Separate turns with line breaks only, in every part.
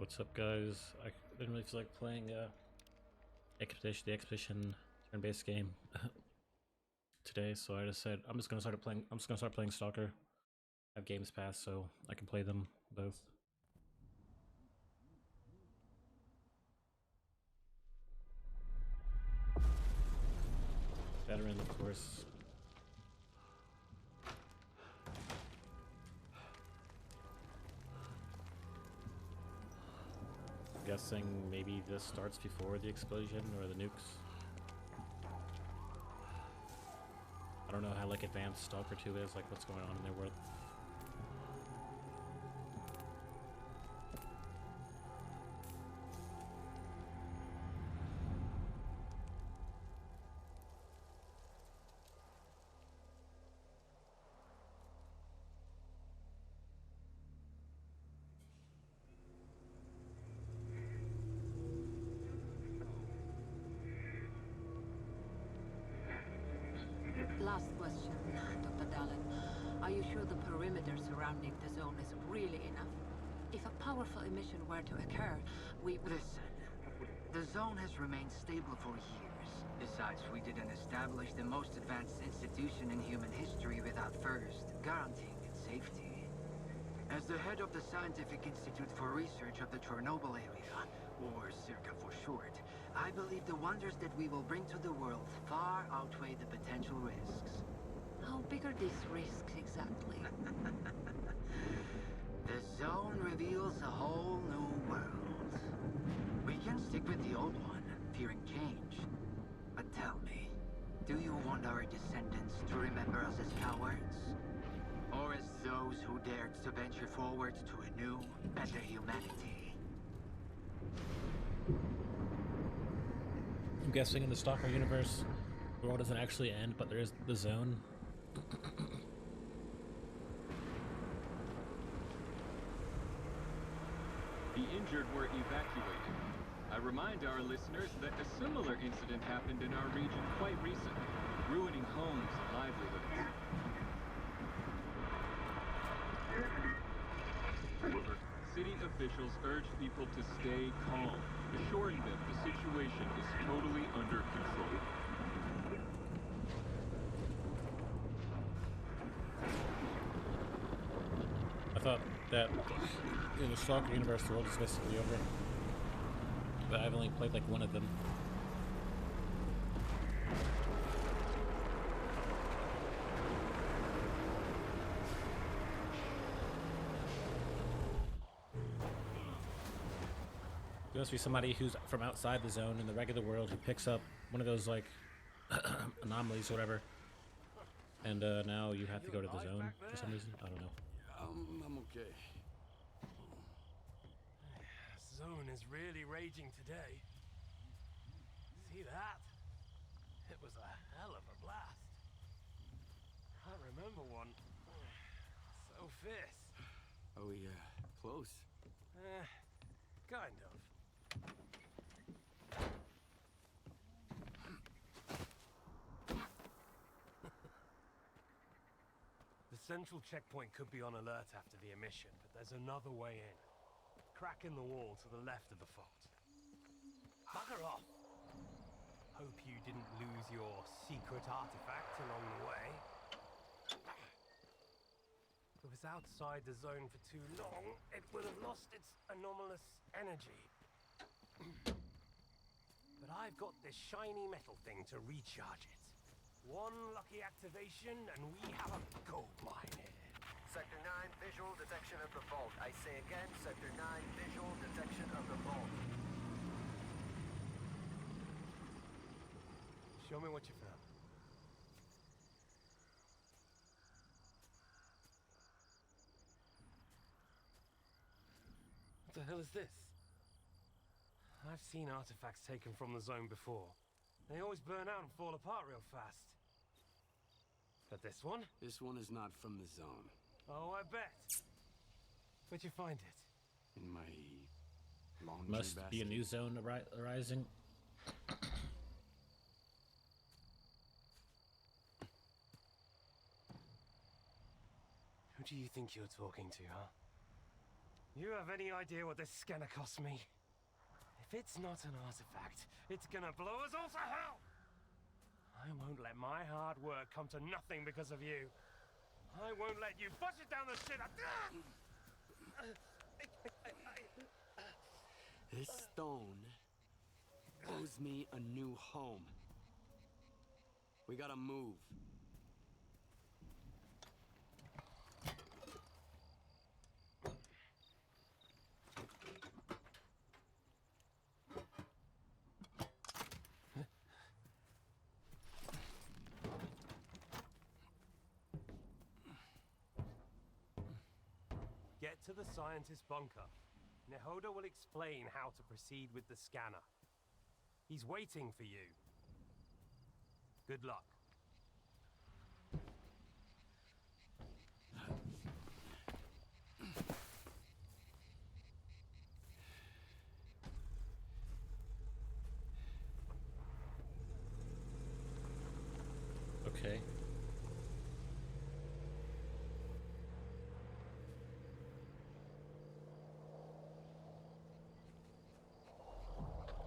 What's up, guys? I didn't really feel like playing the Expedition turn-based game today, so I just said I'm just gonna start playing. I'm just gonna start playing Stalker. I have Games Pass, so I can play them both. Veteran, of course. I'm guessing maybe this starts before the explosion or the nukes. I don't know how like advanced Stalker 2 is, like what's going on in their world.
Last question, Dr. Dallin. Are you sure the perimeter surrounding the zone is really enough? If a powerful emission were to occur, we...
Listen, the zone has remained stable for years. Besides, we didn't establish the most advanced institution in human history without first guaranteeing its safety. As the head of the Scientific Institute for Research of the Chornobyl area, or CIRCA for short, I believe the wonders that we will bring to the world far outweigh the potential risks.
How big are these risks exactly?
The zone reveals a whole new world. We can stick with the old one, fearing change. But tell me, do you want our descendants to remember us as cowards? Or as those who dared to venture forward to a new, better humanity?
I'm guessing in the Stalker universe, the world doesn't actually end, but there is the zone.
The injured were evacuated. I remind our listeners that a similar incident happened in our region quite recently, ruining homes and livelihoods. However, city officials urged people to stay calm, assuring them the situation is totally under control.
I thought that in the Stalker universe, the world is basically over. But I've only played like one of them. There must be somebody who's from outside the zone in the regular world who picks up one of those like anomalies or whatever. And now you have to go to the zone for some reason. I don't know.
I'm okay.
Zone is really raging today. See that? It was a hell of a blast. Can't remember one so fierce.
Are we, close?
Kind of. The central checkpoint could be on alert after the emission, but there's another way in. Crack in the wall to the left of the fault. Bugger off! Hope you didn't lose your secret artifact along the way. If it was outside the zone for too long, it would have lost its anomalous energy. But I've got this shiny metal thing to recharge it. One lucky activation, and we have a gold mine here.
Sector 9, visual detection of the vault. I say again, Sector 9, visual detection of the vault.
Show me what you found. What the hell is this? I've seen artifacts taken from the zone before. They always burn out and fall apart real fast. But this one?
This one is not from the zone.
Oh, I bet. Where'd you find it?
In my laundry
Must
basket.
be a new zone arising.
Who do you think you're talking to, huh? You have any idea what this scanner cost me? If it's not an artifact, it's gonna blow us all to hell! I won't let my hard work come to nothing because of you. I won't let you push it down the shit.
This stone owes me a new home. We gotta move.
Get to the scientist bunker. Nehoda will explain how to proceed with the scanner. He's waiting for you. Good luck.
Okay.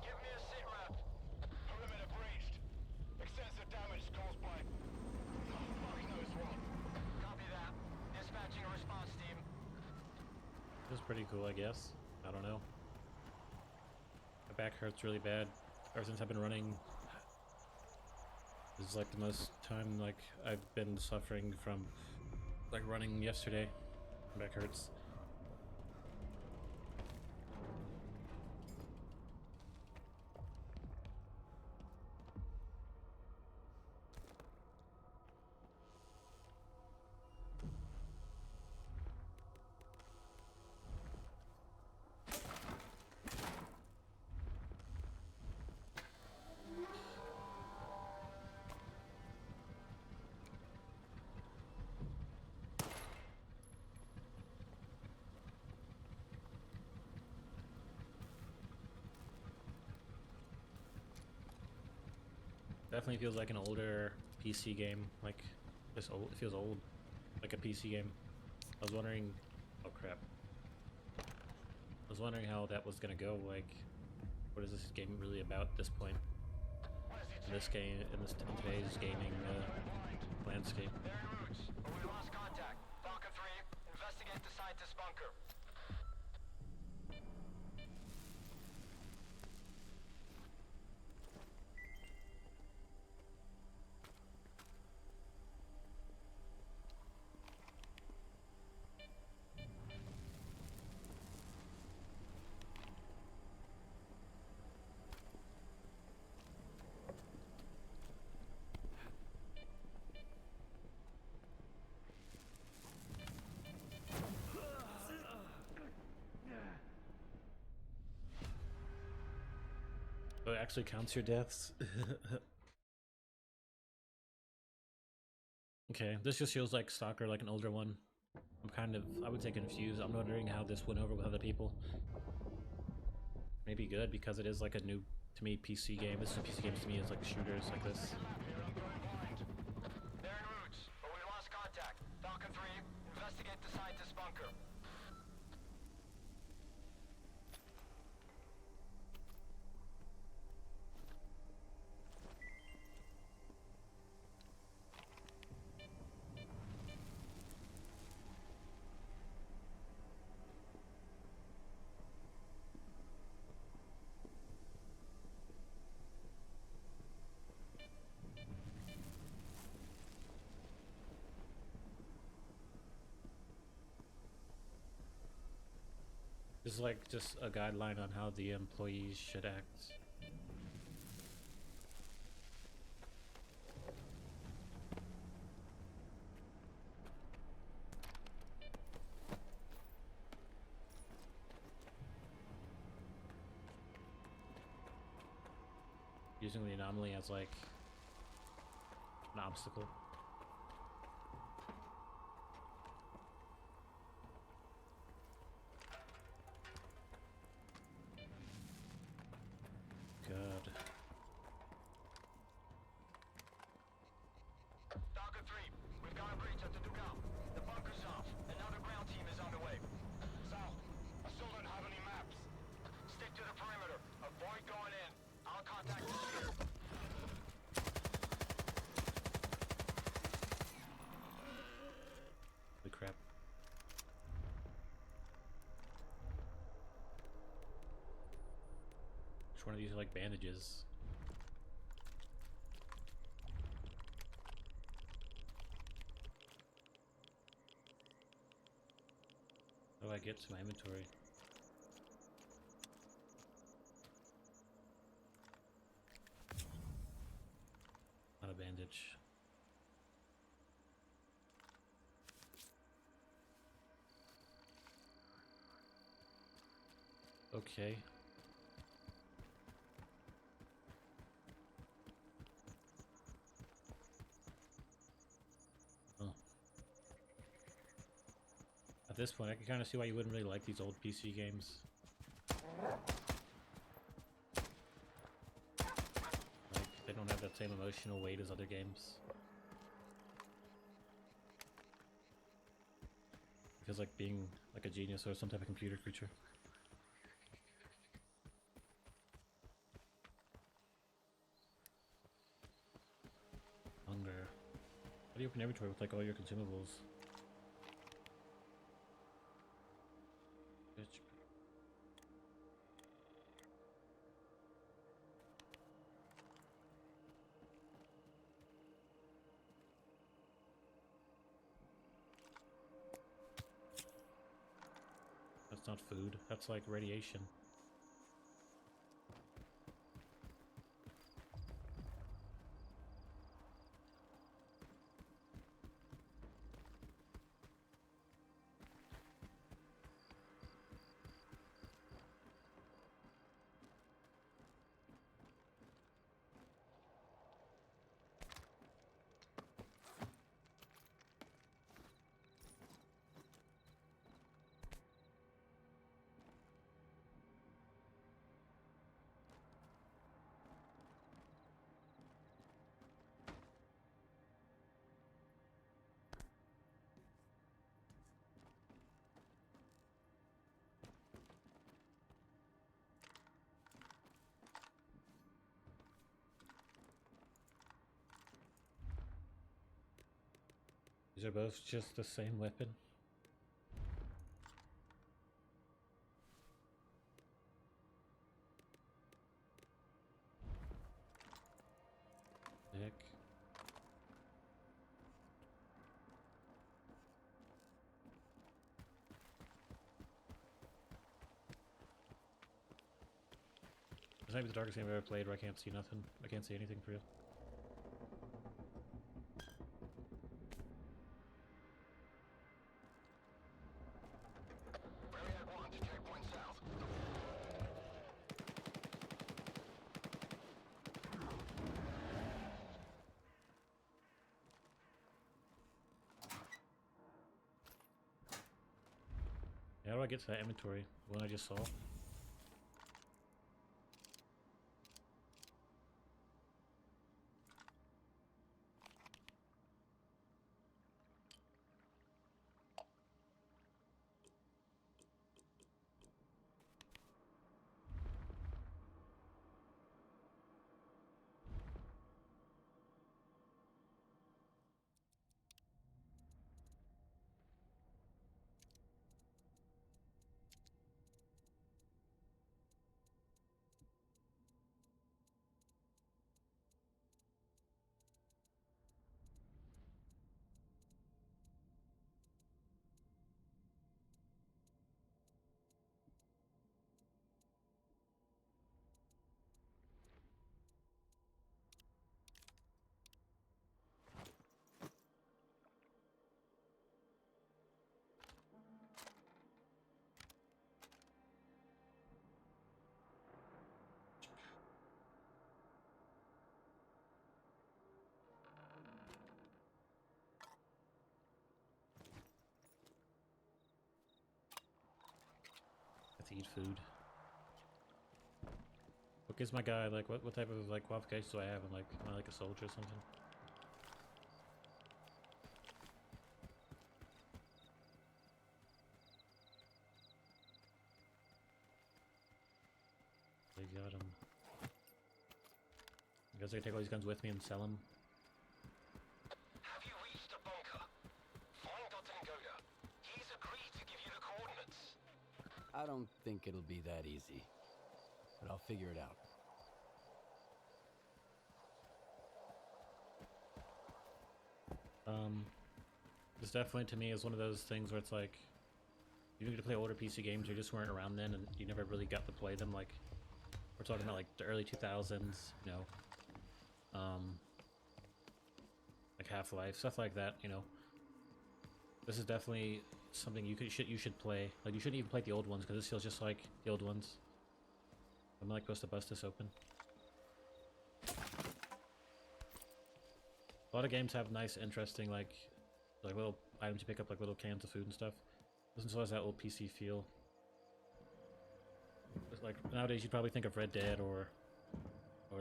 Give me a sit rep. Perimeter breached. Extensive damage caused by... oh, fuck knows what. Copy that. Dispatching a response team.
This is pretty cool, I guess. I don't know. My back hurts really bad. Ever since I've been running. This is like the most time like I've been suffering from like running yesterday. My back hurts. Definitely feels like an older PC game. Like, this old. It feels old, like a PC game. I was wondering. Oh crap! I was wondering how that was gonna go. Like, what is this game really about at this point? In this game, in today's gaming landscape.
They're en route, but we lost contact. Falcon 3, investigate the scientist bunker.
Oh, it actually counts your deaths. Okay, this just feels like Stalker, like an older one. I'm kind of, I would say, confused. I'm wondering how this went over with other people. Maybe good, because it is like a new, to me, PC game. This is a PC game to me, it's like shooters like this.
They're en route, but we lost contact. Falcon 3, investigate the scientist bunker.
This is like just a guideline on how the employees should act. Using the anomaly as like an obstacle. God.
Falcon 3, we've got a breach at the Dugal. The bunker's off. Another ground team is on the way. Sal,
Holy crap. Which one of these are like bandages? How do I get to my inventory? Not a bandage. Okay. Oh. At this point, I can kind of see why you wouldn't really like these old PC games. Like, they don't have that same emotional weight as other games. It feels like being like a genius or some type of computer creature. Hunger. How do you open inventory with like all your consumables? Bitch. That's not food. That's like radiation. These are both just the same weapon. Heck. This might be the darkest game I've ever played where I can't see nothing. I can't see anything for real.
Ep.1 to checkpoint south.
How do I get to that inventory? The one I just saw? To eat food. What gives my guy like what type of like qualifications do I have? Am I like a soldier or something? They got him. guess I can take all these guns with me and sell them.
Have you reached the bunker? Find Dr. Ngoda. He's agreed to give you the coordinates.
I don't think it'll be that easy, but I'll figure it out.
This definitely to me is one of those things where it's like, you need to play older PC games, you just weren't around then, and you never really got to play them. Like, we're talking about like the early 2000s, you know, like Half-Life, stuff like that. You know, this is definitely something you should play. Like, you shouldn't even play the old ones because this feels just like the old ones. I'm like supposed to bust this open. A lot of games have nice, interesting, like little items you pick up, like little cans of food and stuff. Doesn't still has that old PC feel. It's like nowadays, you'd probably think of Red Dead or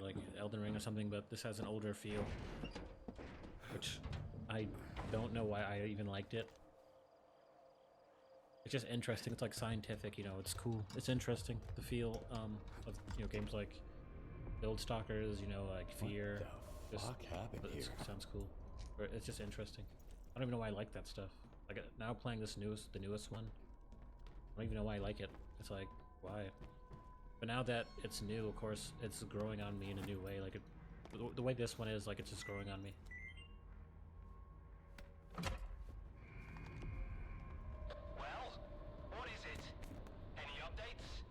like Elden Ring or something, but this has an older feel, which I don't know why I even liked it. It's just interesting. It's like scientific, you know. It's cool. It's interesting. The feel of, you know, games like the old Stalkers, you know, like Fear.
What the fuck happened here?
Sounds cool. Or it's just interesting. I don't even know why I like that stuff. Like, now playing the newest one, I don't even know why I like it. It's like, why? But now that it's new, of course, it's growing on me in a new way. Like, the way this one is, like, it's just growing on me.
Well, what is it? Any updates?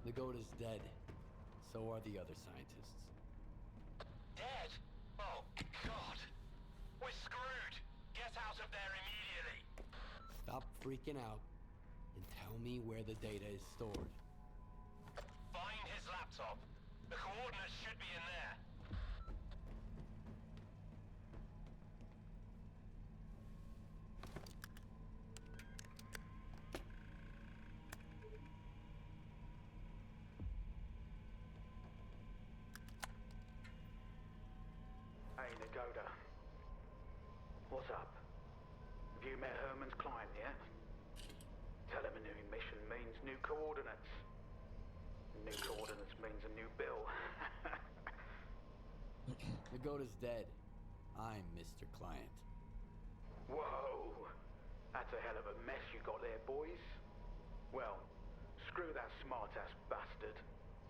Nagoda's dead. So are the other scientists.
Dead? Oh, God. We're screwed. Get out of there immediately.
Stop freaking out and tell me where the data is stored.
Find his laptop. The coordinates should be in there.
Hey, Nagoda. What's up? Have you met Herman's client yet? Tell him a new mission means new coordinates. New coordinates means a new bill.
Nagoda's dead. I'm Mr. Client.
Whoa! That's a hell of a mess you got there, boys. Well, screw that smart-ass bastard.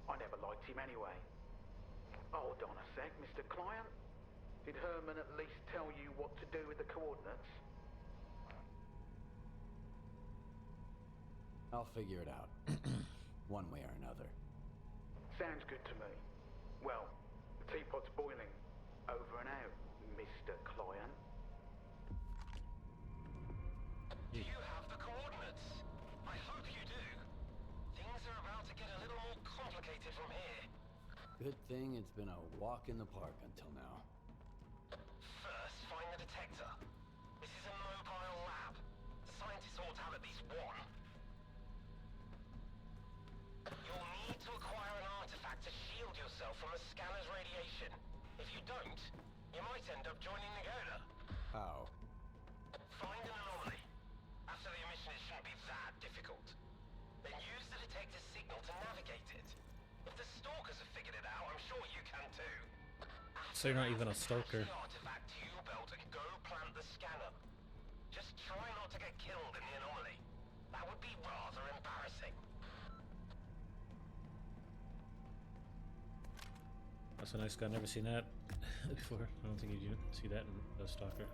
I never liked him anyway. Hold on a sec, Mr. Client. Did Herman at least tell you what to do with the coordinates?
I'll figure it out. One way or another.
Sounds good to me. Well, the teapot's boiling. Over and out, Mr. Client.
Do you have the coordinates? I hope you do. Things are about to get a little more complicated from here.
Good thing it's been a walk in the park until now.
First, find the detector. This is a mobile lab. The scientists ought to have at least one. You'll need to acquire an artifact to shield yourself from the scanner's radiation. If you don't, you might end up joining Nagoda.
How?
Find an anomaly. After the emission, it shouldn't be that difficult. Then use the detector's signal to navigate it. If the stalkers have figured it out, I'm sure you can too.
So you're not even a stalker.
Attach the artifact to your belt and go plant the scanner. Just try not to get killed in the anomaly. That would be rather embarrassing.
That's a nice gun. Never seen that before. I don't think you see that in the Stalker.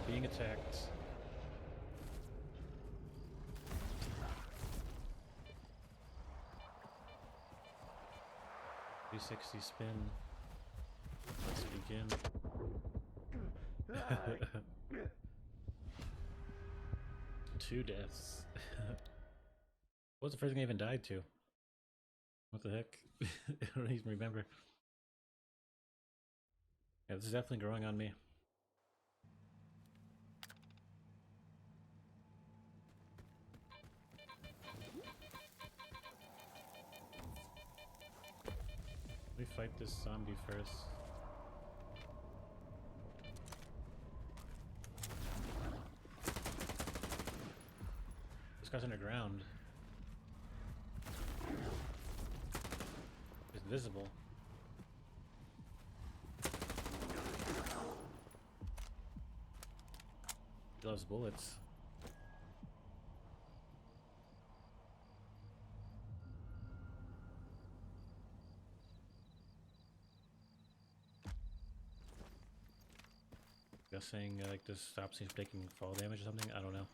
Being attacked. 360 spin. Let's begin. 2 deaths. What was the first thing I even died to? What the heck? I don't even remember. Yeah, this is definitely growing on me. Let me fight this zombie first. This guy's underground. He's invisible. He loves bullets. Guessing like this stops him from taking fall damage or something. I don't know.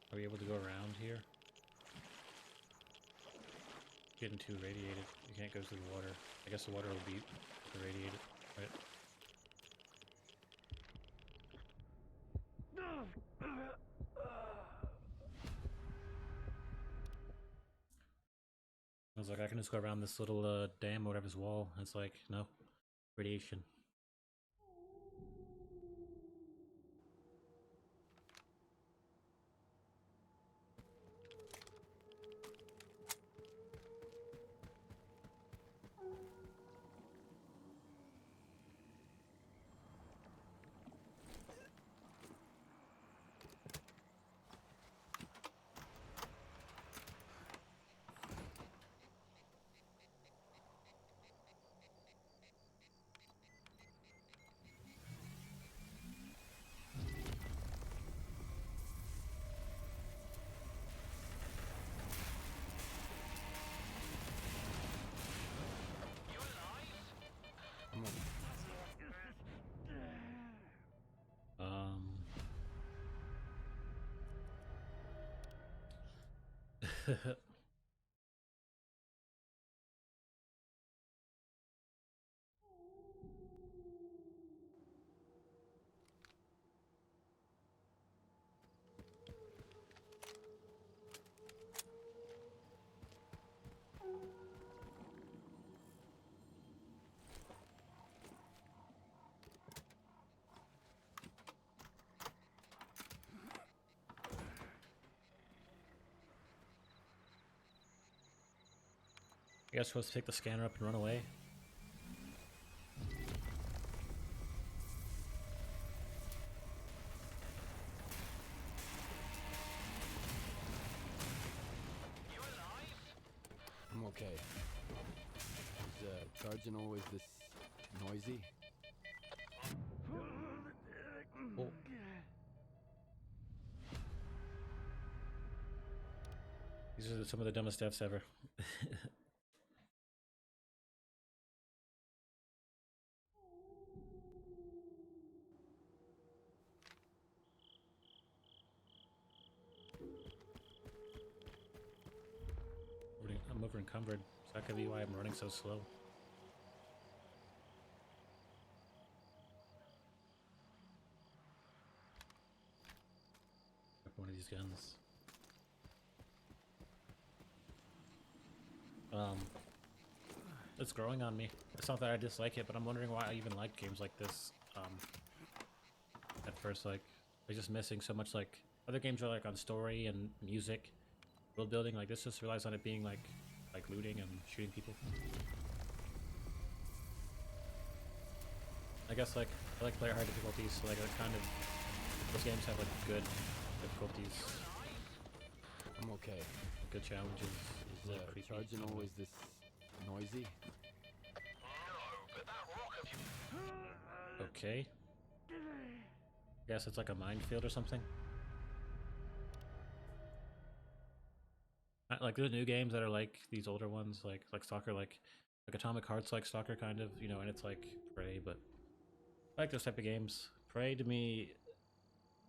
Are we able to go around here? Getting too radiated. You can't go through the water. I guess the water will be irradiated, right? I was like, I can just go around this little dam or whatever's wall. It's like, no. Radiation. You guys supposed to pick the scanner up and run away?
I'm okay. Is charging always this noisy?
Oh. These are some of the dumbest deaths ever. I'm over encumbered, so that could be why I'm running so slow. One of these guns. Um, it's growing on me. It's not that I dislike it, but I'm wondering why I even like games like this. At first, like, they're just missing so much. Like, other games are like on story and music, world building. Like, this just relies on it being like looting and shooting people. I guess like I like player hard difficulties, so like kind of those games have like good difficulties,
I'm okay.
good challenges.
Is
Like creepy.
charging always this noisy?
Okay. Guess it's like a minefield or something. Like the new games that are like these older ones, like Stalker, like Atomic Heart's like Stalker kind of, you know, and it's like Prey, but I like those type of games. Prey to me,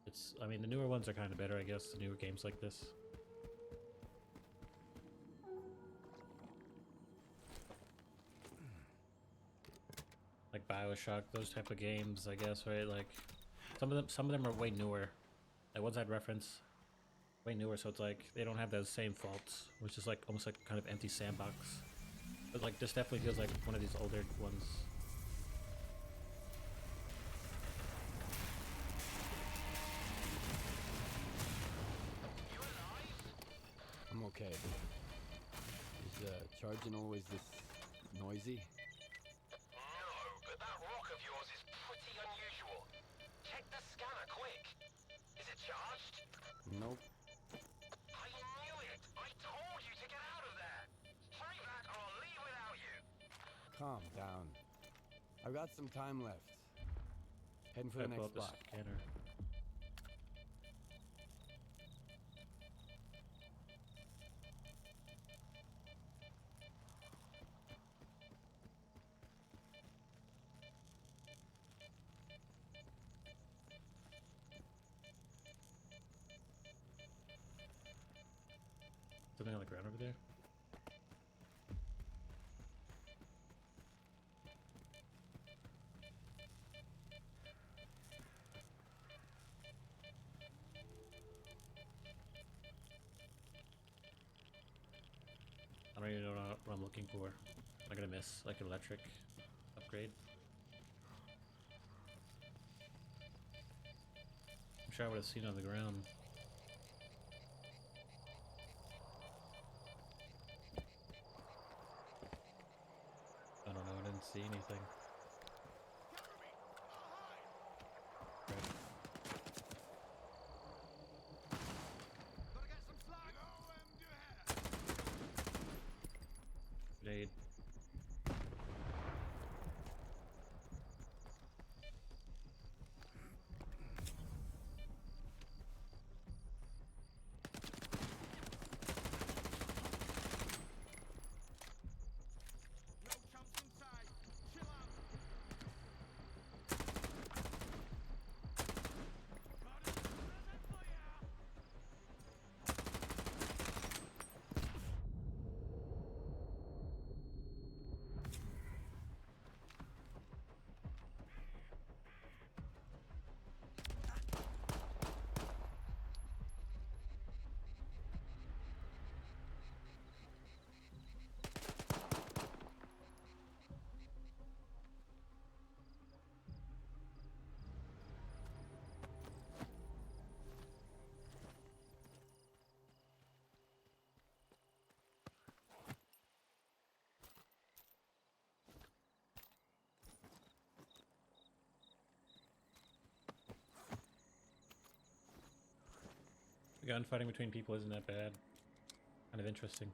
it's, I mean, the newer ones are kind of better, I guess, the newer games like this. Like BioShock, those type of games, I guess, right? Like some of them are way newer. Like ones I'd reference, way newer, so it's like they don't have those same faults, which is like almost like kind of empty sandbox. But like this definitely feels like one of these older ones.
I'm okay. Is charging always this noisy?
No, but that rock of yours is pretty unusual. Check the scanner quick. Is it charged?
Nope.
I knew it! I told you to get out of there! Hurry back or I'll leave without you!
Calm down. I've got some time left. Heading for the
I pull
next
up the
spot.
scanner. Something on the ground over there? I don't even know what I'm looking for. Am I gonna miss like an electric upgrade? I'm sure I would have seen it on the ground. I don't know, I didn't see anything. Right. Grenade. The gunfighting between people isn't that bad. Kind of interesting.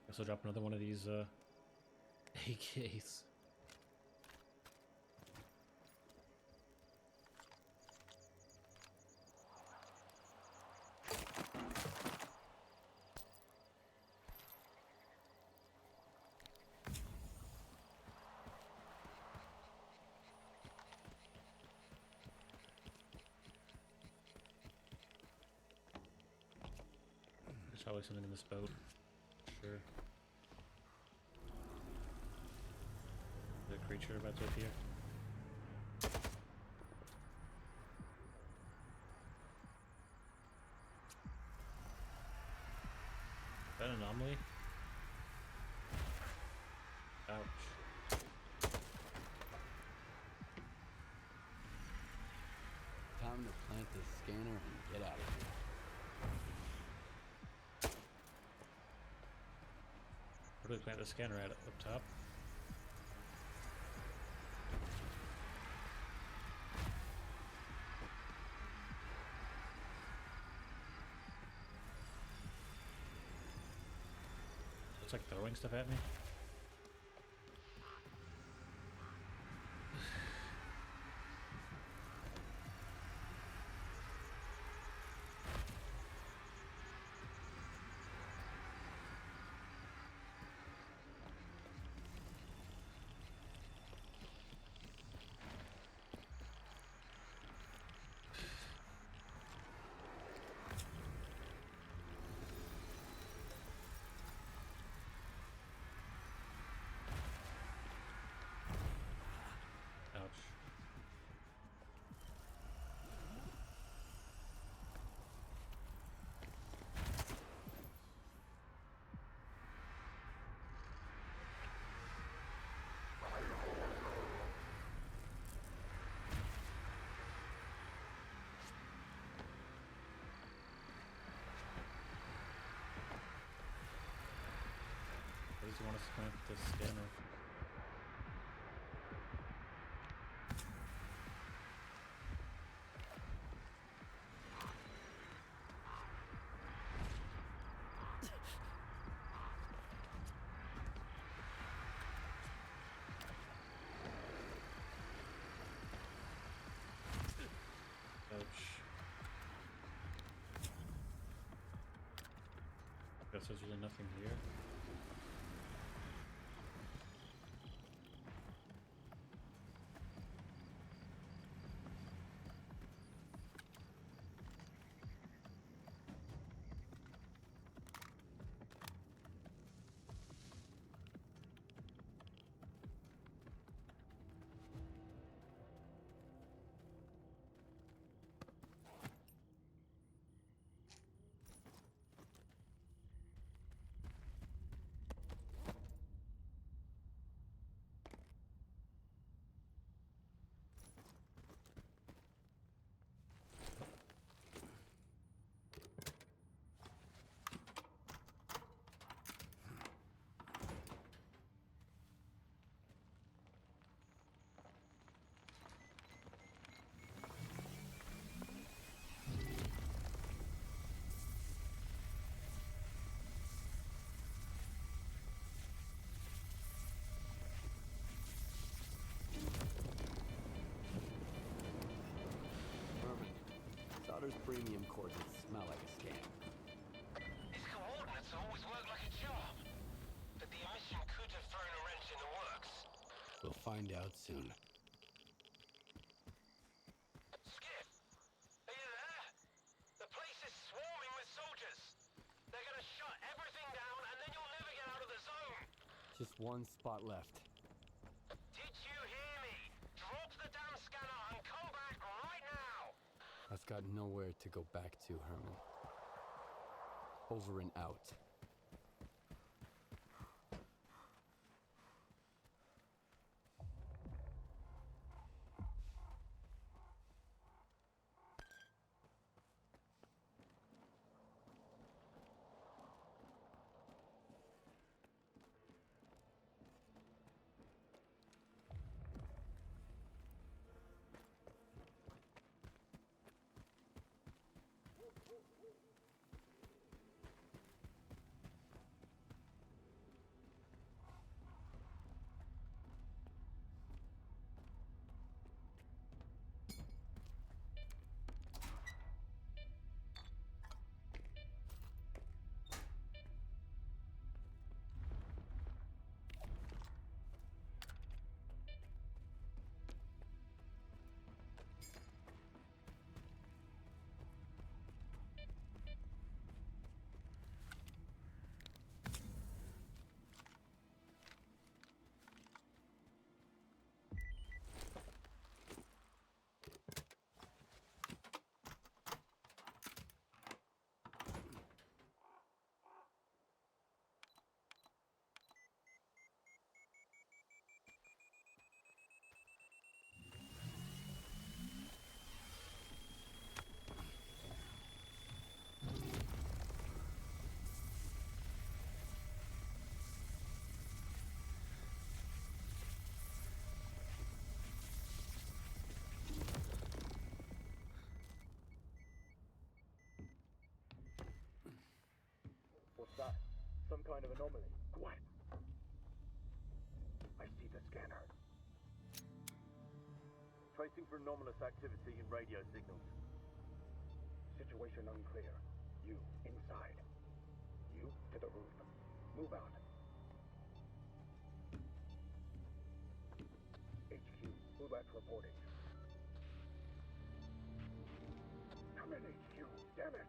Guess I'll drop another one of these AKs. There's probably something in this boat. Sure. creature about to appear. Is that an anomaly? Ouch.
Time to plant this scanner and get out of here.
Where do we plant the scanner at? Up top? It's like throwing stuff at me. Ouch. Where does he want us to plant the scanner? Ouch. Guess there's really nothing here.
S.T.A.L.K.E.R's premium coordinates smell like a scam.
His coordinates always work like a charm. But the emission could have thrown a wrench in the works.
We'll find out soon.
Skip, are you there? The place is swarming with soldiers. They're gonna shut everything down and then you'll never get out of the zone.
Just one spot left.
Did you hear me? Drop the damn scanner and come back right now.
I've got nowhere to go back to, Herman. Over and out.
that? Some kind of anomaly? Quiet. I see the scanner. Tracing for anomalous activity in radio signals. Situation unclear. You, inside. You, to the roof. Move out. HQ, move out reporting. Come in, HQ. Damn it!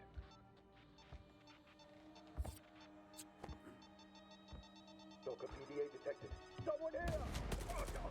S.T.A.L.K.E.R PDA detected. Someone here! Oh, no.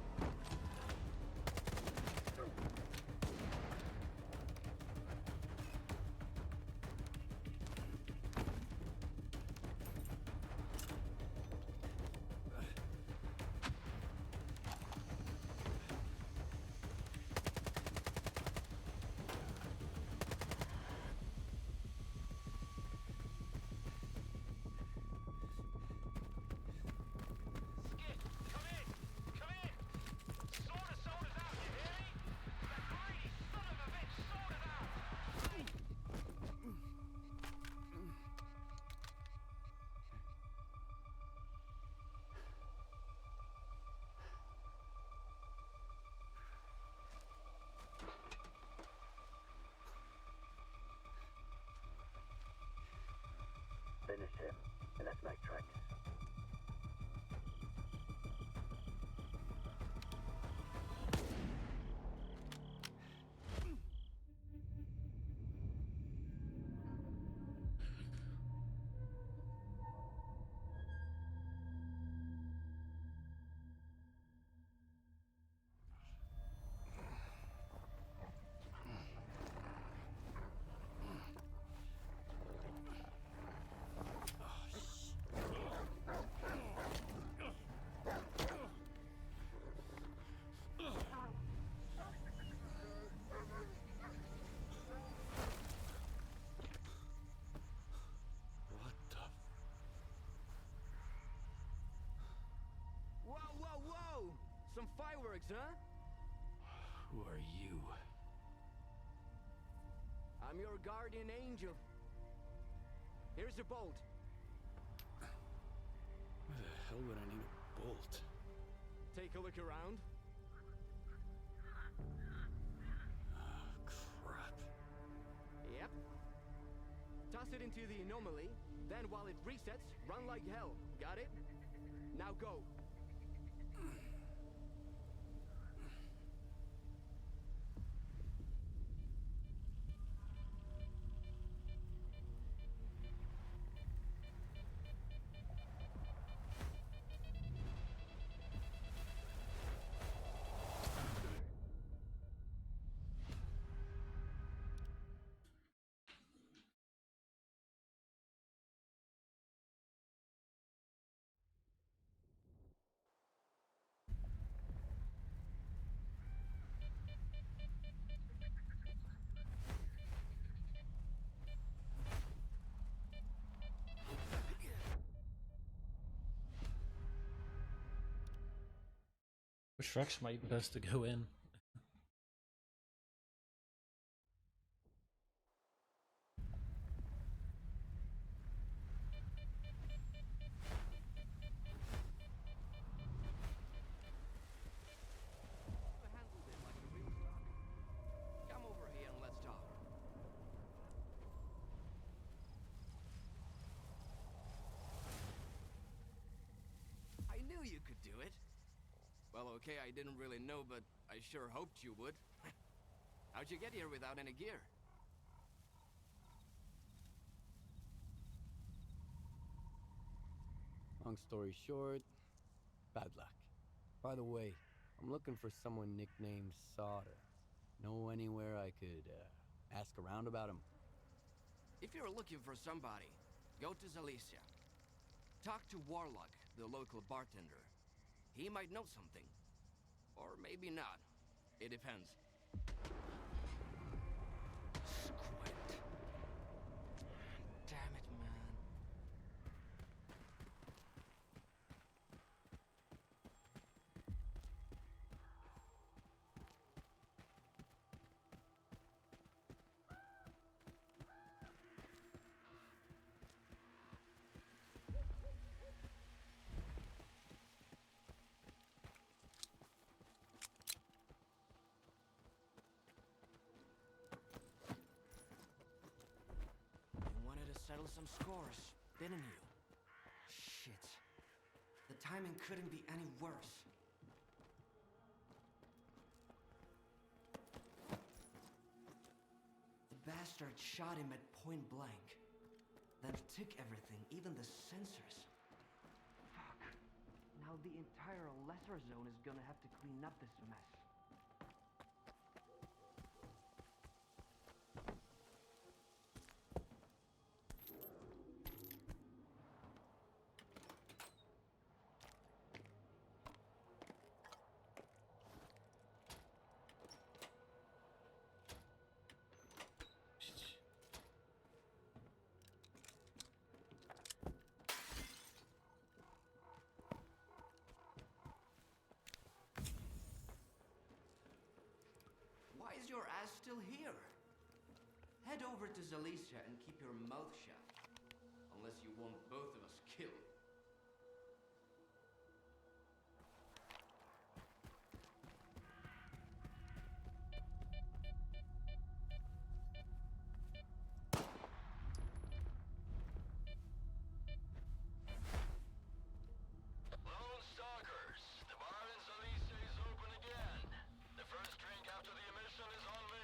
Skip, come in! Come in! Sort us out, you hear me? That greedy son of a bitch, sort us out!
Finish him, and let's make tracks.
What the?
Whoa, whoa, whoa! Some fireworks, huh?
Who are you?
I'm your guardian angel. Here's a bolt.
Why the hell would I need a bolt?
Take a look around.
Oh, crap.
Yep. Toss it into the anomaly, then while it resets, run like hell. Got it? Now go.
Which direction might be best to go in?
You handled it like a real stalker. Come over here and let's talk. I knew you could do it. Well, okay, I didn't really know, but I sure hoped you would. How'd you get here without any gear?
Long story short, bad luck. By the way, I'm looking for someone nicknamed Solder. Know anywhere I could ask around about him?
If you're looking for somebody, go to Zalicia. Talk to Warlock, the local bartender. He might know something. Or maybe not. It depends. Squint. Damn it, man.
settle some scores, didn't you? Shit. The timing couldn't be any worse. The bastard shot him at point blank. Then took everything, even the sensors. Fuck. Now the entire lesser zone is gonna have to clean up this mess. Why is your ass still here? Head over to Zalicia and keep your mouth shut. Unless you want both of us killed.
Lone Stalkers, the bar in Zalice is open again. The first drink after the emission is on me.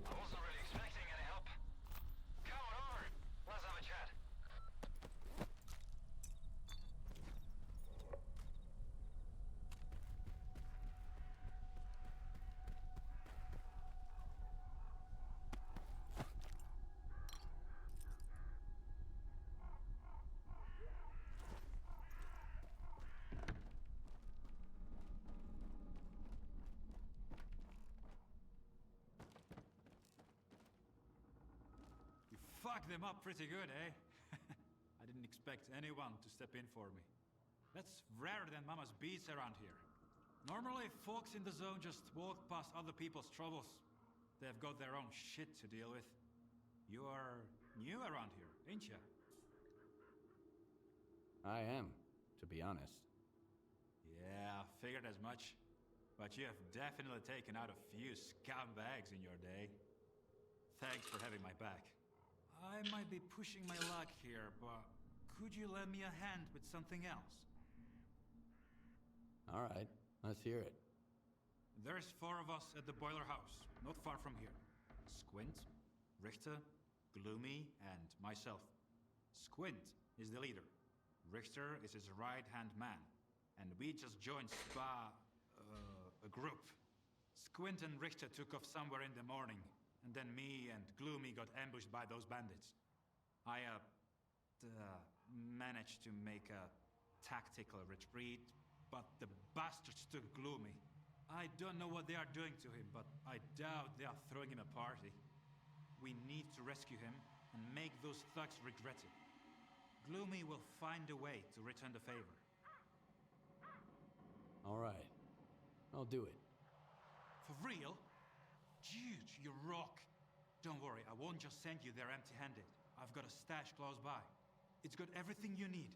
I wasn't really expecting any help. Come on over. Let's have a chat.
You fucked them up pretty good, eh? I didn't expect anyone to step in for me. That's rarer than Mama's beats around here. Normally, folks in the zone just walk past other people's troubles. They've got their own shit to deal with. You are new around here, ain't ya?
I am, to be honest.
Yeah, I figured as much. But you have definitely taken out a few scumbags in your day. Thanks for having my back. I might be pushing my luck here, but could you lend me a hand with something else?
All right, let's hear it.
There's 4 of us at the boiler house, not far from here. Squint, Richter, Gloomy, and myself. Squint is the leader. Richter is his right-hand man. And we just joined a group. Squint and Richter took off somewhere in the morning, and then me and Gloomy got ambushed by those bandits. I managed to make a tactical retreat, but the bastards took Gloomy. I don't know what they are doing to him, but I doubt they are throwing him a party. We need to rescue him and make those thugs regret it. Gloomy will find a way to return the favor.
All right, I'll do it.
For real? Dude, you rock. Don't worry, I won't just send you there empty-handed. I've got a stash close by. It's got everything you need.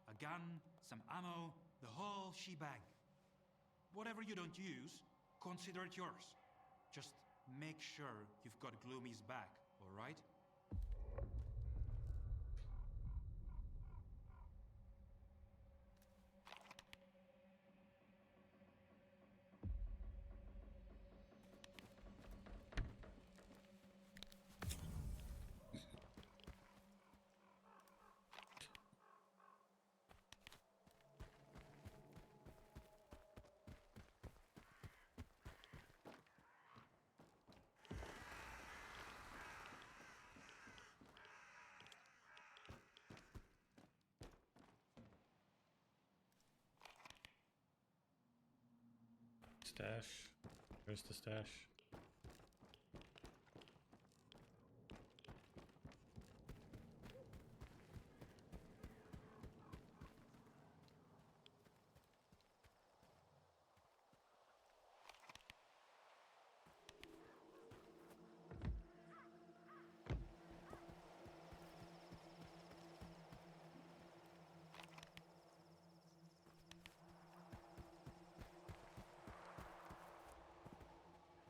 A gun, some ammo, the whole shebang. Whatever you don't use, consider it yours. Just make sure you've got Gloomy's back, all right?
Stash. Where's the stash?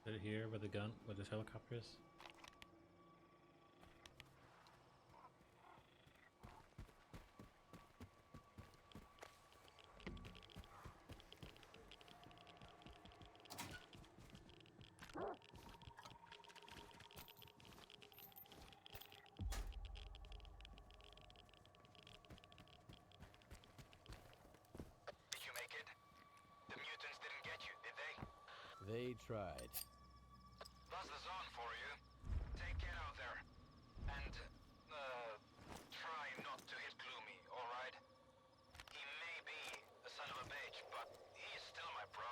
Is it here where the gun, where this helicopter is?
Did you make it? The mutants didn't get you, did they?
They tried.
That's the zone for you. Take care out there. And, try not to hit Gloomy, alright? He may be a son of a bitch, but he's still my bro.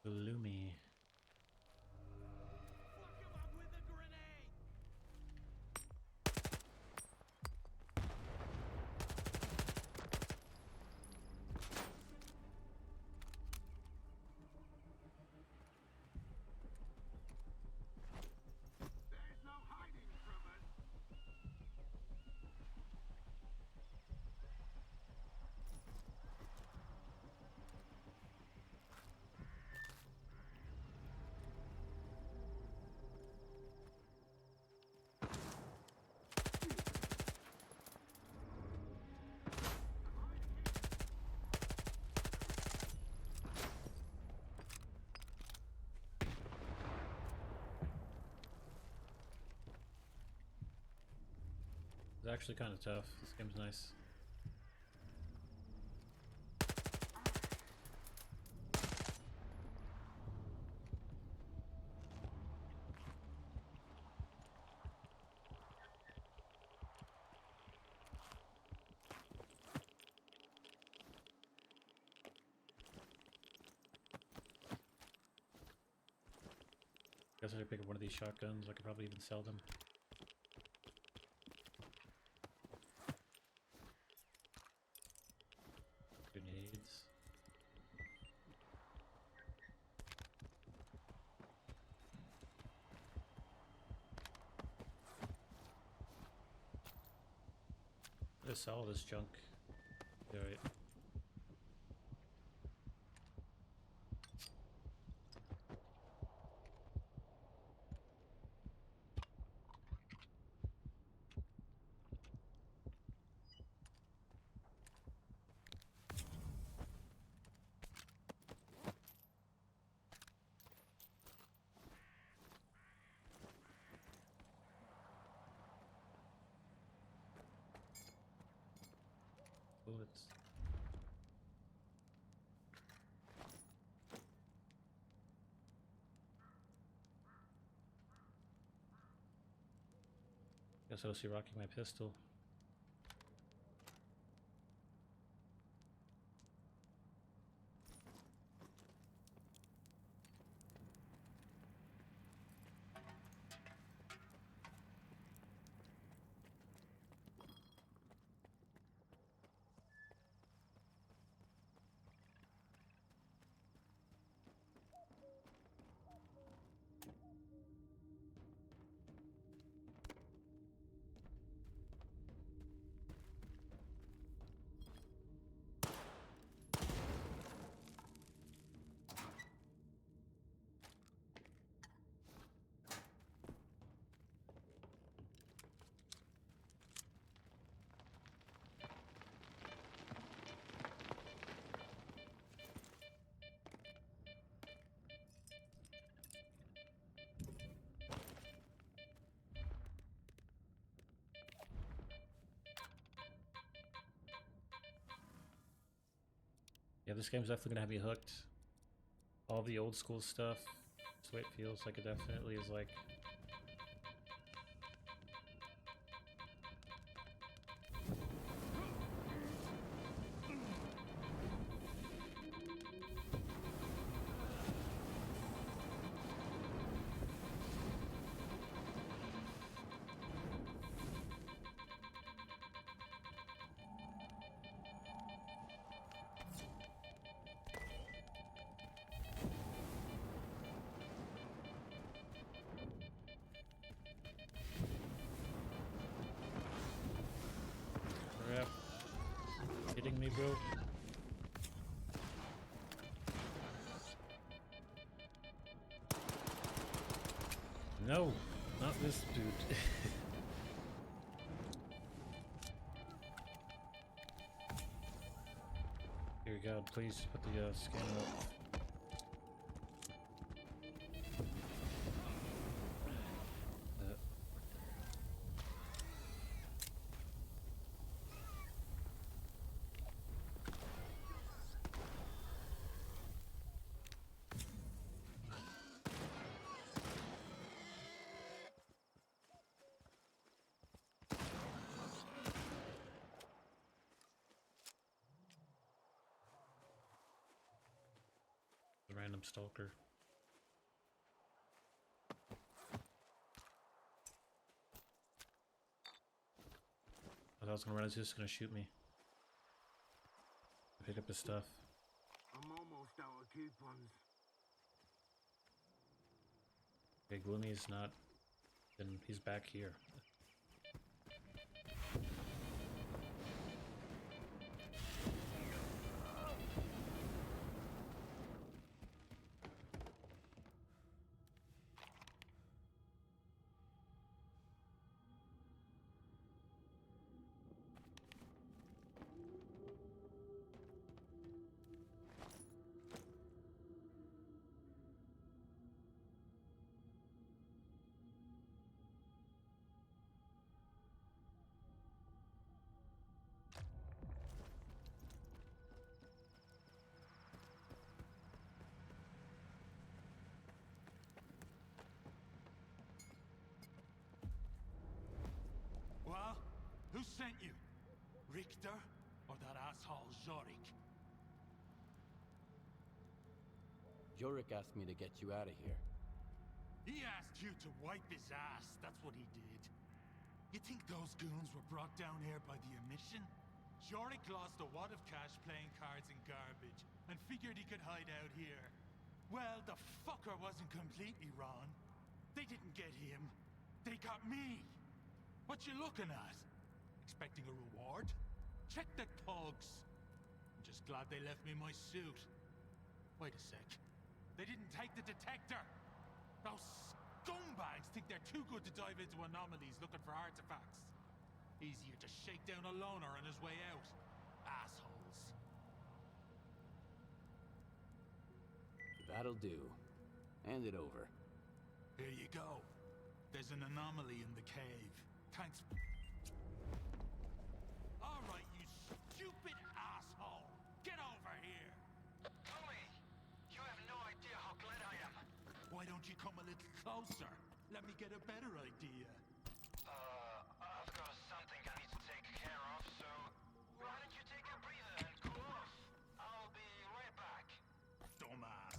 Gloomy.
There's no hiding from us.
It's actually kind of tough. This game's nice. Guess I should pick up one of these shotguns. I could probably even sell them. Grenades. Let's sell all this junk. Alright. Bullets. Guess I'll see rocking my pistol. Yeah, this game's definitely gonna have you hooked. All the old school stuff. That's the way it feels like it definitely is like. Crap. Kidding me, bro? No, not this dude. Dear God, please put the scanner up. The random stalker. I thought I was gonna run into this, gonna shoot me. Pick up his stuff.
I'm almost out of coupons.
Okay, Gloomy's not. Then he's back here.
Well, who sent you? Richter or that asshole Zorik?
Jorik asked me to get you out of here.
He asked you to wipe his ass, that's what he did. You think those goons were brought down here by the emission? Jorik lost a wad of cash playing cards and garbage, and figured he could hide out here. Well, the fucker wasn't completely wrong. They didn't get him. They got me. What you looking at? Expecting a reward? Check the pugs. I'm just glad they left me my suit. Wait a sec. They didn't take the detector! Those scumbags think they're too good to dive into anomalies looking for artifacts. Easier to shake down a loner on his way out. Assholes.
That'll do. Hand it over.
Here you go. There's an anomaly in the cave. Thanks. Alright, you stupid asshole! Get over here!
Tommy, you have no idea how glad I am.
Why don't you come a little closer? Let me get a better idea.
I've got something I need to take care of, so why don't you take a breather and cool off? I'll be right back.
Dumbass.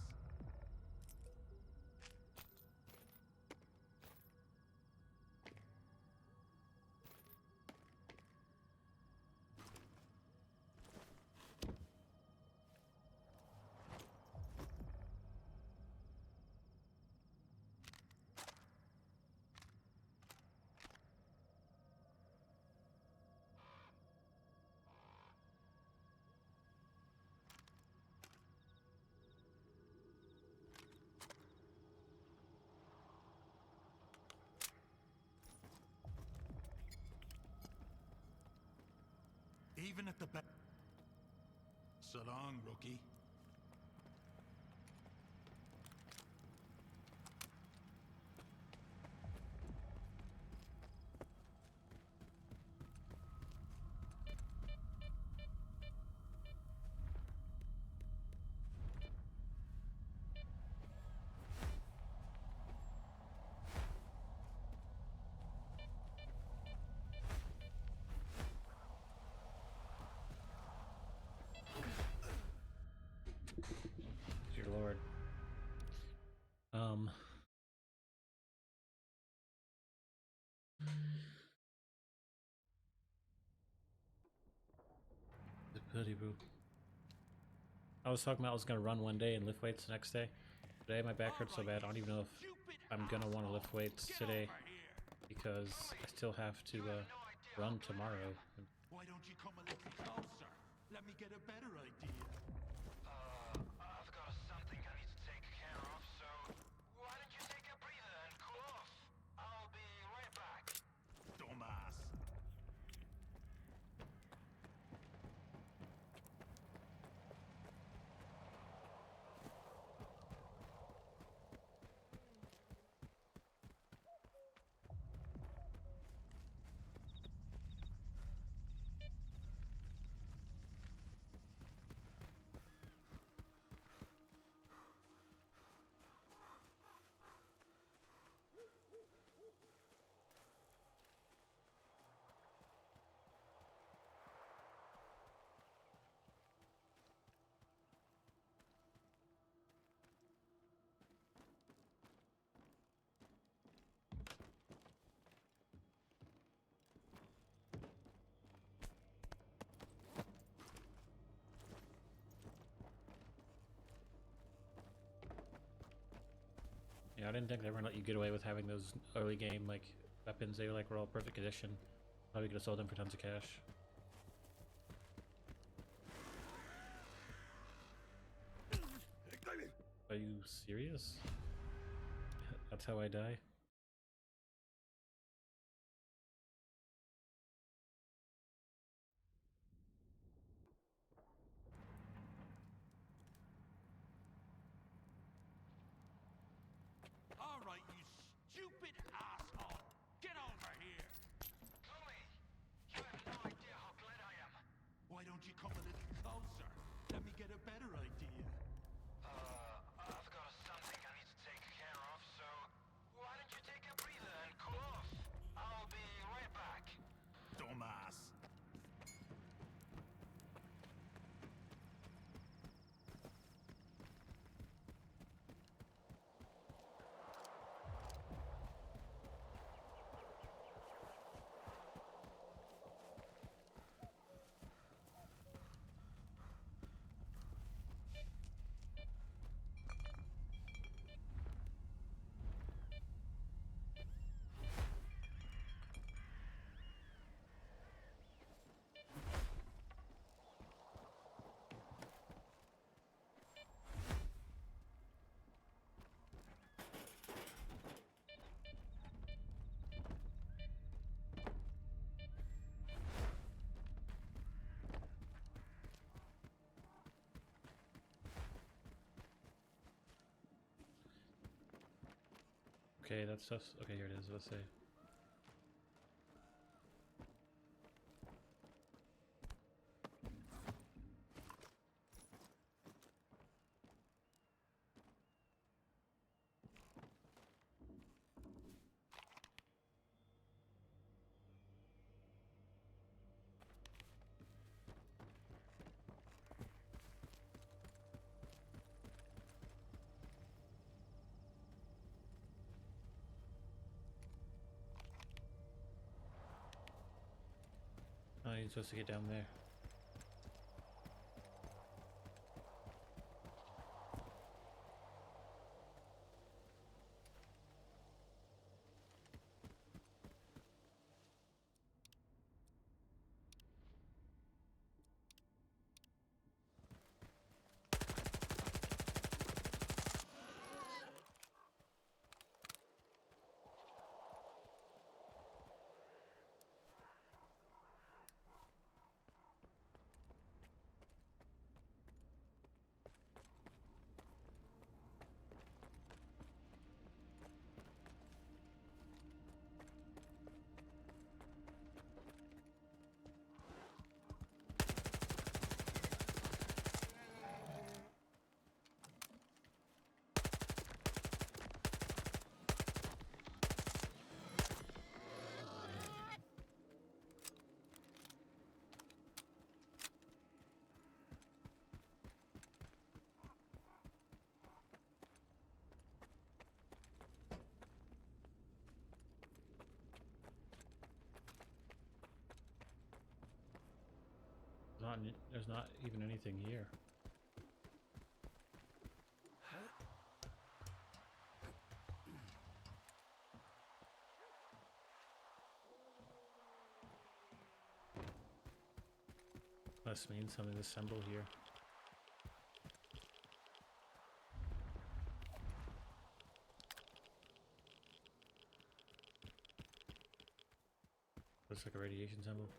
Even at the back. So long, rookie.
Hoodie boo. I was talking about I was gonna run one day and lift weights the next day. Today my back hurts so bad I don't even know if I'm gonna want to lift weights today because I still have to run tomorrow.
Why don't you come a little closer? Let me get a better idea.
I've got something I need to take care of, so why don't you take a breather and cool off? I'll be right back.
Dumbass.
Yeah, I didn't think they were gonna let you get away with having those early game like weapons. They were like were all perfect condition. Probably could have sold them for tons of cash. Are you serious? That's how I die?
All right, you stupid asshole. Get over here.
Chloe, you have no idea how glad I am.
Why don't you come a little closer? Let me get a better idea.
I've got something I need to take care of, so why don't you take a breather and cool off? I'll be right back.
Dumbass.
Okay, that stuff's okay. Here it is. Let's say. Oh, you're supposed to get down there. There's not even anything here. Must mean something to assemble here. Looks like a radiation symbol.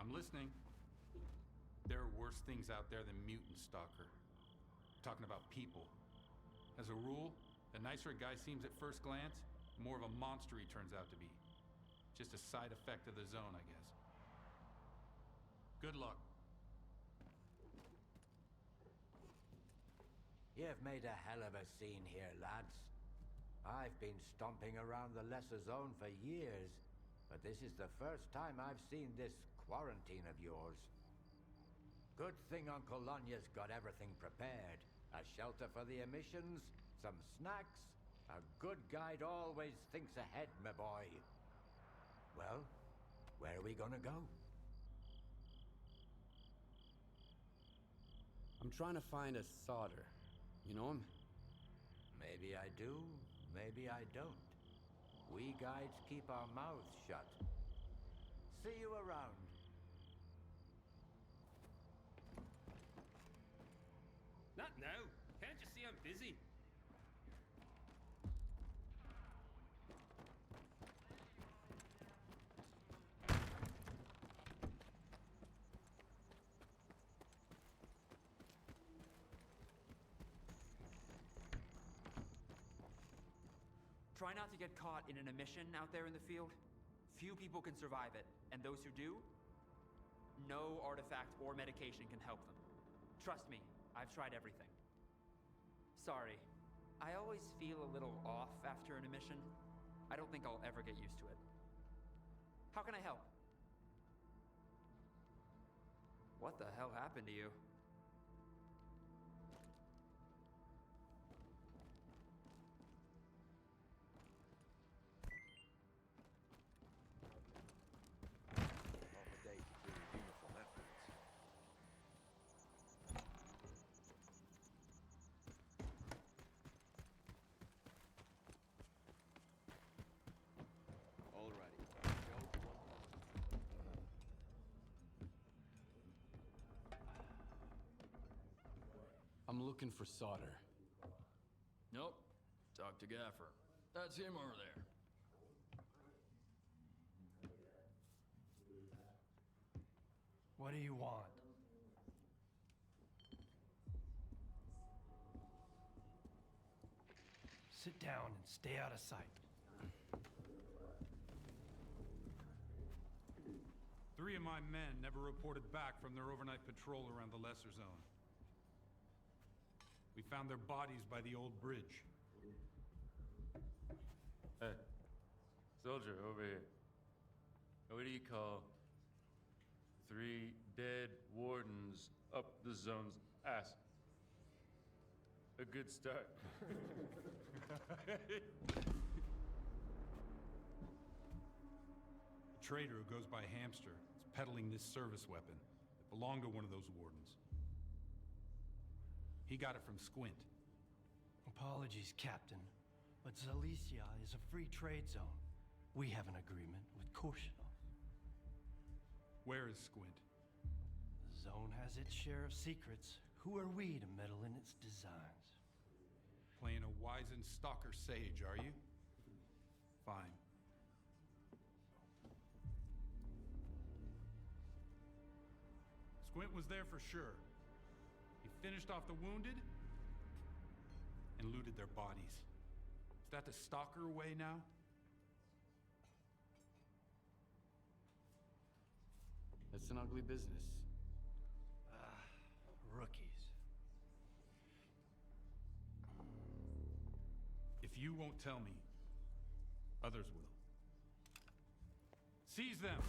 I'm listening. There are worse things out there than mutant stalker. Talking about people. As a rule, the nicer a guy seems at first glance, the more of a monster he turns out to be. Just a side effect of the zone, I guess. Good luck.
You've made a hell of a scene here, lads. I've been stomping around the lesser zone for years, but this is the first time I've seen this quarantine of yours. Good thing Uncle Lonya's got everything prepared. A shelter for the emissions, some snacks. A good guide always thinks ahead, my boy. Well, where are we gonna go?
I'm trying to find a solder. You know him?
Maybe I do, maybe I don't. We guides keep our mouths shut. See you around.
Not now. Can't you see I'm busy?
Try not to get caught in an emission out there in the field. Few people can survive it, and those who do, no artifact or medication can help them. Trust me, I've tried everything. Sorry, I always feel a little off after an emission. I don't think I'll ever get used to it. How can I help? What the hell happened to you?
I'm looking for solder.
Nope. Talk to Gaffer. That's him over there.
What do you want? Sit down and stay out of sight.
3 of my men never reported back from their overnight patrol around the Lesser Zone. We found their bodies by the old bridge.
Hey, soldier, over here. What do you call 3 dead wardens up the zone's ass? A good start.
A trader who goes by Hamster is peddling this service weapon that belonged to one of those wardens. He got it from Squint.
Apologies, Captain, but Zalicia is a free trade zone. We have an agreement with Chornobyl.
Where is Squint?
The zone has its share of secrets. Who are we to meddle in its designs?
Playing a wizened stalker sage, are you? Fine. Squint was there for sure. He finished off the wounded and looted their bodies. Is that the stalker way now?
It's an ugly business.
Rookies.
If you won't tell me, others will. Seize them!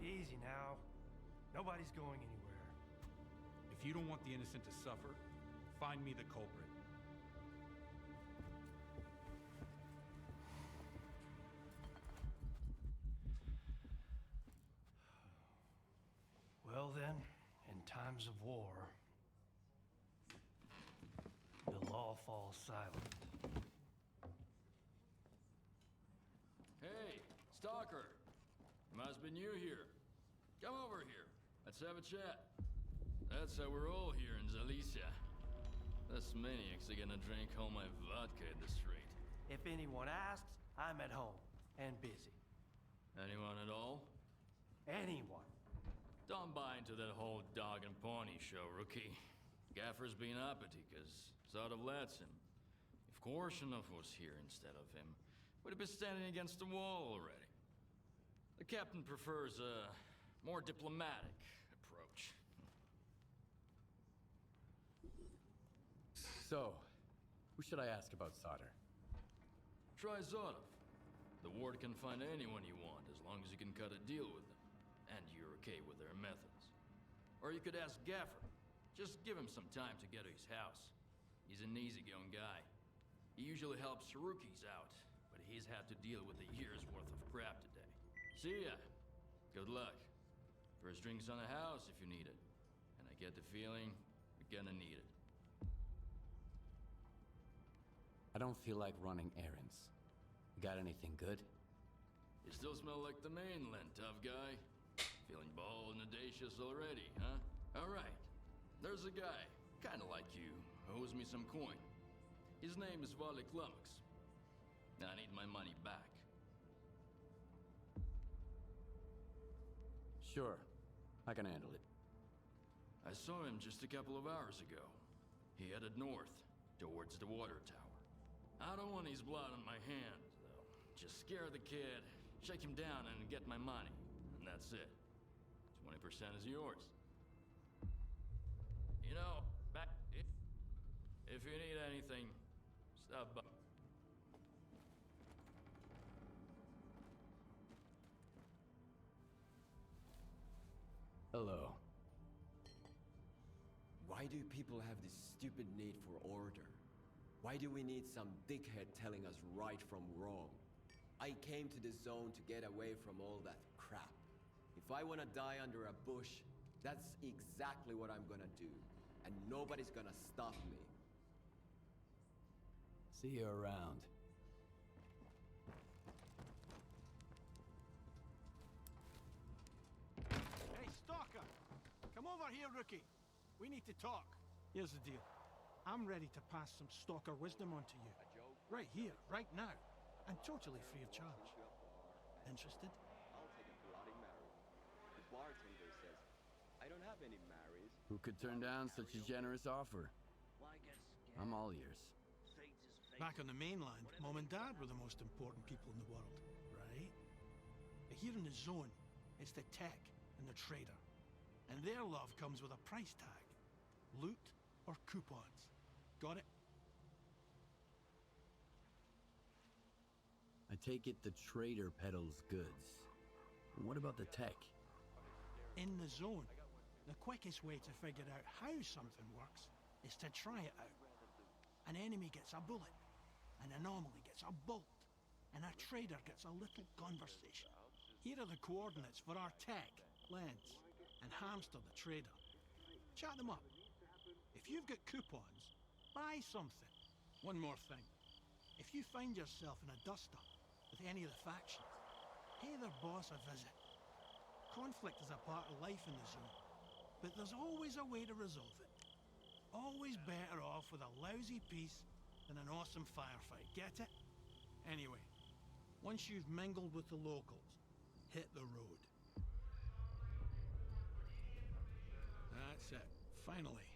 Easy now. Nobody's going anywhere.
If you don't want the innocent to suffer, find me the culprit.
Well then, in times of war, the law falls silent.
Hey, Stalker. Must be new here. Come over here. Let's have a chat. That's how we're all here in Zalicia. This maniacs are gonna drink all my vodka in the street.
If anyone asks, I'm at home and busy.
Anyone at all?
Anyone.
Don't buy into that whole dog and pony show, rookie. Gaffer's been uppity, cause sort of lets him. If Korshunov was here instead of him, we'd have been standing against the wall already. The captain prefers a more diplomatic approach.
So, who should I ask about solder?
Try Zotov. The ward can find anyone you want as long as you can cut a deal with them. And you're okay with their methods. Or you could ask Gaffer. Just give him some time to get to his house. He's an easygoing guy. He usually helps rookies out, but he's had to deal with a year's worth of crap today. See ya. Good luck. First drinks on the house if you need it. And I get the feeling you're gonna need it.
I don't feel like running errands. Got anything good?
You still smell like the mainland, tough guy. Feeling bald and audacious already, huh? Alright. There's a guy, kinda like you, who owes me some coin. His name is S.T.A.L.K.E.R. I need my money back.
Sure. I can handle it.
I saw him just a couple of hours ago. He headed north, towards the water tower. I don't want his blood on my hands, though. Just scare the kid, shake him down, and get my money. And that's it. 20% is yours. You know, if you need anything, stop by.
Hello.
Why do people have this stupid need for order? Why do we need some dickhead telling us right from wrong? I came to this zone to get away from all that crap. If I want to die under a bush, that's exactly what I'm gonna do. And nobody's gonna stop me.
See you around.
Hey, Stalker! Come over here, rookie. We need to talk. Here's the deal. I'm ready to pass some Stalker wisdom onto you. Right here, right now. And totally free of charge. Interested?
I'll take a Bloody Mary. The bartender says, I don't have any Marys.
Who could turn down such a generous offer? I'm all ears.
Back on the mainland, Mom and Dad were the most important people in the world, right? But here in the zone, it's the tech and the trader. And their love comes with a price tag. Loot or coupons. Got it?
I take it the trader peddles goods. What about the tech?
In the zone, the quickest way to figure out how something works is to try it out. An enemy gets a bullet, an anomaly gets a bolt, and a trader gets a little conversation. Here are the coordinates for our tech, Lens, and Hamster the trader. Chat them up. If you've got coupons, buy something. One more thing. If you find yourself in a dust-up with any of the factions, pay their boss a visit. Conflict is a part of life in the zone, but there's always a way to resolve it. Always better off with a lousy peace than an awesome firefight, get it? Anyway, once you've mingled with the locals, hit the road. That's it. Finally,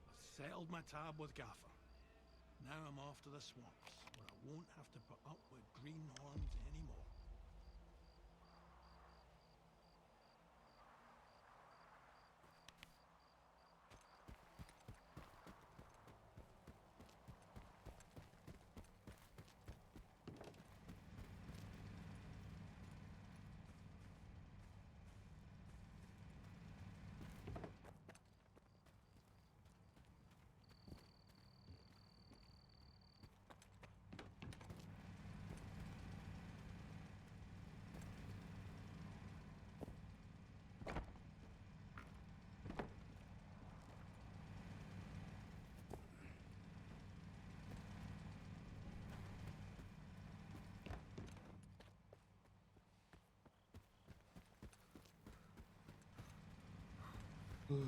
I've settled my tab with Gaffer. Now I'm off to the swamps, where I won't have to put up with greenhorns anymore.
And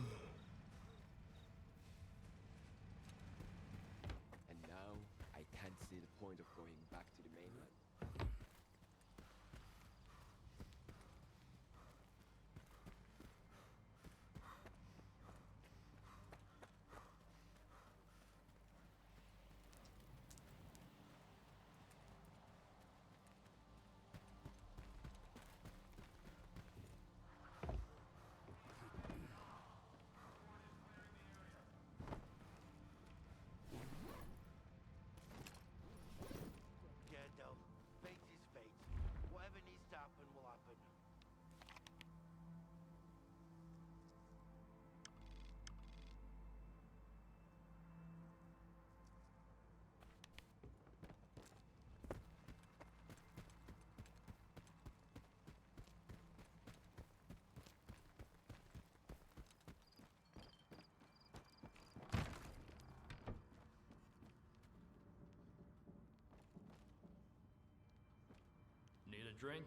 now, I can't see the point of going back to the mainland.
Fate is fate. Whatever needs to happen will happen.
Need a drink?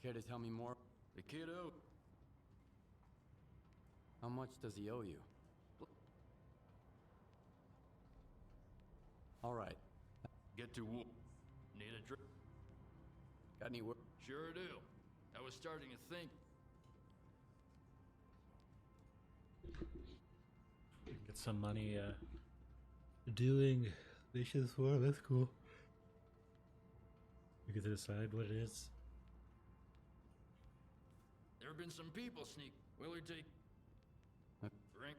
Care to tell me more?
The kiddo.
How much does he owe you? All right.
Get to war. Need a drink?
Got any work?
Sure do. I was starting to think.
Get some money doing missions for him. That's cool. You get to decide what it is.
There have been some people sneak. Will you take drink?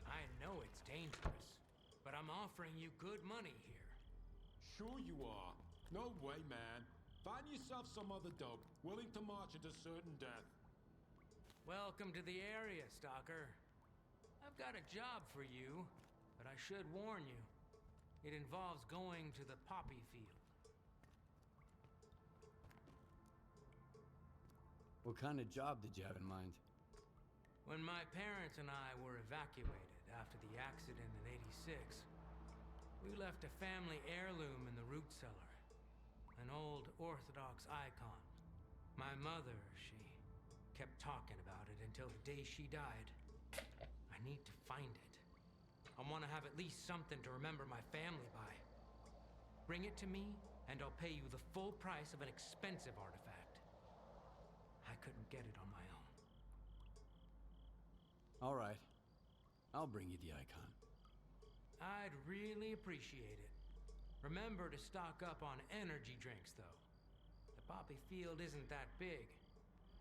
I know it's dangerous, but I'm offering you good money here.
Sure you are. No way, man. Find yourself some other dope, willing to march into certain death.
Welcome to the area, Stalker. I've got a job for you, but I should warn you. It involves going to the poppy field.
What kind of job did you have in mind?
When my parents and I were evacuated after the accident in '86, we left a family heirloom in the root cellar. An old Orthodox icon. My mother, she kept talking about it until the day she died. I need to find it. I want to have at least something to remember my family by. Bring it to me, and I'll pay you the full price of an expensive artifact. I couldn't get it on my own.
All right. I'll bring you the icon.
I'd really appreciate it. Remember to stock up on energy drinks, though. The poppy field isn't that big,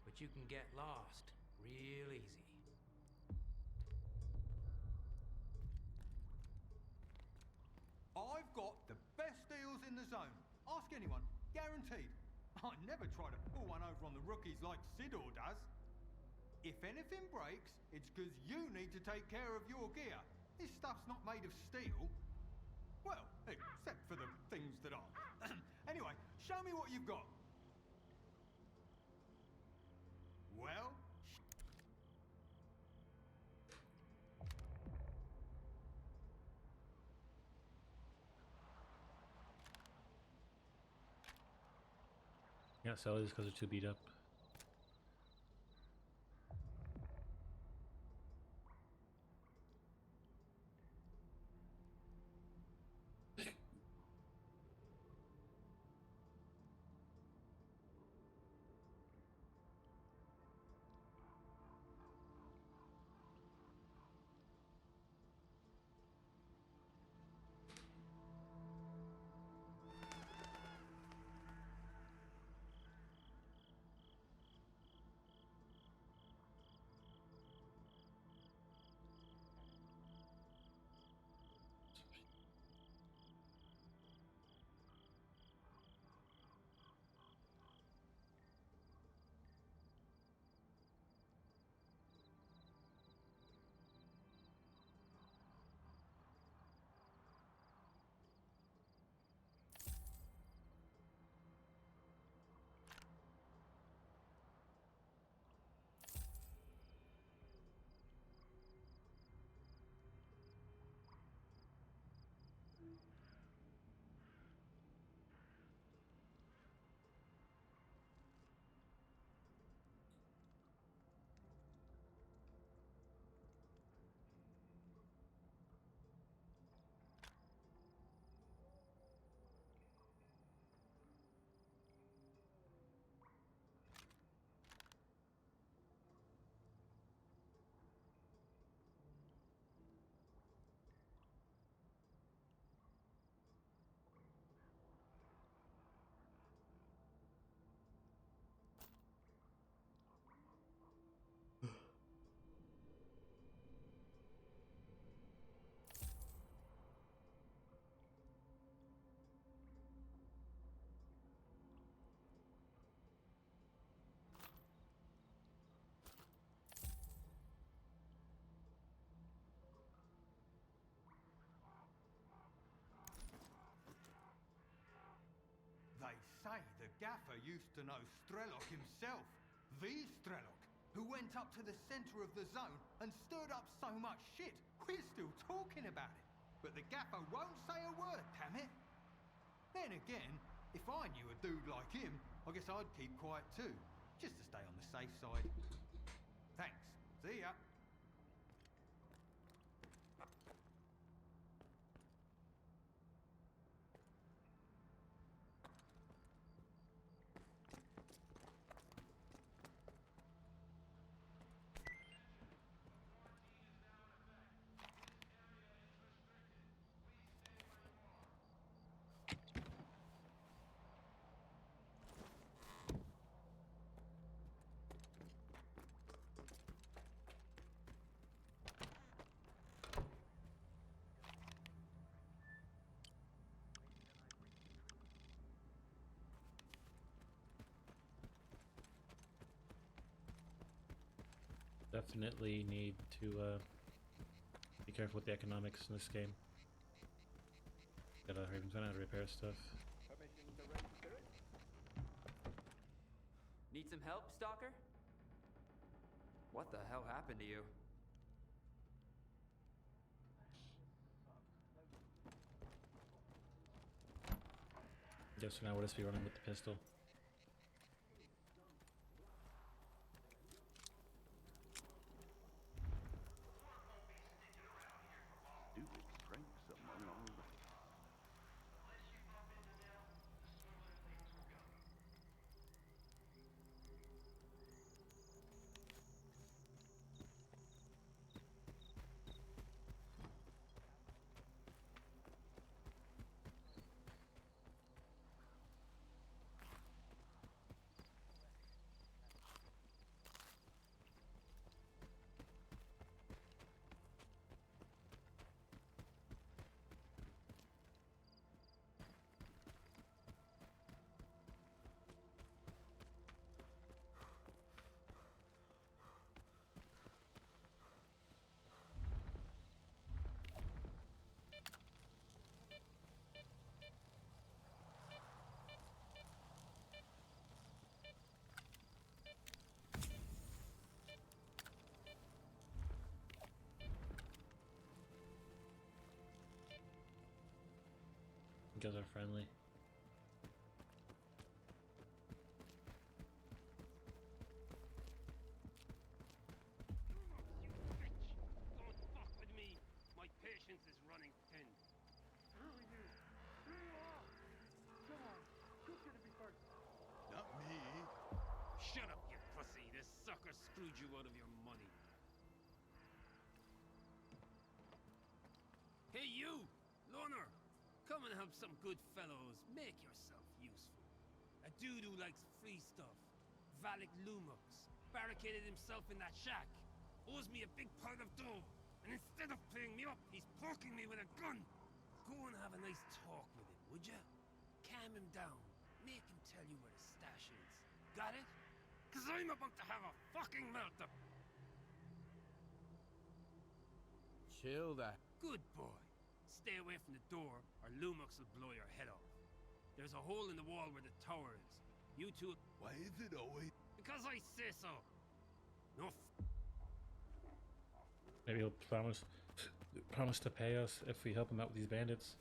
but you can get lost real easy.
I've got the best deals in the zone. Ask anyone. Guaranteed. I never try to pull one over on the rookies like Sidor does. If anything breaks, it's because you need to take care of your gear. This stuff's not made of steel. Well, except for the things that are. Anyway, show me what you've got. Well,
Yeah, sell these because they're too beat up.
they say the gaffer used to know S.T.A.L.K.E.R himself. The S.T.A.L.K.E.R, who went up to the center of the zone and stirred up so much shit. We're still talking about it. But the gaffer won't say a word, damn it. Then again, if I knew a dude like him, I guess I'd keep quiet too, just to stay on the safe side. Thanks. See ya.
Definitely need to be careful with the economics in this game. Gotta hurry how to repair stuff.
Need some help, Stalker? What the hell happened to you?
Guess now we'll just be running with the pistol. You guys are friendly.
Don't fuck with me. My patience is running thin.
Screw you. Come on, who's gonna be first? Not me.
Shut up, you pussy. This sucker screwed you out of your money. Hey, you! Loner! Come and help some good fellows. Make yourself useful. A dude who likes free stuff. Valak Lumux. Barricaded himself in that shack. Owes me a big pile of dough. And instead of paying me up, he's poking me with a gun. Go and have a nice talk with him, would ya? Calm him down. Make him tell you where the stash is. Got it? 'Cause I'm about to have a fucking meltdown.
Chill that.
Good boy. Stay away from the door, or Lumux will blow your head off. There's a hole in the wall where the tower is. You two...
Why is it always...
Because I say so. No
Maybe he'll promise to pay us if we help him out with these bandits.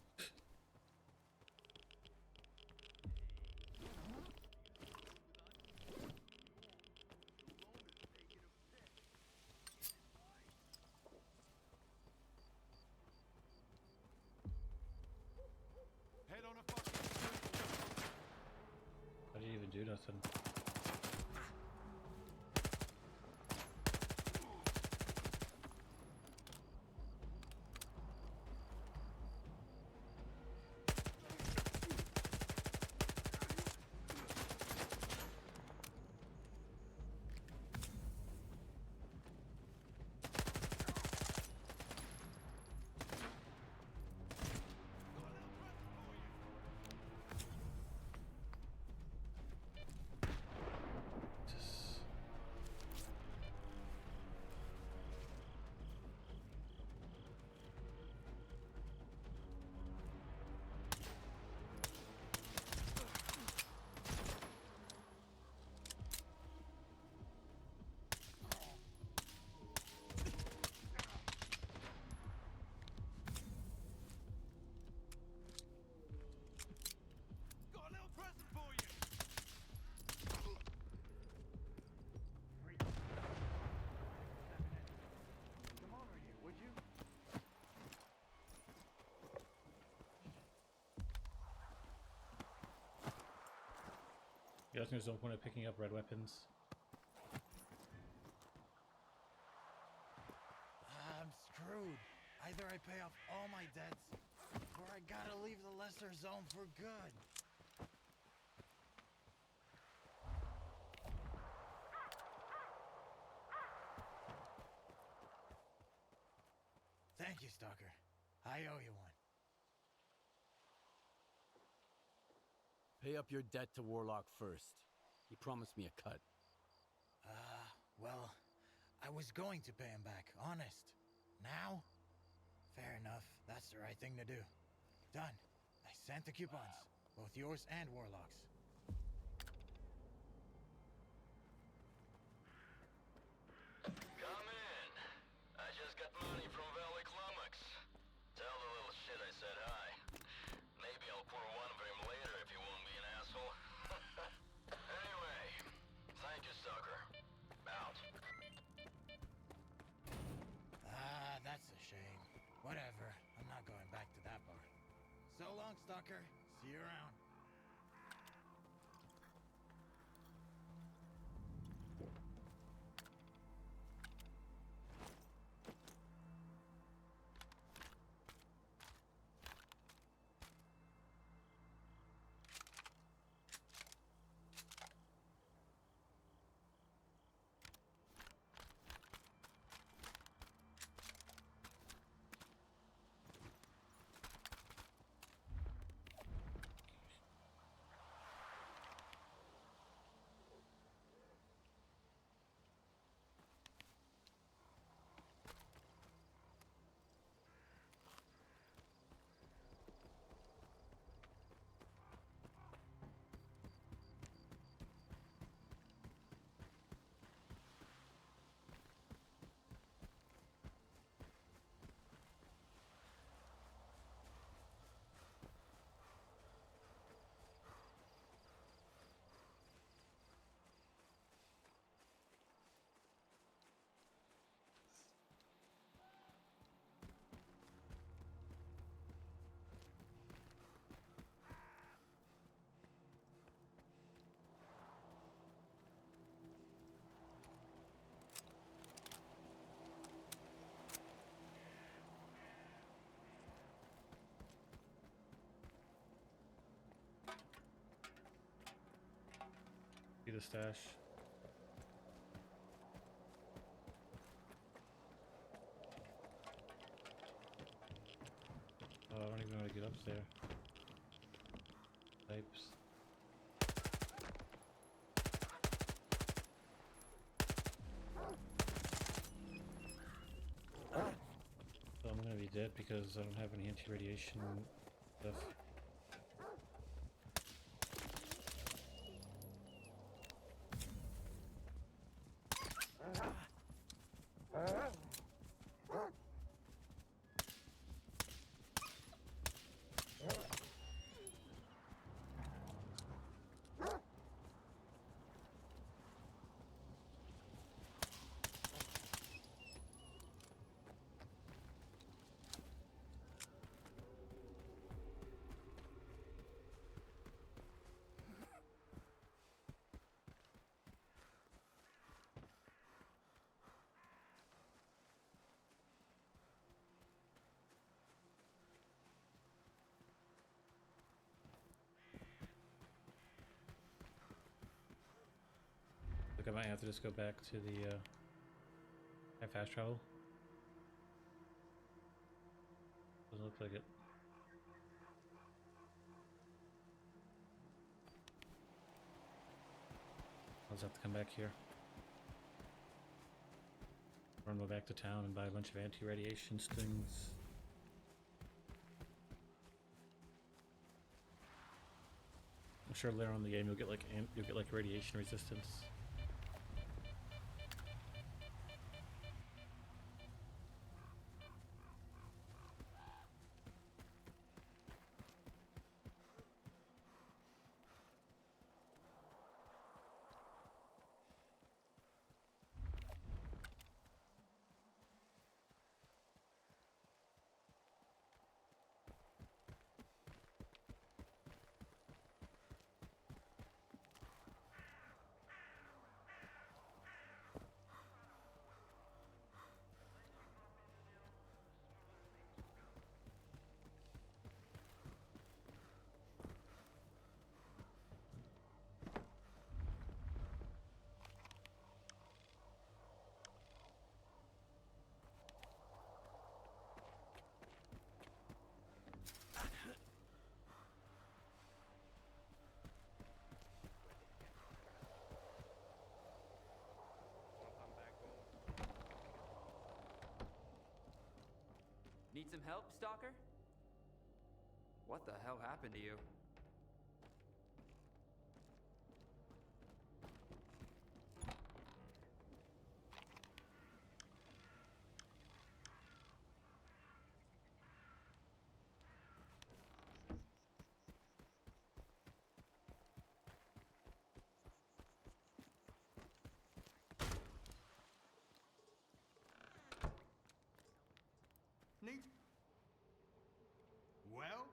Head on a fucking...
How did you even do nothing? You guys, there's no point of picking up red weapons.
I'm screwed. Either I pay off all my debts, or I gotta leave the lesser zone for good. Thank you, Stalker. I owe you one.
Pay up your debt to Warlock first. He promised me a cut.
Well, I was going to pay him back, honest. Now? Fair enough. That's the right thing to do. Done. I sent the coupons. Both yours and Warlock's.
Come in. I just got money from S.T.A.L.K.E.R. Tell the little shit I said hi. Maybe I'll pour one for him later if you won't be an asshole. Anyway, thank you, Stalker. Out.
That's a shame. Whatever. I'm not going back to that bar. So long, Stalker. See you around.
See the stash. Oh, I don't even know how to get up there. Pipes. So I'm gonna be dead because I don't have any anti-radiation stuff. Look, I might have to just go back to the fast travel. Doesn't look like it. I'll just have to come back here. Run back to town and buy a bunch of anti-radiation things. I'm sure later on in the game you'll get like radiation resistance.
Need some help, Stalker? What the hell happened to you?
Neat. Well?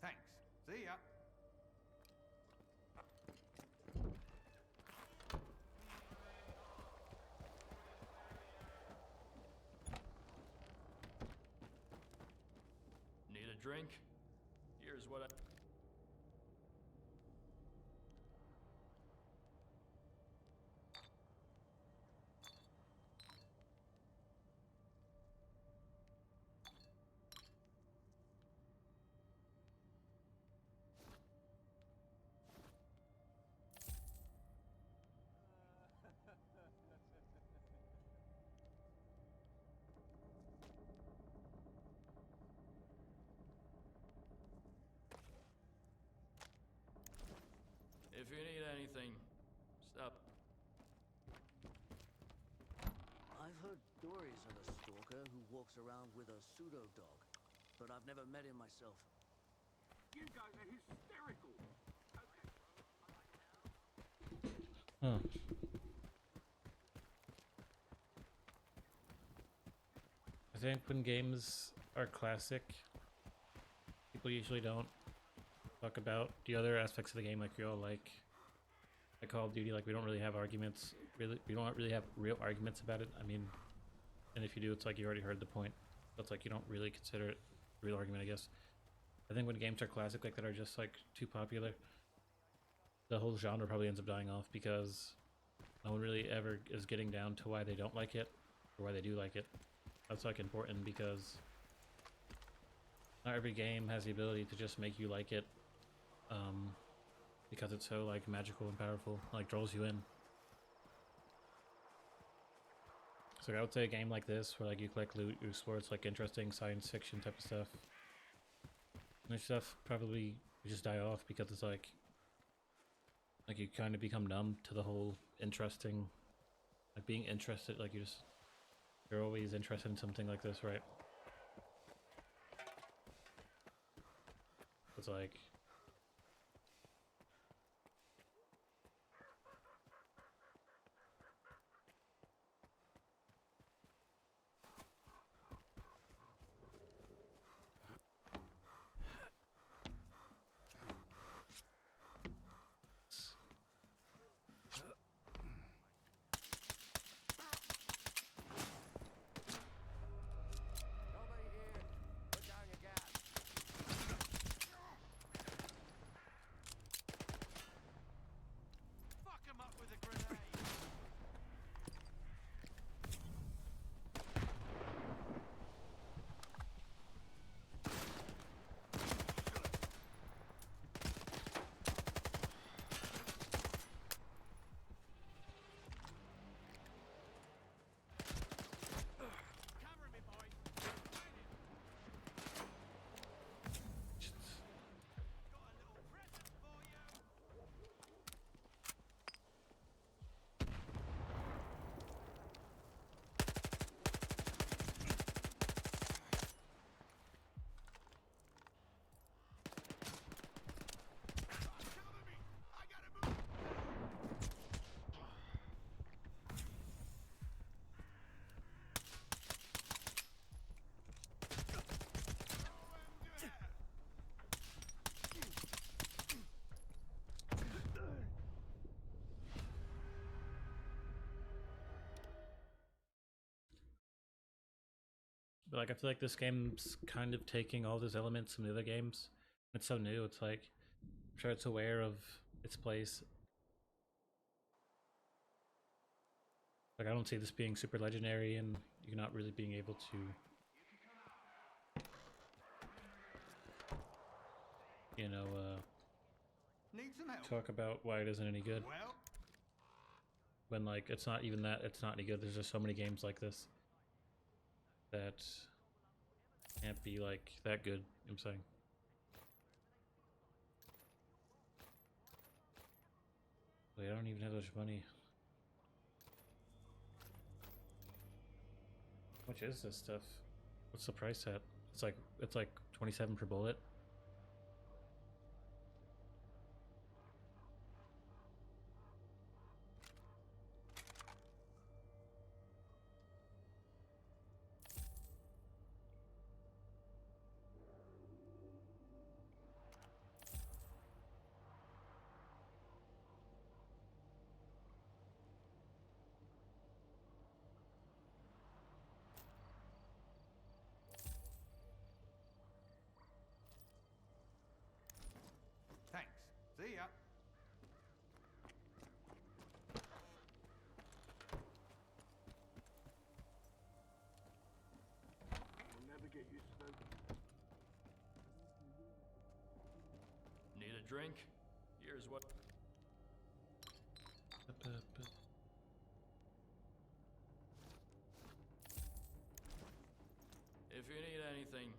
Thanks. See ya.
Need a drink? Here's what I... If you need anything, Stop.
I've heard stories of a stalker who walks around with a pseudo-dog, but I've never met him myself.
You guys are hysterical.
Huh. I think when games are classic, people usually don't talk about the other aspects of the game like we all like Call of Duty. Like we don't really have arguments. We don't really have real arguments about it. I mean, and if you do, it's like you already heard the point. So it's like you don't really consider it a real argument, I guess. I think when games are classic like that are just like too popular, the whole genre probably ends up dying off because no one really ever is getting down to why they don't like it or why they do like it. That's like important because not every game has the ability to just make you like it because it's so like magical and powerful, like draws you in. So I would say a game like this where like you collect loot, you explore, it's like interesting science fiction type of stuff. And stuff probably just die off because it's like you kind of become numb to the whole interesting, like being interested, like you're always interested in something like this, right? It's like
Fuck him up with a grenade! Cover me, boy! Got a little present for you!
But like I feel like this game's kind of taking all those elements from the other games. It's so new, it's like I'm sure it's aware of its place. Like I don't see this being super legendary and you're not really being able to
Need some help?
talk about why it isn't any good.
Well,
When like it's not even that it's not any good. There's just so many games like this that can't be like that good, I'm saying. Wait, I don't even have that much money. How much is this stuff? What's the price at? It's like 27 per bullet.
thanks. See ya.
You'll never get used to them.
Need a drink? Here's what. If you need anything.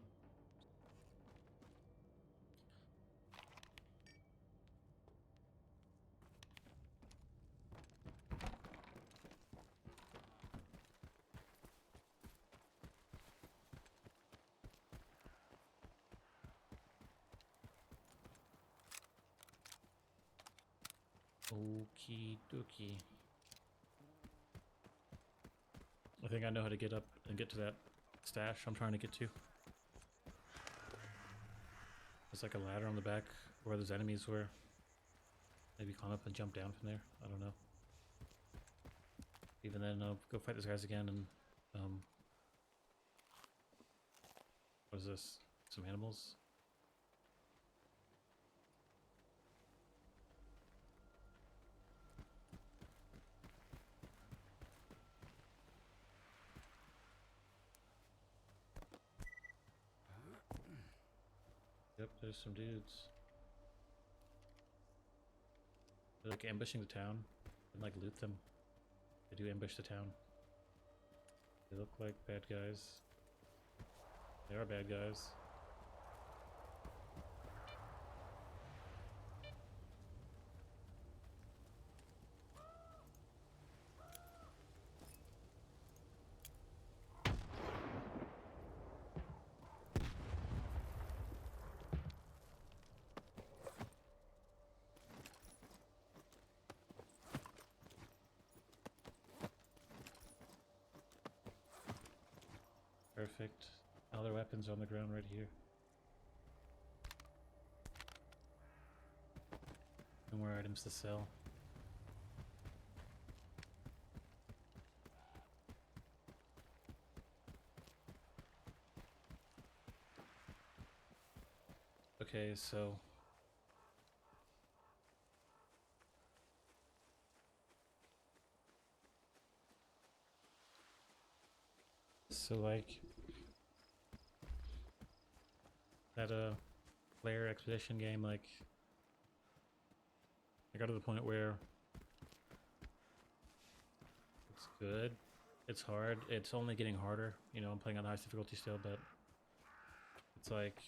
Okie dokie. I think I know how to get up and get to that stash I'm trying to get to. There's like a ladder on the back where those enemies were. Maybe climb up and jump down from there. I don't know. Even then, I'll go fight those guys again and what is this? Some animals? Yep, there's some dudes. They're like ambushing the town and like loot them. They do ambush the town. They look like bad guys. They are bad guys. Perfect. All their weapons are on the ground right here. No more items to sell. Okay, so like that player expedition game, like I got to the point where it's good. It's hard. It's only getting harder. You know, I'm playing on the highest difficulty still, but it's like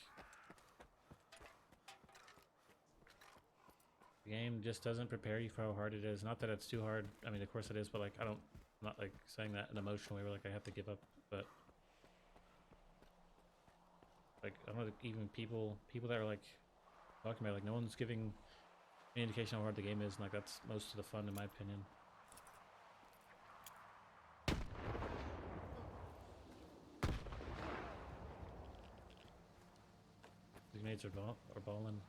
the game just doesn't prepare you for how hard it is. Not that it's too hard. I mean, of course it is, but like I'm not like saying that in an emotional way where like I have to give up, but like I don't know, even people that are like talking about, like no one's giving any indication how hard the game is, and like that's most of the fun in my opinion. These grenades are balling.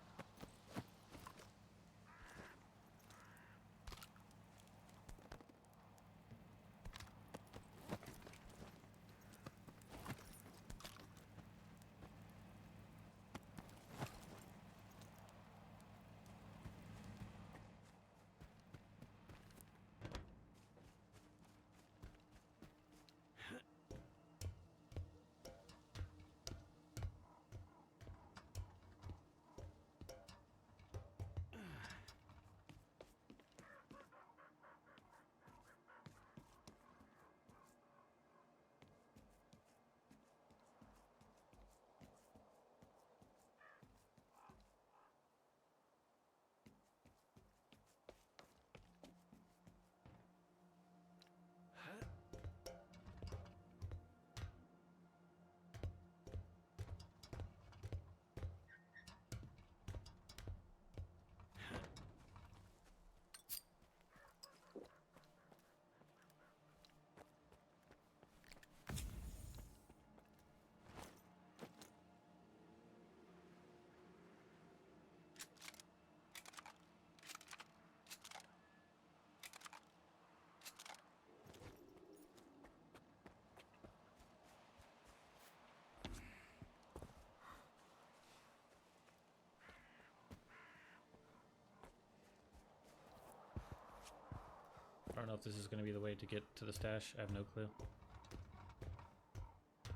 I don't know if this is going to be the way to get to the stash. I have no clue.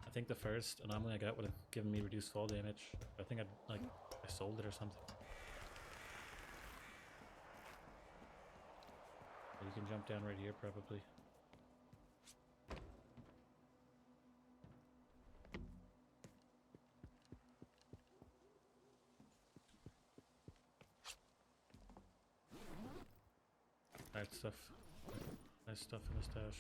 I think the first anomaly I got would have given me reduced fall damage. I think I sold it or something. But you can jump down right here probably. Nice stuff. Nice stuff in the stash.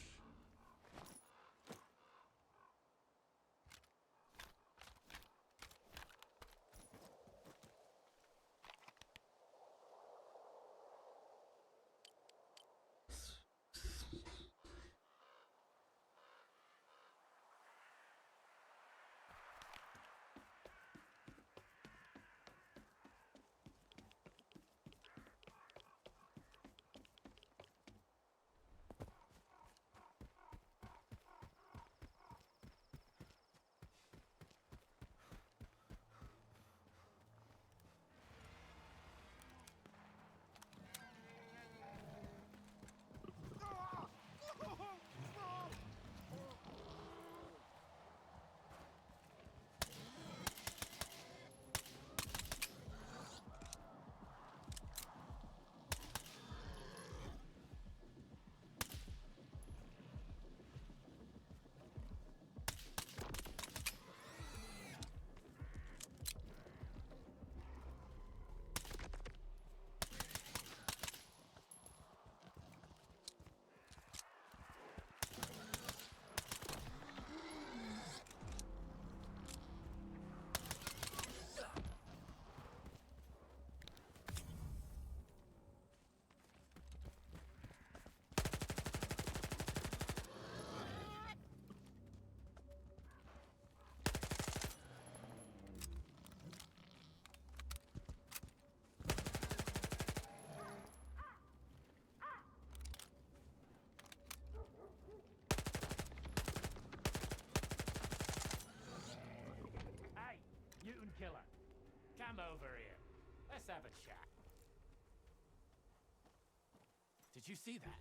Did you see that?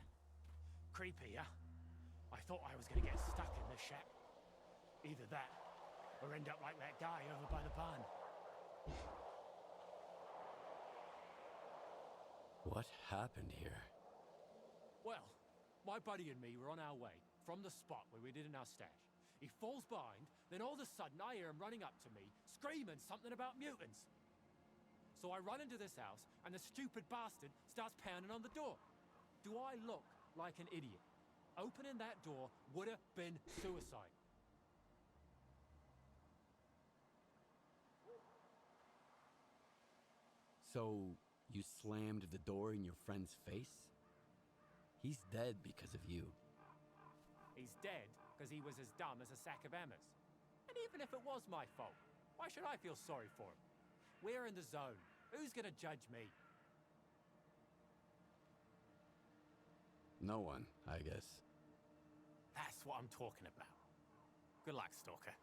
Creepy, huh? I thought I was gonna get stuck in this shack. Either that, or end up like that guy over by the barn.
What happened here?
Well, my buddy and me were on our way from the spot where we did in our stash. He falls behind, then all of a sudden I hear him running up to me, screaming something about mutants. So I run into this house, and the stupid bastard starts pounding on the door. Do I look like an idiot? Opening that door would have been suicide.
So, you slammed the door in your friend's face? He's dead because of you.
He's dead because he was as dumb as a sack of hammers. And even if it was my fault, why should I feel sorry for him? We're in the zone. Who's gonna judge me?
No one, I guess.
That's what I'm talking about. Good luck, Stalker.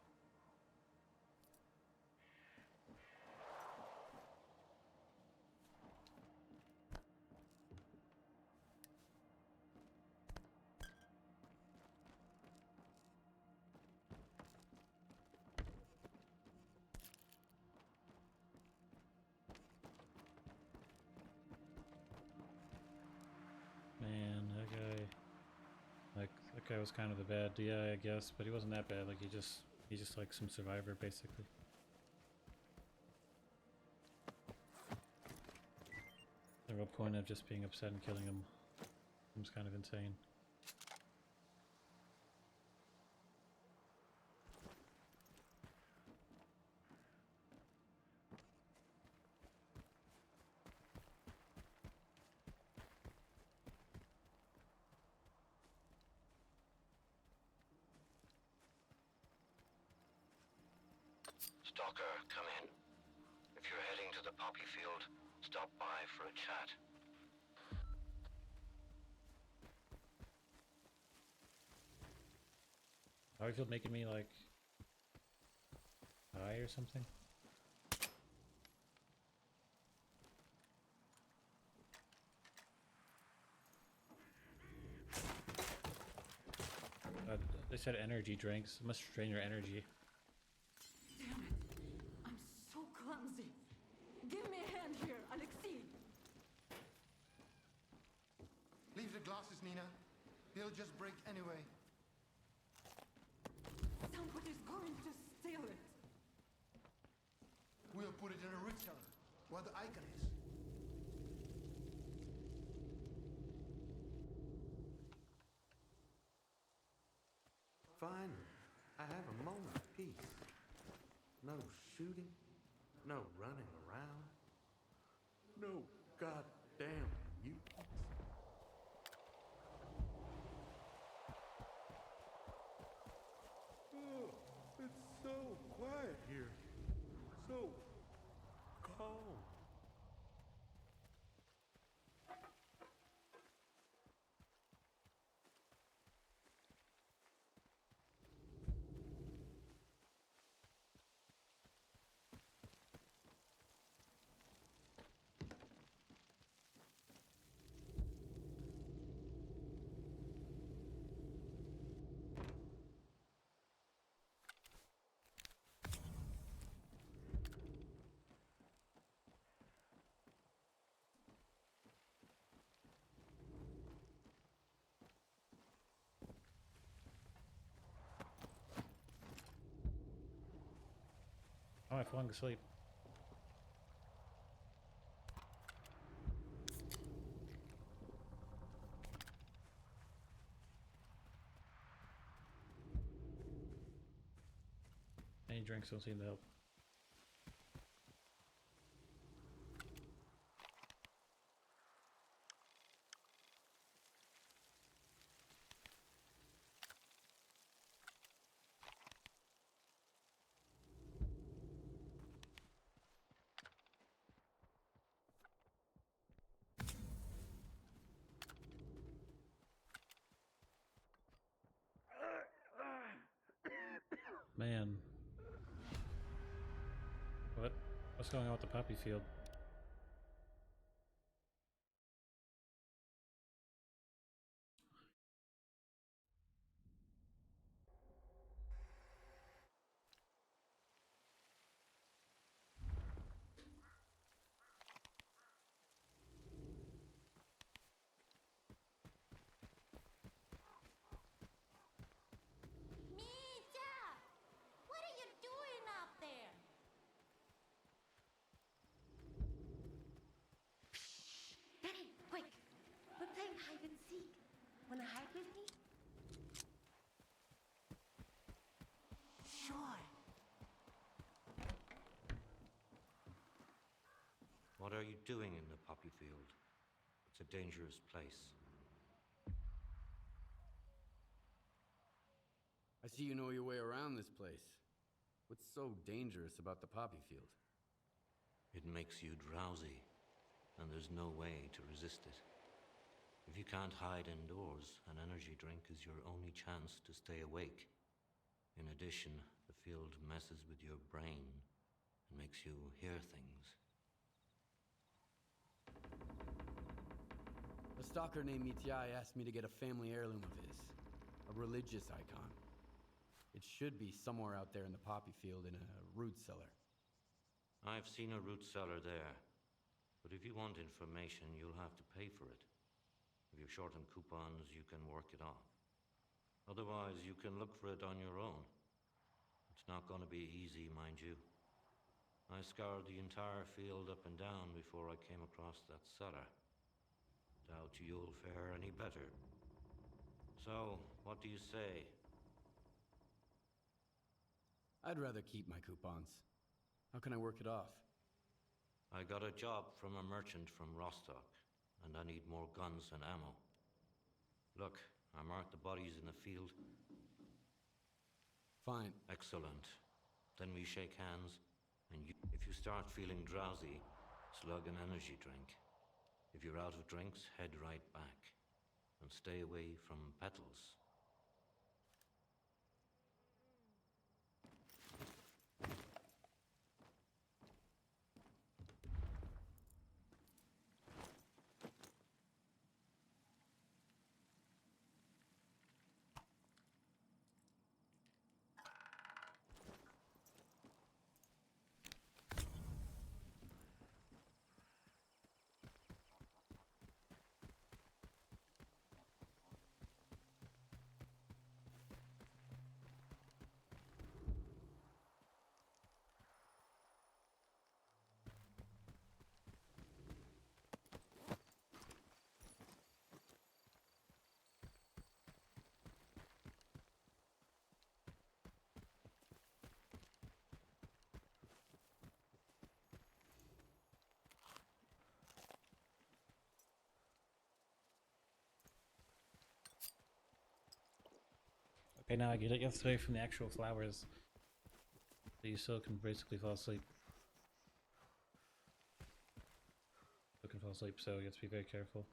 Man, that guy was kind of the bad DI, I guess, but he wasn't that bad. Like he's just like some survivor, basically. The real point of just being upset and killing him seems kind of insane.
Stalker, come in. If you're heading to the poppy field, stop by for a chat.
How do you feel making me like high or something? They said energy drinks. It must drain your energy.
Damn it. I'm so clumsy. Give me a hand here, Alexei.
Leave the glasses, Nina. They'll just break anyway.
Somebody's going to steal it.
We'll put it in a root cellar, where the icon is.
Finally, I have a moment of peace. No shooting, no running around, no goddamn mutants. Oh, it's so quiet here. So calm.
Oh, I've fallen asleep. Any drinks don't seem to help. Man. What's going on with the poppy field?
Wanna hike with me? Sure.
What are you doing in the poppy field? It's a dangerous place.
I see you know your way around this place. What's so dangerous about the poppy field?
It makes you drowsy, and there's no way to resist it. If you can't hide indoors, an energy drink is your only chance to stay awake. In addition, the field messes with your brain and makes you hear things.
A stalker named Mitiai asked me to get a family heirloom of his. A religious icon. It should be somewhere out there in the poppy field in a root cellar.
I've seen a root cellar there. But if you want information, you'll have to pay for it. If you're short on coupons, you can work it off. Otherwise, you can look for it on your own. It's not going to be easy, mind you. I scoured the entire field up and down before I came across that cellar. Doubt you'll fare any better. So, what do you say?
I'd rather keep my coupons. How can I work it off?
I got a job from a merchant from Rostock, and I need more guns and ammo. Look, I marked the bodies in the field.
Fine.
Excellent. Then we shake hands, and if you start feeling drowsy, slug an energy drink. If you're out of drinks, head right back, and stay away from petals.
Okay, now I get it. You have to stay from the actual flowers. So you still can basically fall asleep. You can fall asleep, so you have to be very careful.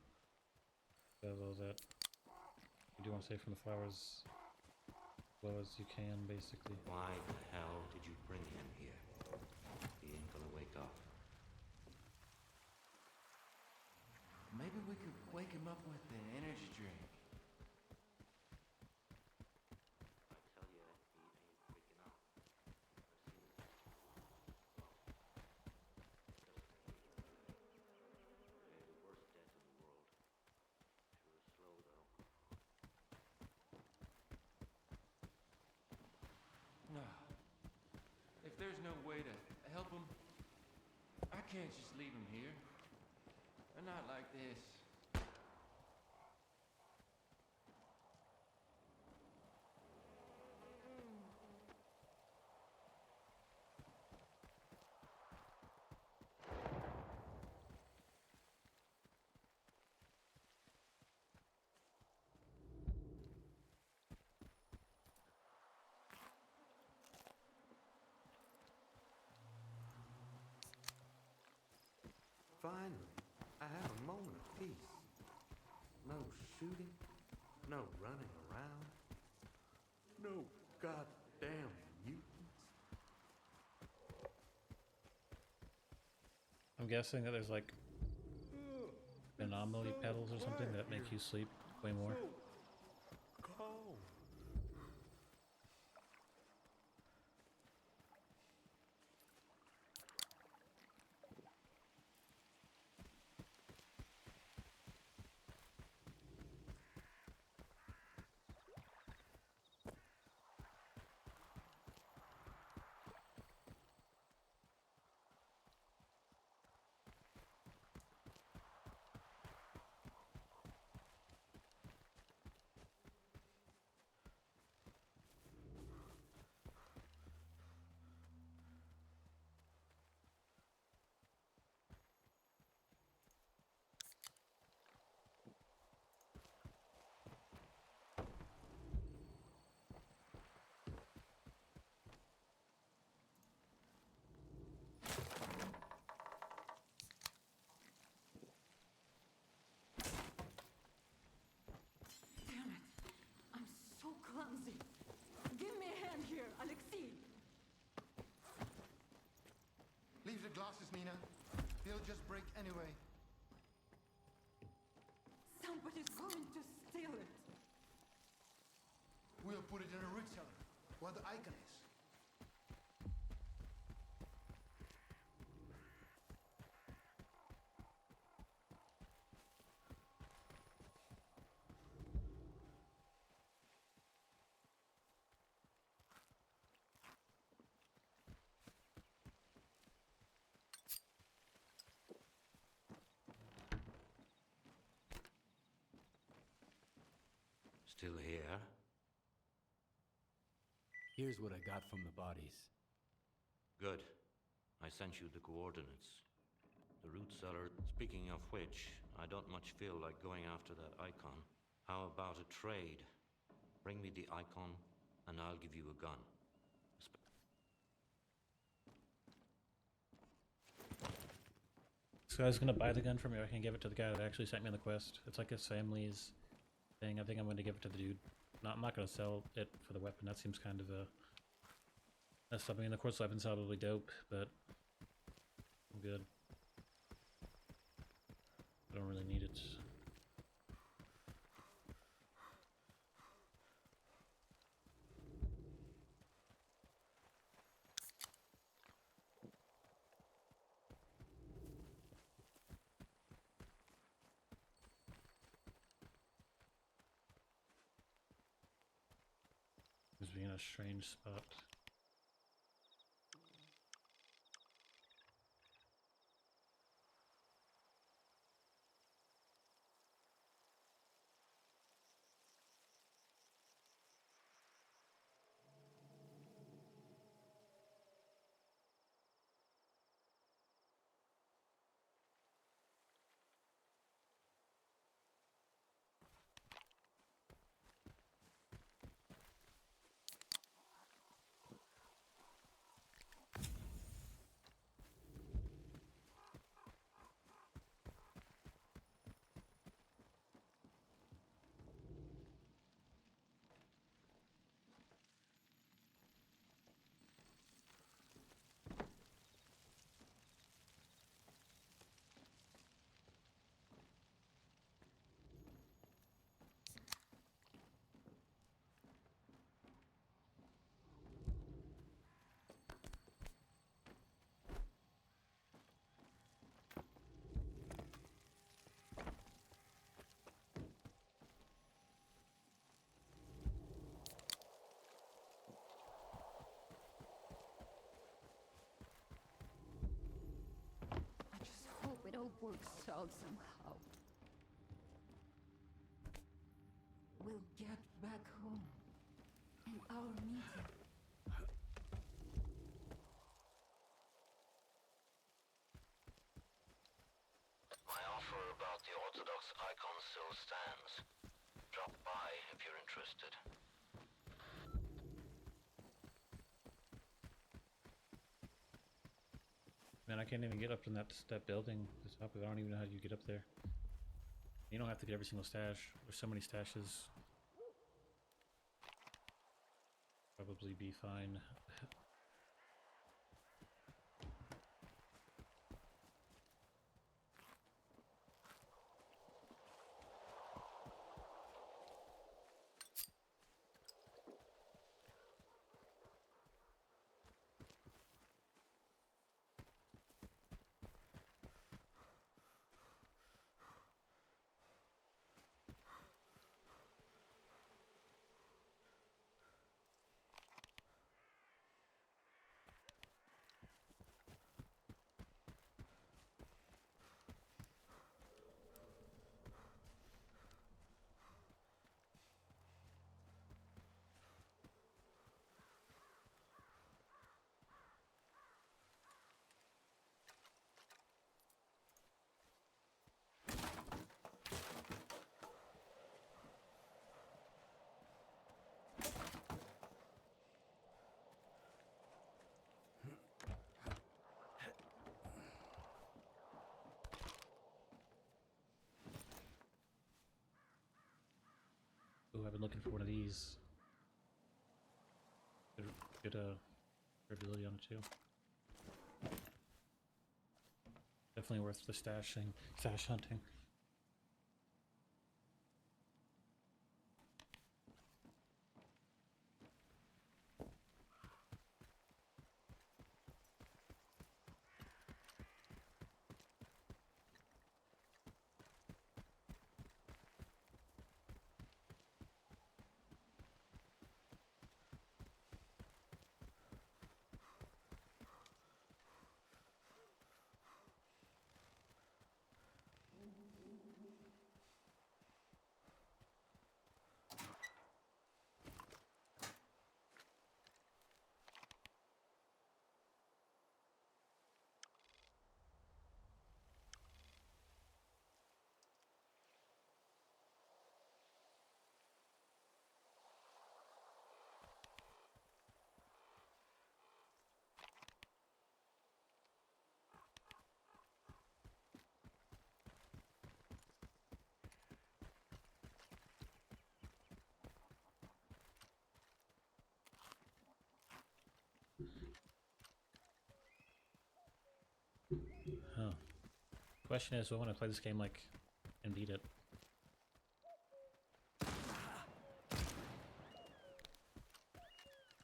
That's all that. You do want to stay from the flowers as well as you can, basically.
Why the hell did you bring him here? He ain't gonna wake up.
Maybe we could wake him up with the energy drink.
No. If there's no way to help him, I can't just leave him here. And not like this.
Finally, I have a moment of peace. No shooting, no running around, no goddamn mutants.
I'm guessing that there's like anomaly petals or something that make you sleep way more.
Cold.
they'll just break anyway.
Somebody's going to steal it.
We'll put it in a root cellar, where the icon is.
Still here?
Here's what I got from the bodies.
Good. I sent you the coordinates. The root cellar. Speaking of which, I don't much feel like going after that icon. How about a trade? Bring me the icon, and I'll give you a gun.
So I was gonna buy the gun from you. I can give it to the guy that actually sent me on the quest. It's like his family's thing. I think I'm going to give it to the dude. I'm not going to sell it for the weapon. That seems kind of that's something. And of course, the weapon's probably dope, but I'm good. I don't really need it. Just being in a strange spot.
I just hope it all works out somehow. We'll get back home. And our meeting.
My offer about the Orthodox icon still stands. Drop by if you're interested.
Man, I can't even get up in that building. The top of it. I don't even know how you get up there. You don't have to get every single stash. There's so many stashes. Probably be fine. Ooh, I've been looking for one of these. Good durability on it too. definitely worth the stash hunting. Huh. Question is, do I want to play this game like and beat it?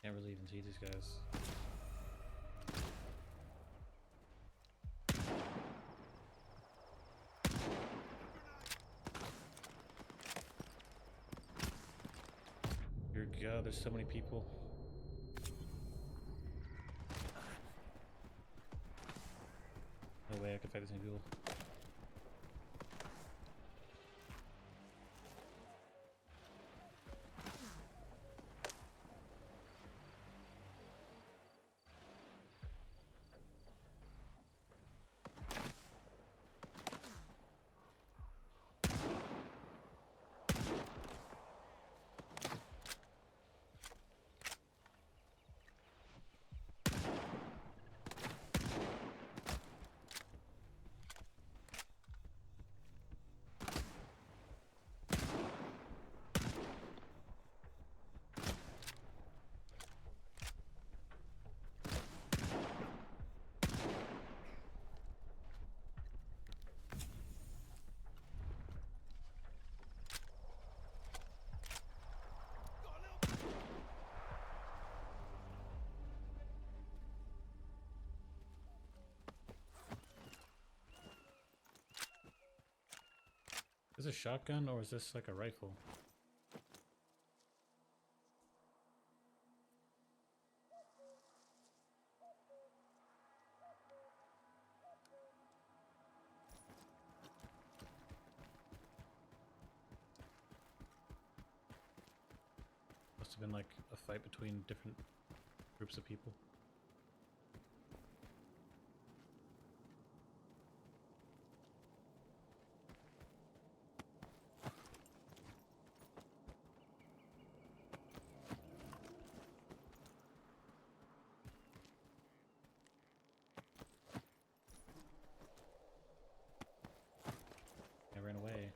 Can't really even see these guys. Dear God, there's so many people. No way I could fight this many people. Is this a shotgun or is this like a rifle? Must have been like a fight between different groups of people. I ran away.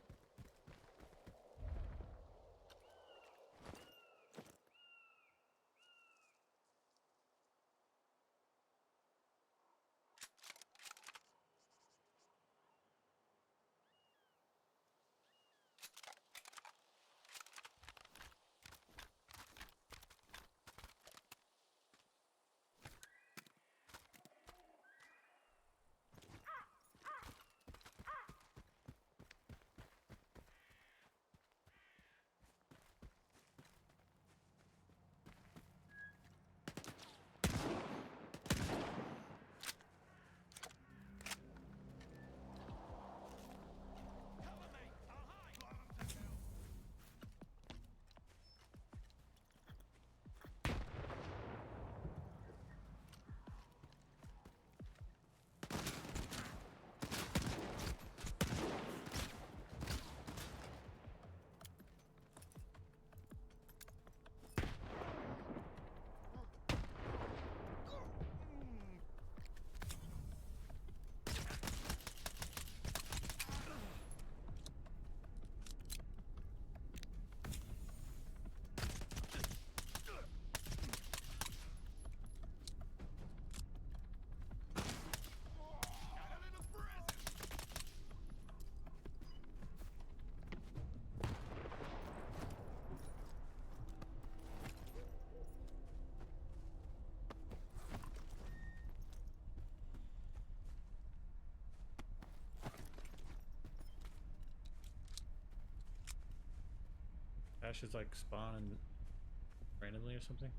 caches like spawn and randomly or something?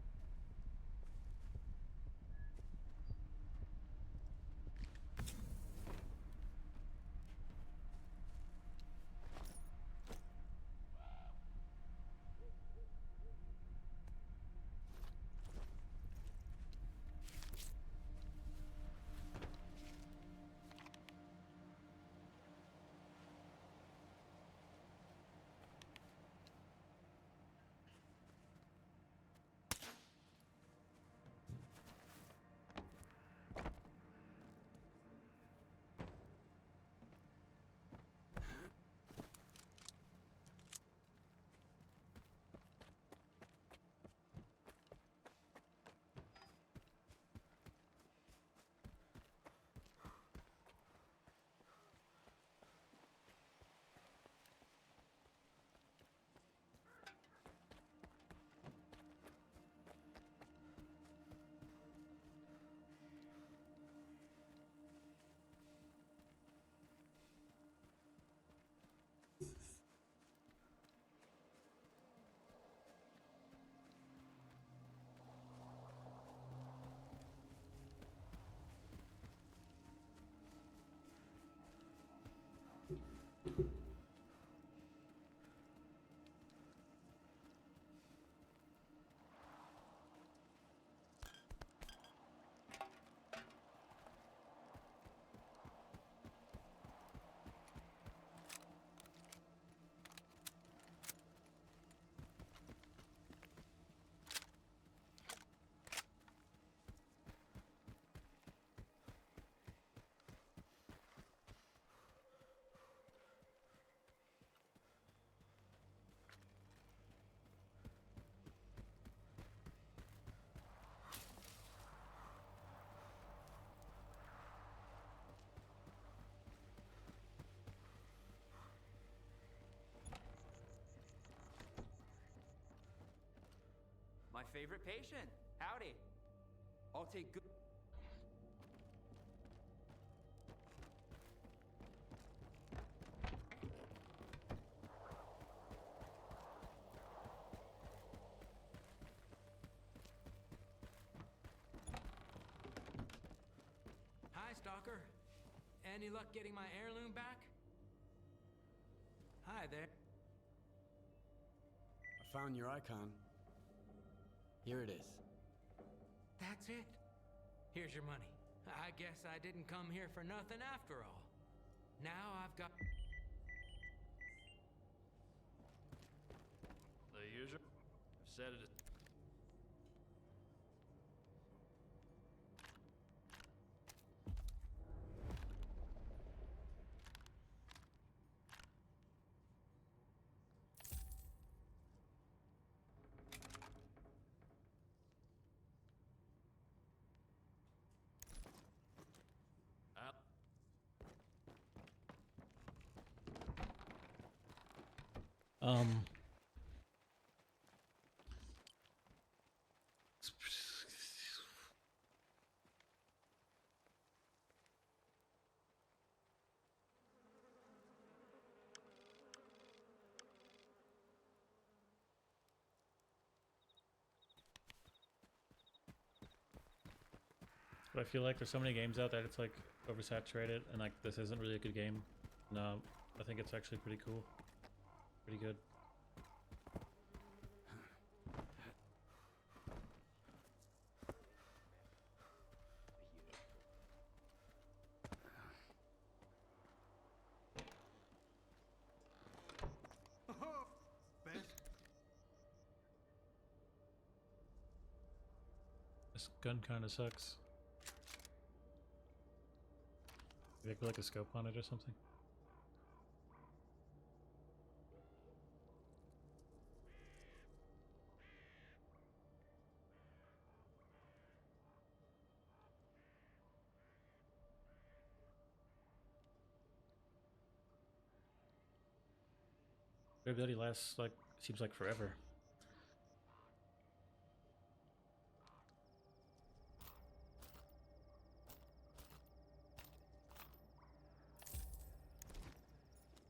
My favorite patient. Howdy. I'll take good...
Hi, Stalker. Any luck getting my heirloom back? Hi there.
I found your icon. Here it is.
That's it? Here's your money. I guess I didn't come here for nothing after all. Now I've got...
The usual. I've said it.
Um. But I feel like there's so many games out there it's like oversaturated, and like this isn't really a good game. No, I think it's actually pretty cool, pretty good. This gun kind of sucks. Maybe I could put like a scope on it or something. Durability lasts like, seems like forever.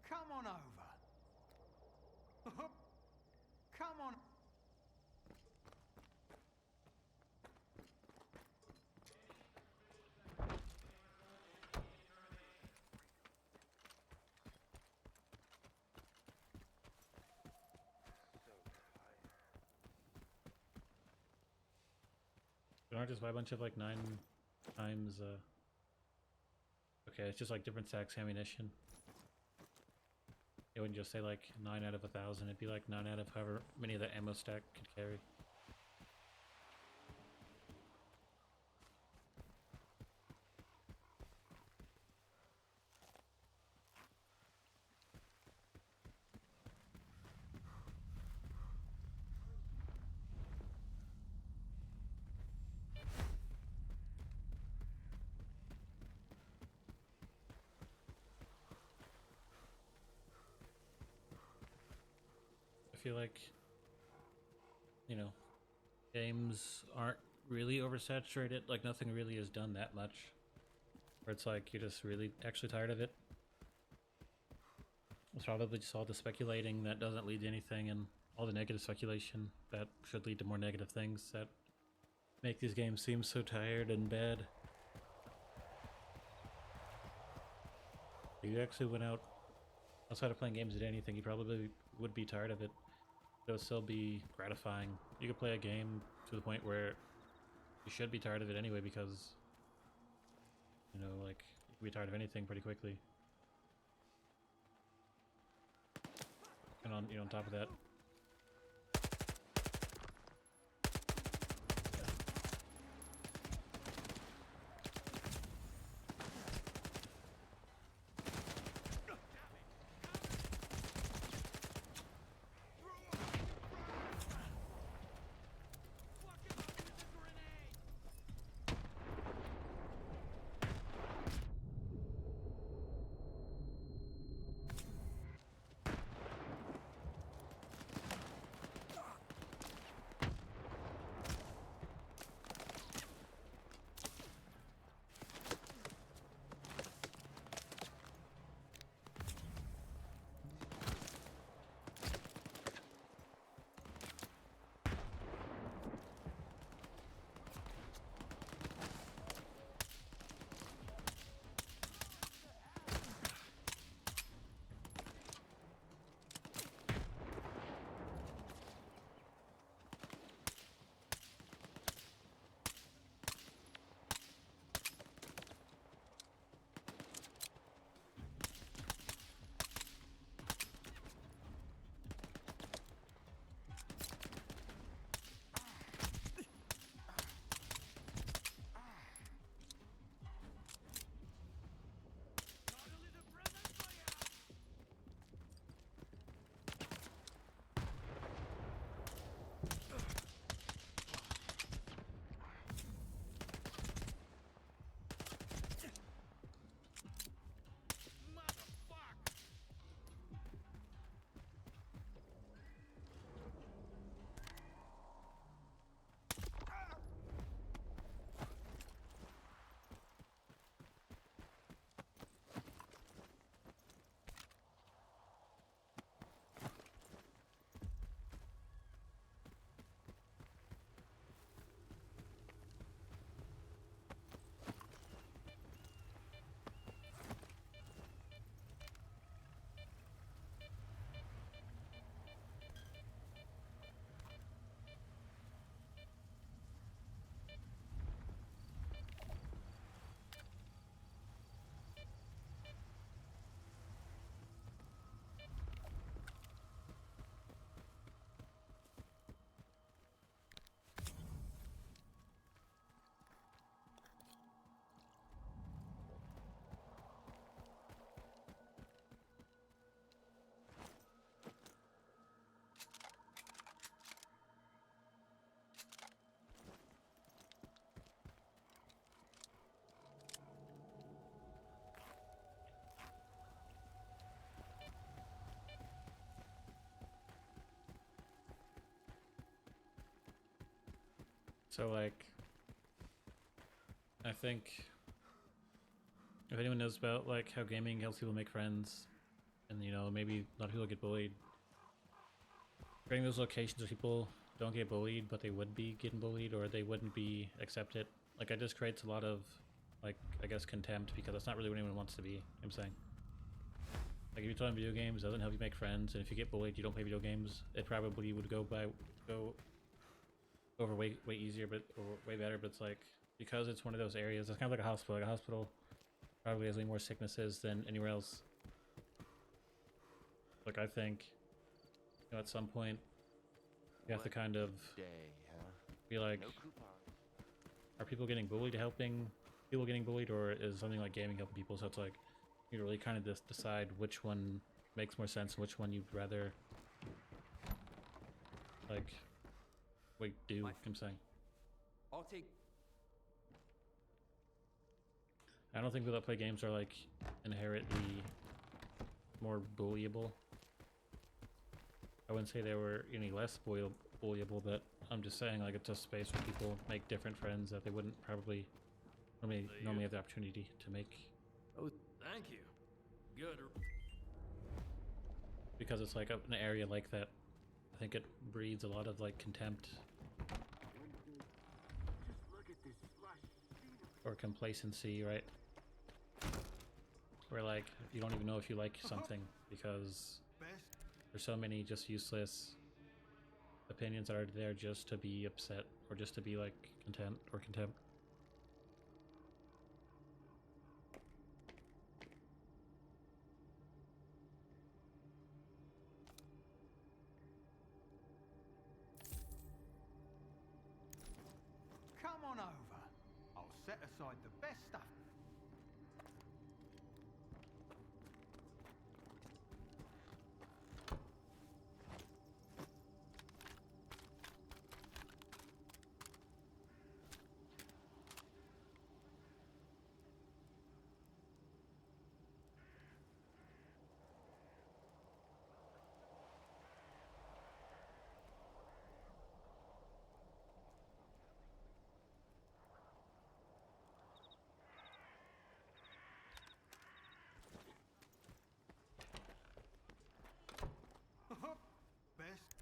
Come on over.
Don't I just buy a bunch of like 9 times okay, it's just like different stacks ammunition. It wouldn't just say like 9 out of 1,000, it'd be like 9 out of however many the ammo stack could carry. I feel like, you know, games aren't really oversaturated, like nothing really is done that much. Where it's like you're just really actually tired of it. It's probably just all the speculating that doesn't lead to anything and all the negative speculation that should lead to more negative things that make these games seem so tired and bad. If you actually went out outside of playing games and anything, you probably would be tired of it. It would still be gratifying. You could play a game to the point where you should be tired of it anyway because, you know, like, you can be tired of anything pretty quickly. And on, you know, on top of that, so like, I think if anyone knows about like how gaming helps people make friends, and you know, maybe a lot of people get bullied, creating those locations where people don't get bullied but they would be getting bullied or they wouldn't be accepted, like, it just creates a lot of, like, I guess contempt, because that's not really what anyone wants to be. You know what I'm saying, like, if you play video games, it doesn't help you make friends, and if you get bullied, you don't play video games, it probably would go over way easier, but or way better. But it's like because it's one of those areas, it's kind of like a hospital. Like a hospital probably has way more sicknesses than anywhere else. Like I think, you know, at some point you have to kind of be like, are people getting bullied helping people getting bullied, or is something like gaming helping people? So it's like you really kind of just decide which one makes more sense and which one you'd rather like do. I'm saying
I'll take.
I don't think people that play games are like inherently more bullyable. I wouldn't say they were any less bullyable, but I'm just saying like it's a space where people make different friends that they wouldn't probably normally have the opportunity to make.
Oh, thank you. Good.
Because it's like an area like that, I think it breeds a lot of like contempt or complacency, right? Where like you don't even know if you like something because there's so many just useless opinions that are there just to be upset or just to be like contempt.
Come on over. I'll set aside the best stuff. Best.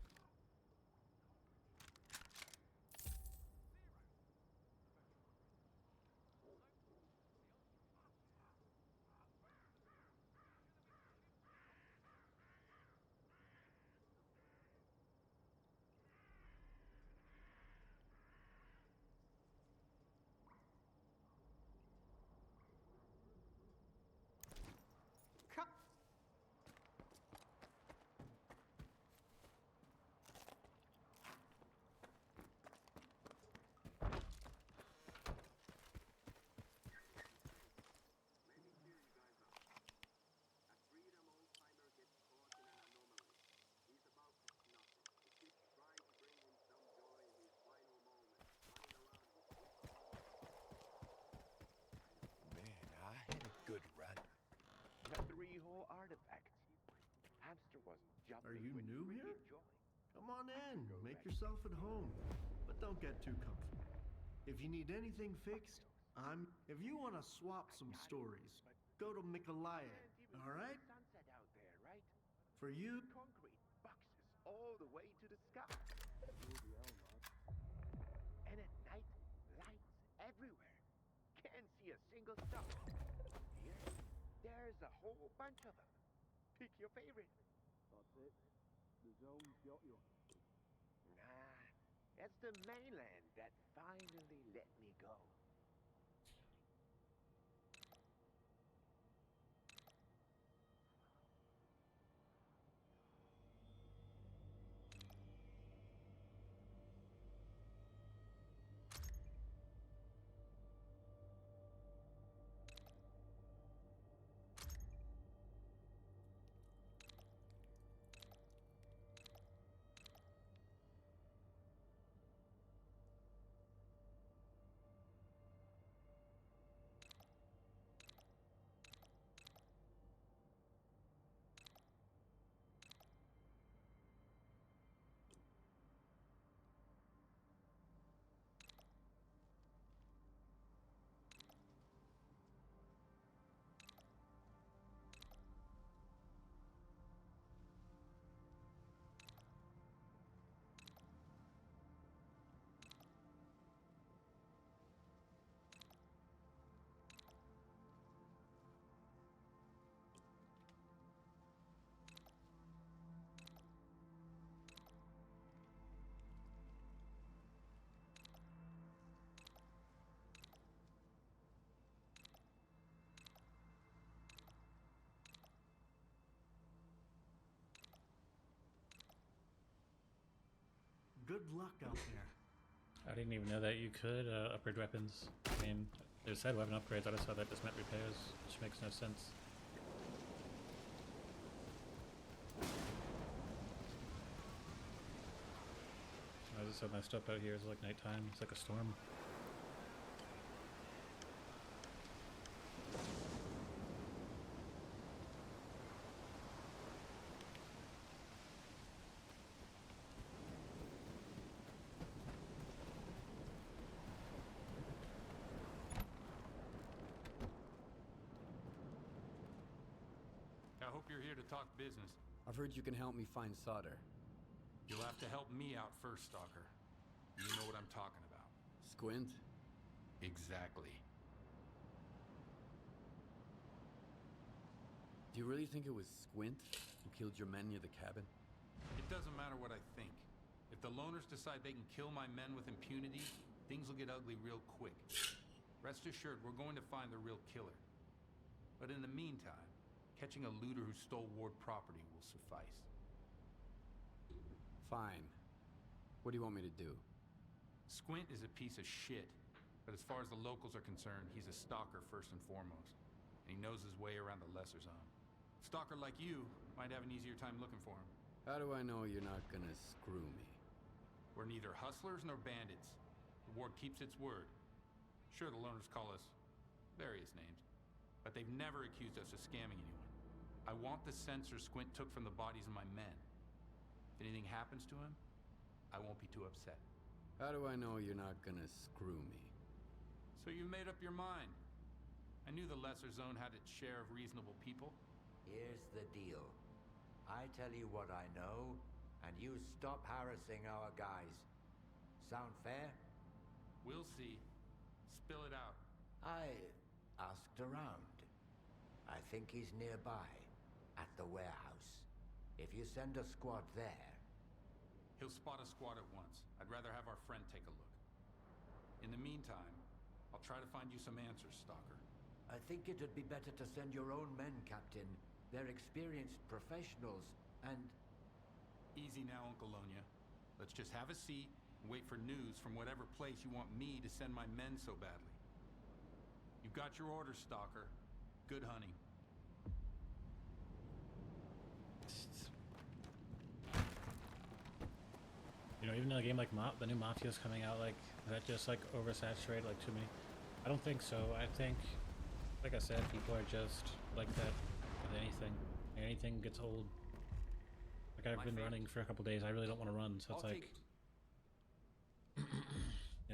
Come.
Man, I had a good run. Got 3 whole artifacts. Hamster was jumping.
Are you
with
new
great
here?
joy.
Come on in, make yourself at home, but don't get too comfy. If you need anything fixed, if you want to swap some stories, go to Mykolaiv, all right?
Sunset out there, right?
For you,
Concrete boxes all the way to the sky. And at night, lights everywhere. Can't see a single star. Here, there's a whole bunch of them. Pick your favorite.
That's it. The zone's got you.
Nah, it's the mainland that finally let me go.
good luck out there.
I didn't even know that you could upgrade weapons. I mean, they said weapon upgrades. I just thought that just meant repairs, which makes no sense. I just so messed up out here. It's like nighttime. It's like a storm.
I hope you're here to talk business.
I've heard you can help me find solder.
You'll have to help me out first, Stalker. You know what I'm talking about.
Squint?
Exactly.
Do you really think it was Squint who killed your men near the cabin?
It doesn't matter what I think. If the loners decide they can kill my men with impunity, things will get ugly real quick. Rest assured, we're going to find the real killer. But in the meantime, catching a looter who stole Ward property will suffice.
Fine. What do you want me to do?
Squint is a piece of shit, but as far as the locals are concerned, he's a stalker first and foremost. And he knows his way around the lesser zone. Stalker like you might have an easier time looking for him.
How do I know you're not gonna screw me?
We're neither hustlers nor bandits. The Ward keeps its word. Sure, the loners call us various names, but they've never accused us of scamming anyone. I want the sensor Squint took from the bodies of my men. If anything happens to him, I won't be too upset.
How do I know you're not gonna screw me?
So you made up your mind. I knew the lesser zone had its share of reasonable people.
Here's the deal. I tell you what I know, and you stop harassing our guys. Sound fair?
We'll see. Spill it out.
I asked around. I think he's nearby, at the warehouse. If you send a squad there...
He'll spot a squad at once. I'd rather have our friend take a look. In the meantime, I'll try to find you some answers, Stalker.
I think it'd be better to send your own men, Captain. They're experienced professionals, and...
Easy now, Uncle Lonia. Let's just have a seat and wait for news from whatever place you want me to send my men so badly. You got your orders, Stalker. Good hunting.
You know, even in a game like the new Mafia's coming out, like, is that just like oversaturated, like too many? I don't think so. I think, like I said, people are just like that with anything. Anything gets old. Like I've been running for a couple days. I really don't want to run, so it's like, you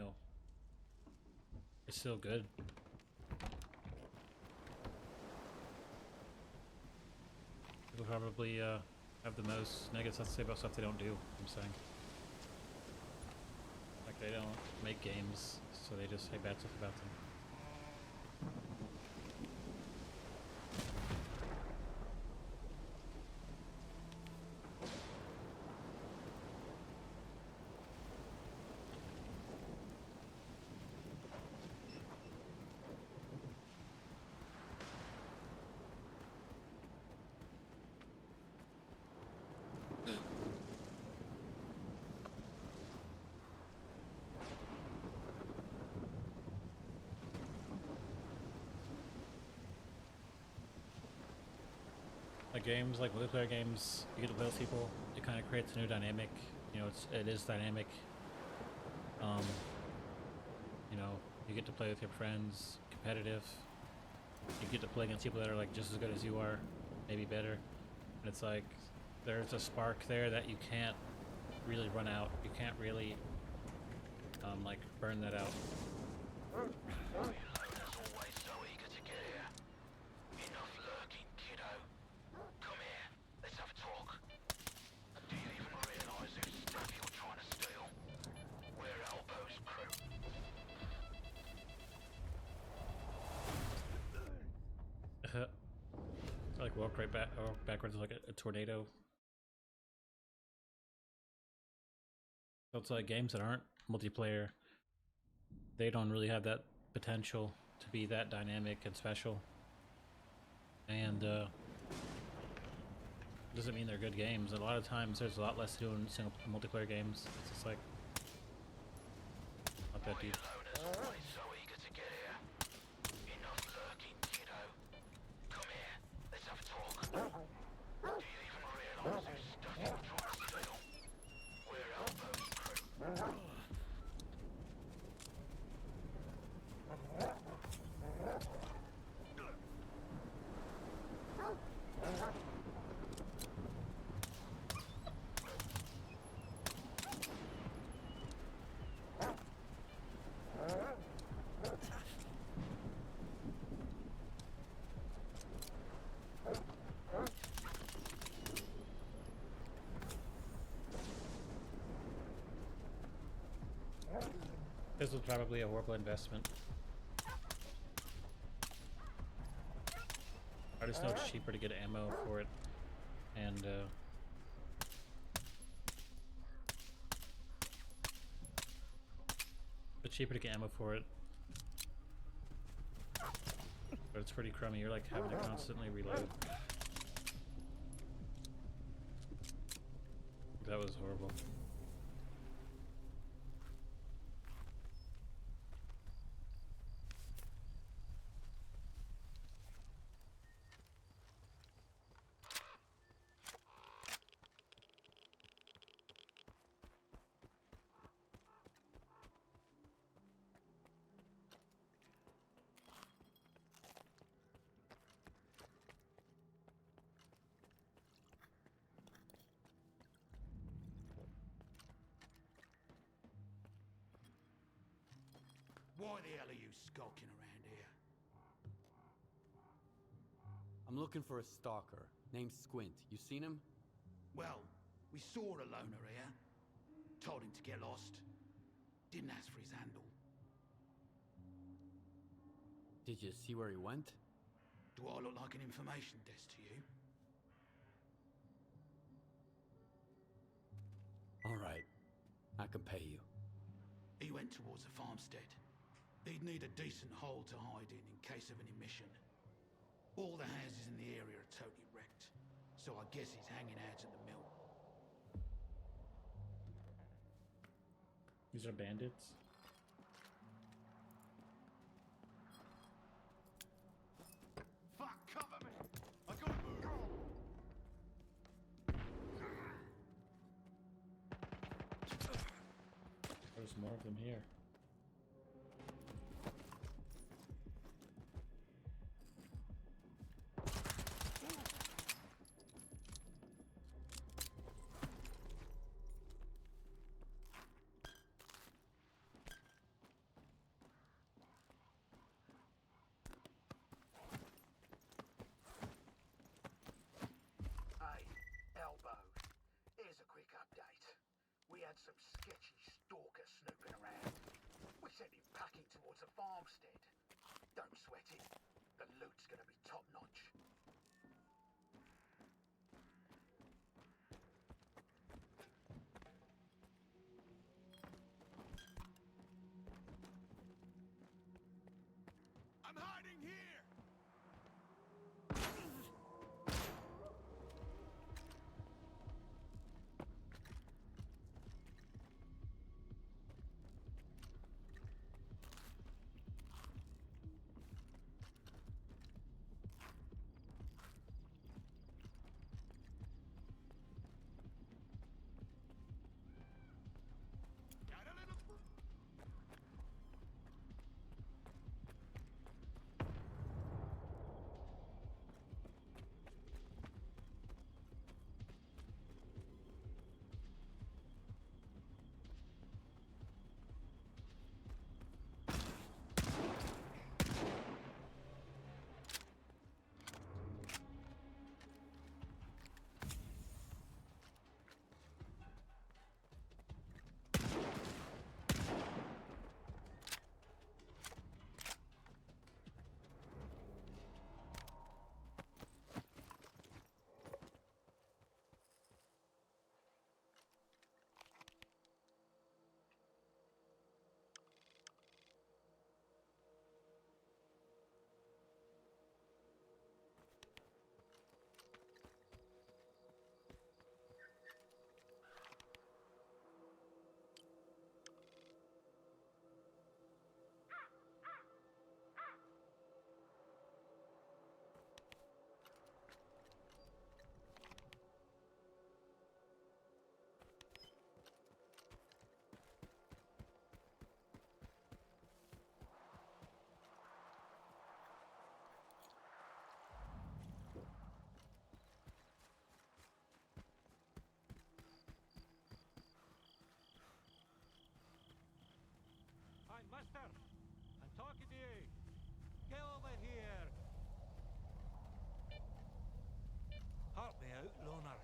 know, it's still good. People probably have the most negative stuff to say about stuff they don't do. I'm saying. Like they don't make games, so they just say bad stuff about them. Like games, like multiplayer games, you get to play with people. It kind of creates a new dynamic. You know, it is dynamic. You know, you get to play with your friends, competitive. You get to play against people that are like just as good as you are, maybe better. And it's like there's a spark there that you can't really run out. You can't really like burn that out. I like walk right back or backwards like a tornado. So it's like games that aren't multiplayer, they don't really have that potential to be that dynamic and special. And Doesn't mean they're good games. A lot of times there's a lot less to do in single multiplayer games. It's just like not that deep.
So eager to get here. Enough lurking, kiddo. Come here, let's have a talk. Do you even realize whose stuff you're trying to steal? We're Elbow's crew.
This was probably a horrible investment. I just know it's cheaper to get ammo for it, and it's cheaper to get ammo for it, but it's pretty crummy. You're like having to constantly reload. That was horrible.
Why the hell are you skulking around here?
I'm looking for a stalker named Squint. You seen him?
Well, we saw a loner here. Told him to get lost. Didn't ask for his handle.
Did you see where he went?
Do I look like an information desk to you?
All right, I can pay you.
He went towards the farmstead. He'd need a decent hole to hide in case of an emission. All the houses in the area are totally wrecked, so I guess he's hanging out at the mill.
These are bandits.
Fuck, cover me! I gotta move!
There's more of them here.
Hey, Elbow. Here's a quick update. We had some sketchy stalker snooping around. We sent him packing towards a farmstead. Don't sweat it. The loot's gonna be top notch.
I'm hiding here!
Mister, I'm talking to you. Get over here. Help me out, loner.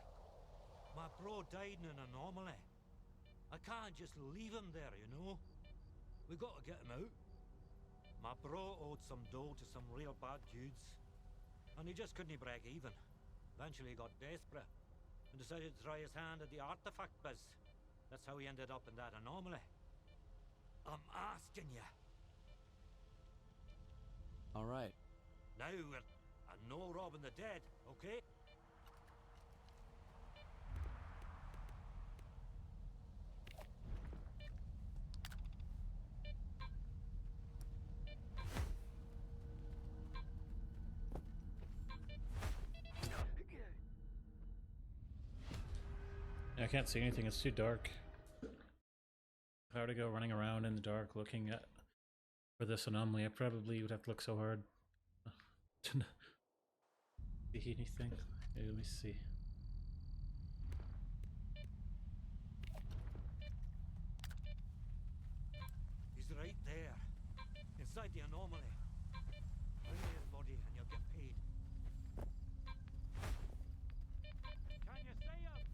My bro died in an anomaly. I can't just leave him there, you know? We gotta get him out. My bro owed some dough to some real bad dudes, and he just couldn't break even. Eventually he got desperate and decided to try his hand at the artifact biz. That's how he ended up in that anomaly. I'm asking you.
All right.
Now we're no robbing the dead, okay?
I can't see anything, it's too dark. If I were to go running around in the dark looking at for this anomaly, I probably would have to look so hard to not see anything. Okay, let me see.
He's right there, inside the anomaly. Bring me his body and you'll get paid. Can you see him? Try to stay alive.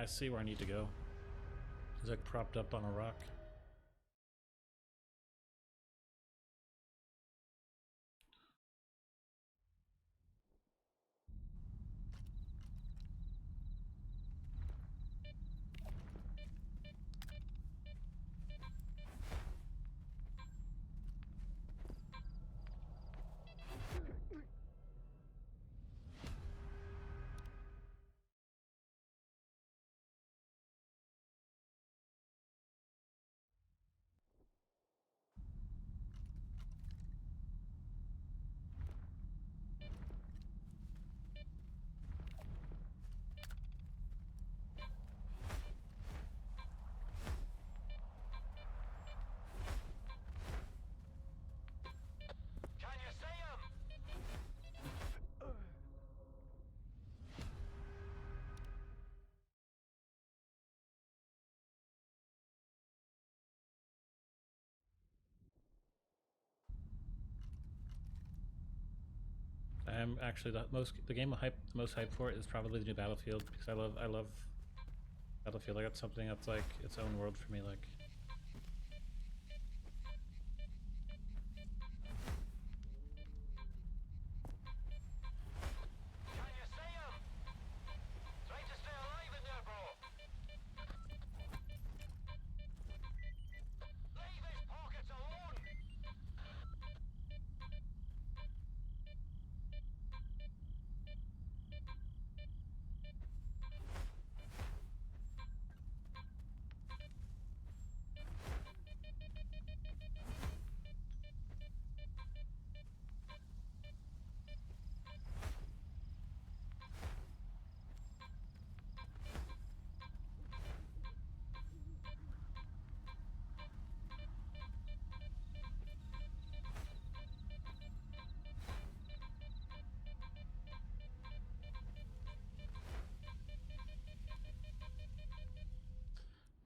I see where I need to go. He's like propped up on a rock. I'm actually the game most hype for it is probably the new Battlefield, because I love Battlefield. Like that's something that's like its own world for me. Like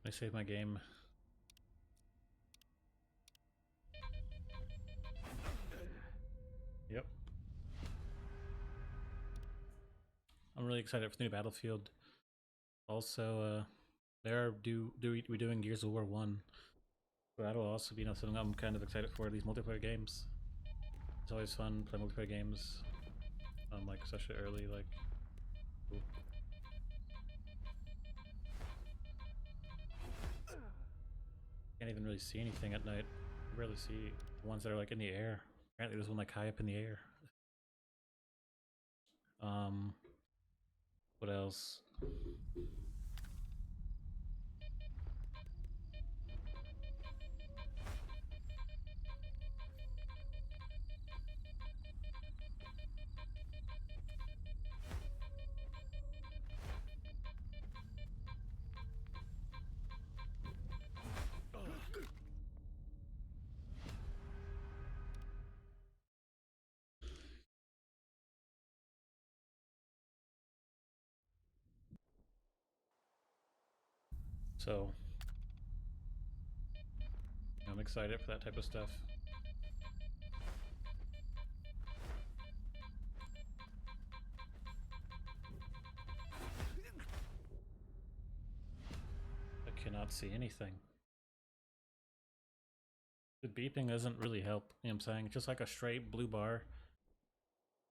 I save my game. Yep. I'm really excited for the new Battlefield. Also, they're redoing Gears of War 1. So that'll also be something I'm kind of excited for, these multiplayer games. It's always fun playing multiplayer games. Like especially early, like cool. Can't even really see anything at night. I barely see the ones that are like in the air. Apparently there's one like high up in the air. What else? So I'm excited for that type of stuff. I cannot see anything. The beeping doesn't really help, you know what I'm saying? It's just like a straight blue bar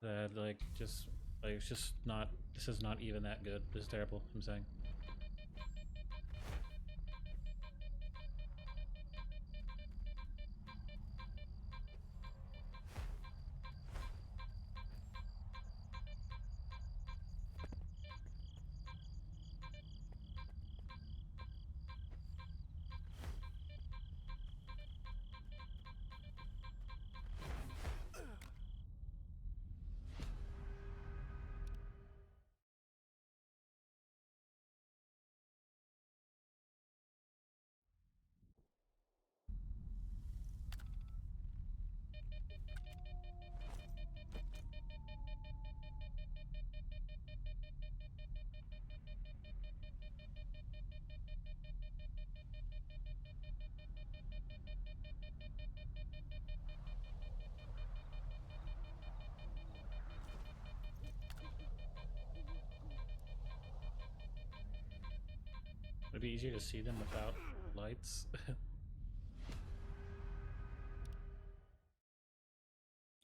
that like it's just not, this is not even that good. This is terrible, I'm saying. It'd be easier to see them without lights.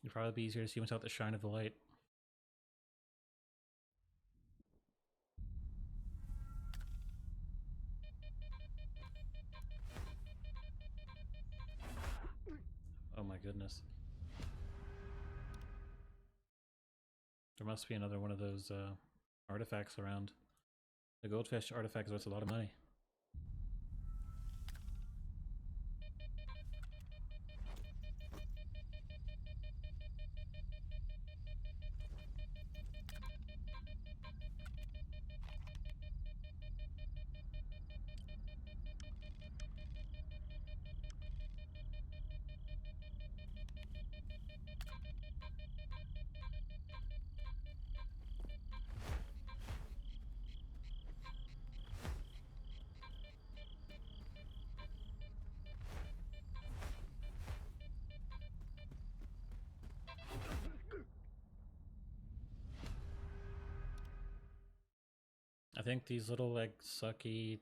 It'd probably be easier to see them without the shine of the light. Oh my goodness. There must be another one of those artifacts around. The goldfish artifact is worth a lot of money. I think these little like sucky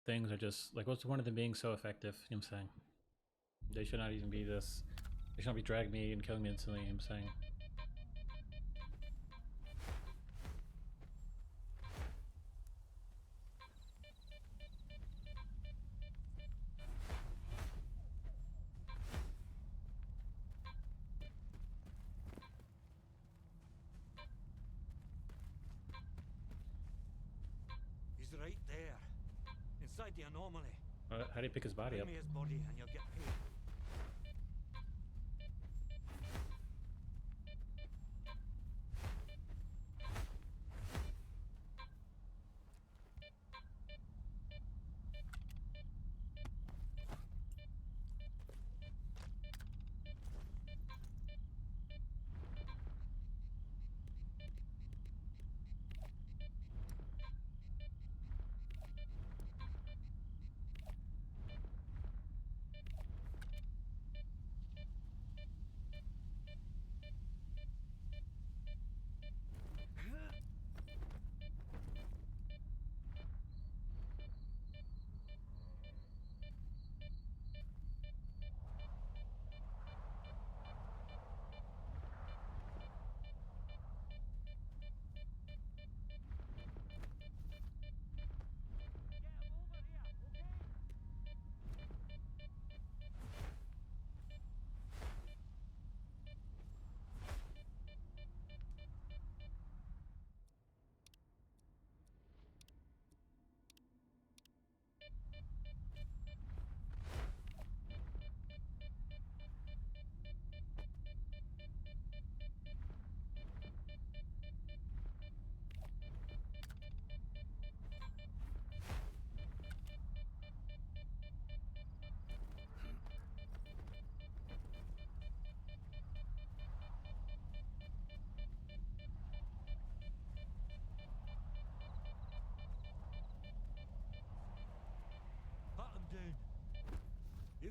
things are just like, what's the point of them being so effective? You know what I'm saying? They should not even be this. They should not be dragging me and killing me instantly. You know what I'm saying?
He's right there, inside the anomaly.
How do you pick his body up?
Bring me his body and you'll get paid.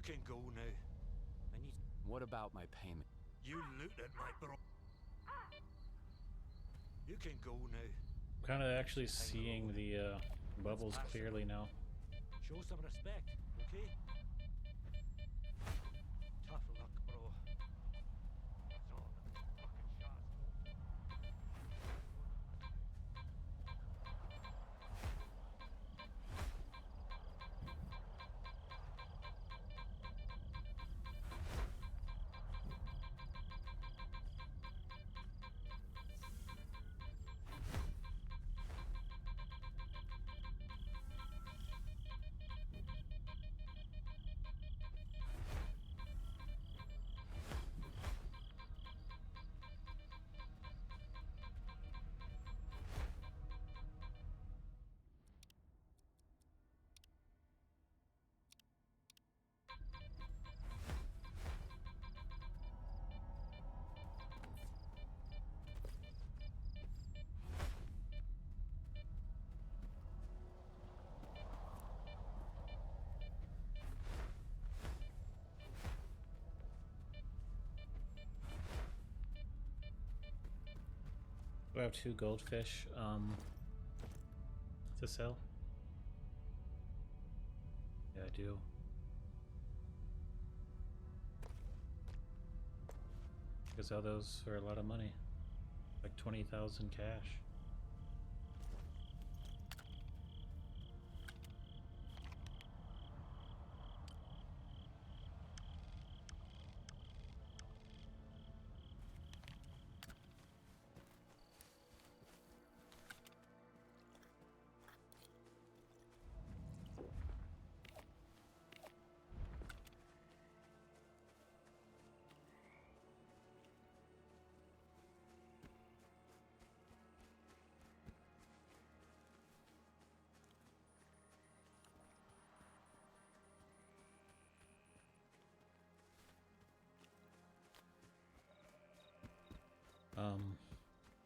can go now. I need...
What about my payment?
You looted my bro... You can go now.
I'm kind of actually seeing the bubbles clearly now.
Show some respect, okay? Tough luck, bro. That's all the fucking shots.
Do I have 2 goldfish to sell? Yeah, I do. I could sell those for a lot of money. Like 20,000 cash.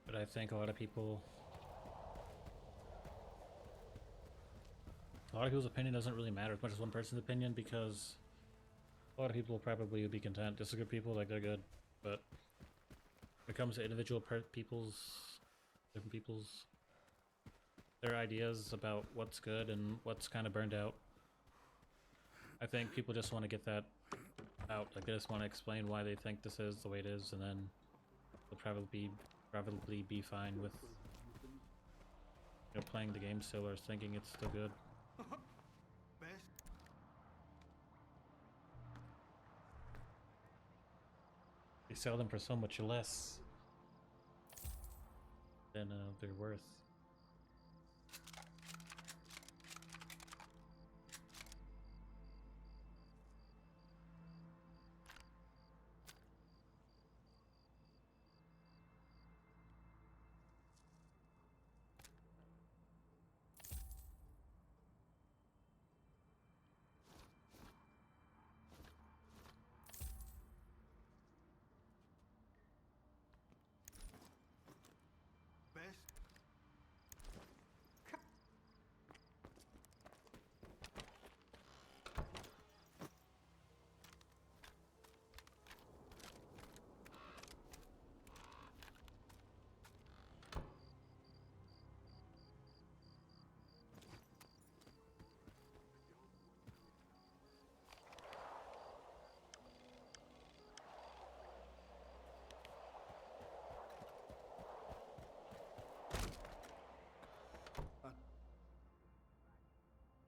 But I think a lot of people's opinion doesn't really matter as much as one person's opinion, because a lot of people probably would be content. Just good people, like, they're good. But when it comes to individual different people's, their ideas about what's good and what's kind of burned out, I think people just want to get that out. Like, they just want to explain why they think this is the way it is, and then they'll probably be fine with, you know, playing the game still or thinking it's still good. They sell them for so much less than they're worth.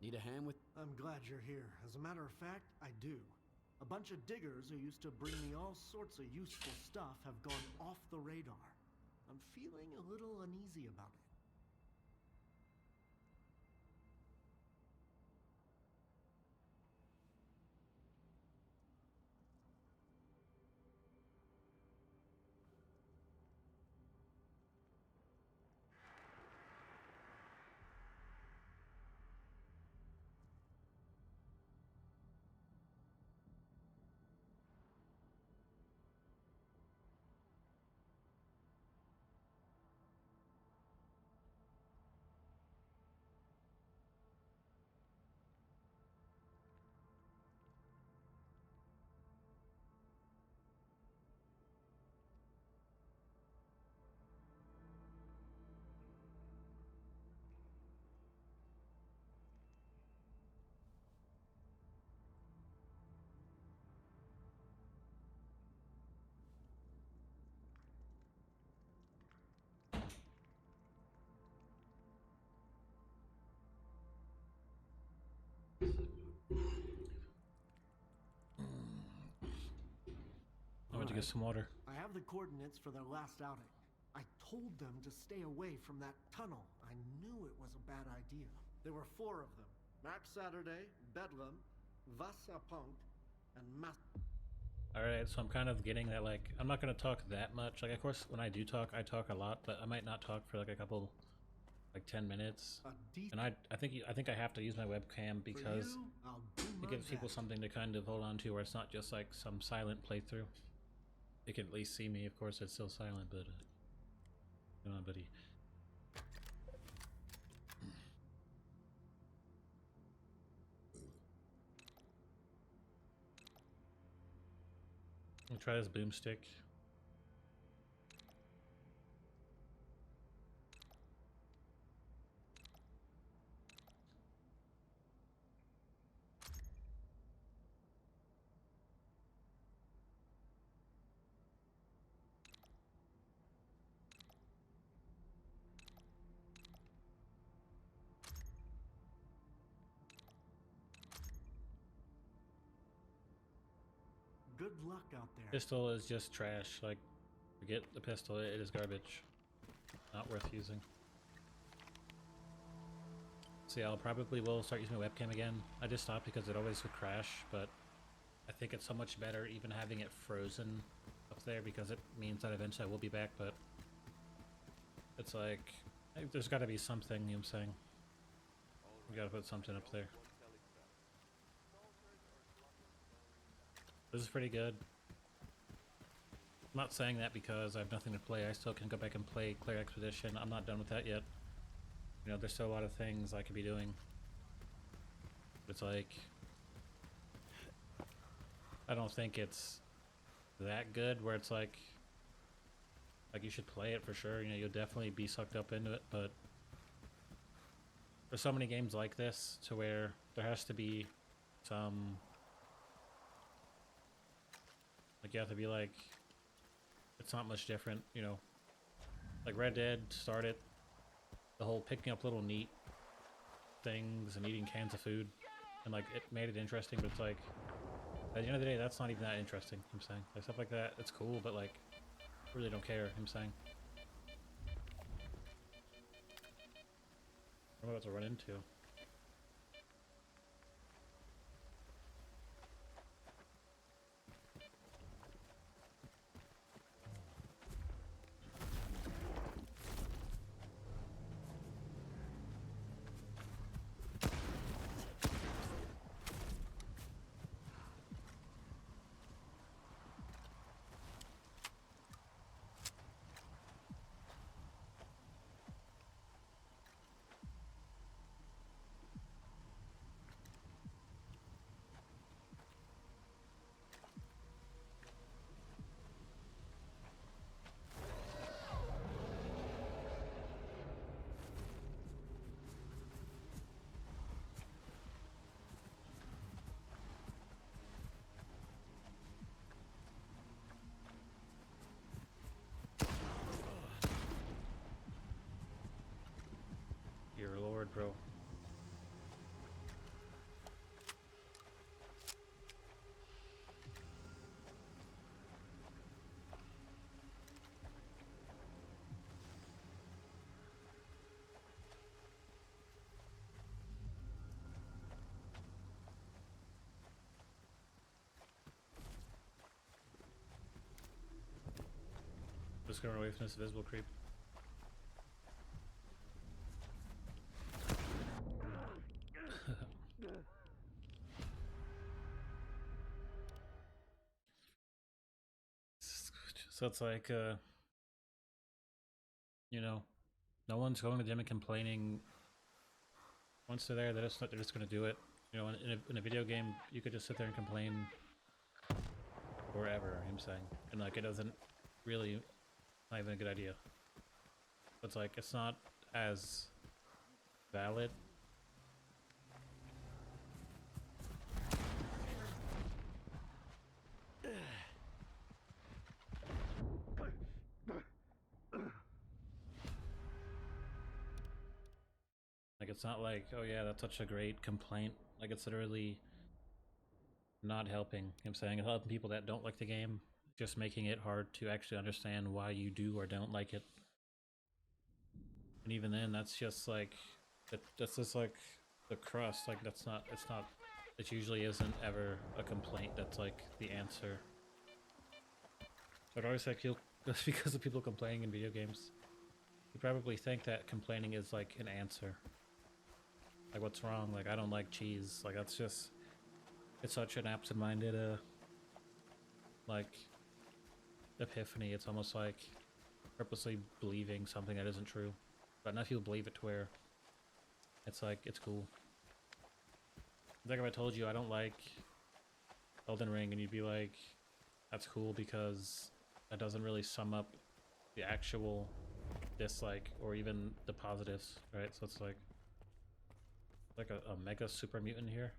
Need a hand with?
I'm glad you're here. As a matter of fact, I do. A bunch of diggers who used to bring me all sorts of useful stuff have gone off the radar. I'm feeling a little uneasy about it.
get some water.
I have the coordinates for their last outing. I told them to stay away from that tunnel. I knew it was a bad idea. There were 4 of them. Max Saturday, Bedlam, Vasapunk, and Mas...
Alright, so I'm kind of getting that, like, I'm not going to talk that much. Like, of course, when I do talk, I talk a lot, but I might not talk for, like, a couple, like, 10 minutes. And I think I have to use my webcam because it gives people something to kind of hold on to, where it's not just, like, some silent playthrough. They can at least see me. Of course, it's still silent, but... come on, buddy. I'll try this boomstick.
Good luck out there.
Pistol is just trash. Like, forget the pistol. It is garbage. Not worth using. So yeah, I'll probably will start using my webcam again. I just stopped because it always would crash, but I think it's so much better even having it frozen up there, because it means that eventually I will be back, but it's like, there's got to be something, you know what I'm saying? We gotta put something up there. This is pretty good. I'm not saying that because I have nothing to play. I still can go back and play Claire Expedition. I'm not done with that yet. You know, there's still a lot of things I could be doing. It's like, I don't think it's that good where it's like you should play it for sure. You know, you'll definitely be sucked up into it, but there's so many games like this to where there has to be some, like, you have to be like, it's not much different, you know. Like Red Dead started the whole picking up little neat things and eating cans of food, and like it made it interesting, but it's like at the end of the day that's not even that interesting, you know what I'm saying. Like stuff like that, it's cool, but like I really don't care, you know what I'm saying. What am I about to run into? Dear Lord, bro. Just going away from this visible creep. So it's like, you know, no one's going to the gym and complaining. Once they're there, they're just going to do it. You know, in a video game, you could just sit there and complain forever, I'm saying. And like, it doesn't really, not even a good idea. It's like, it's not as valid. Like, it's not like, oh yeah, that's such a great complaint. Like, it's literally not helping. You know what I'm saying? It's helping people that don't like the game. just making it hard to actually understand why you do or don't like it. And even then, that's just like that's just like the crust. Like that's not. It's not. It usually isn't ever a complaint. That's like the answer. I'd always like just because of people complaining in video games, you probably think that complaining is like an answer. Like what's wrong? Like I don't like cheese. Like that's just. It's such an absent-minded like epiphany. It's almost like purposely believing something that isn't true. But enough people believe it to where it's like, it's cool. It's like if I told you I don't like Elden Ring and you'd be like, that's cool because that doesn't really sum up the actual dislike or even the positives, right? So it's like a mega super mutant here.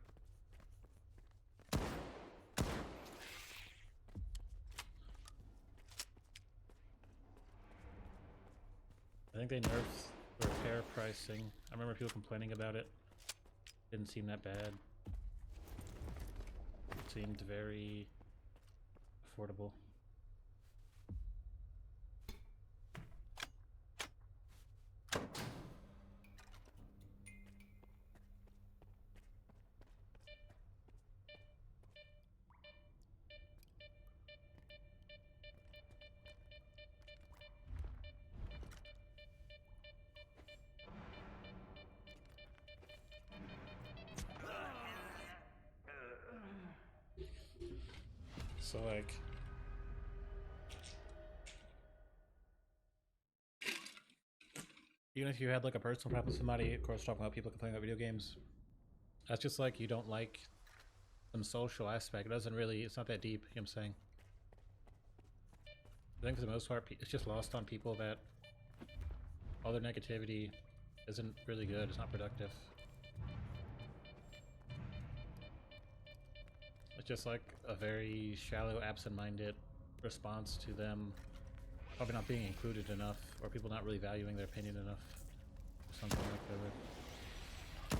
I think they nerfed the repair pricing. I remember people complaining about it. Didn't seem that bad. It seemed very affordable. So like even if you had like a personal problem with somebody, of course talking about people complaining about video games, that's just like you don't like some social aspect. It doesn't really, it's not that deep, you know what I'm saying? I think for the most part it's just lost on people that all their negativity isn't really good, it's not productive. It's just like a very shallow, absent-minded response to them probably not being included enough, or people not really valuing their opinion enough, or something like that.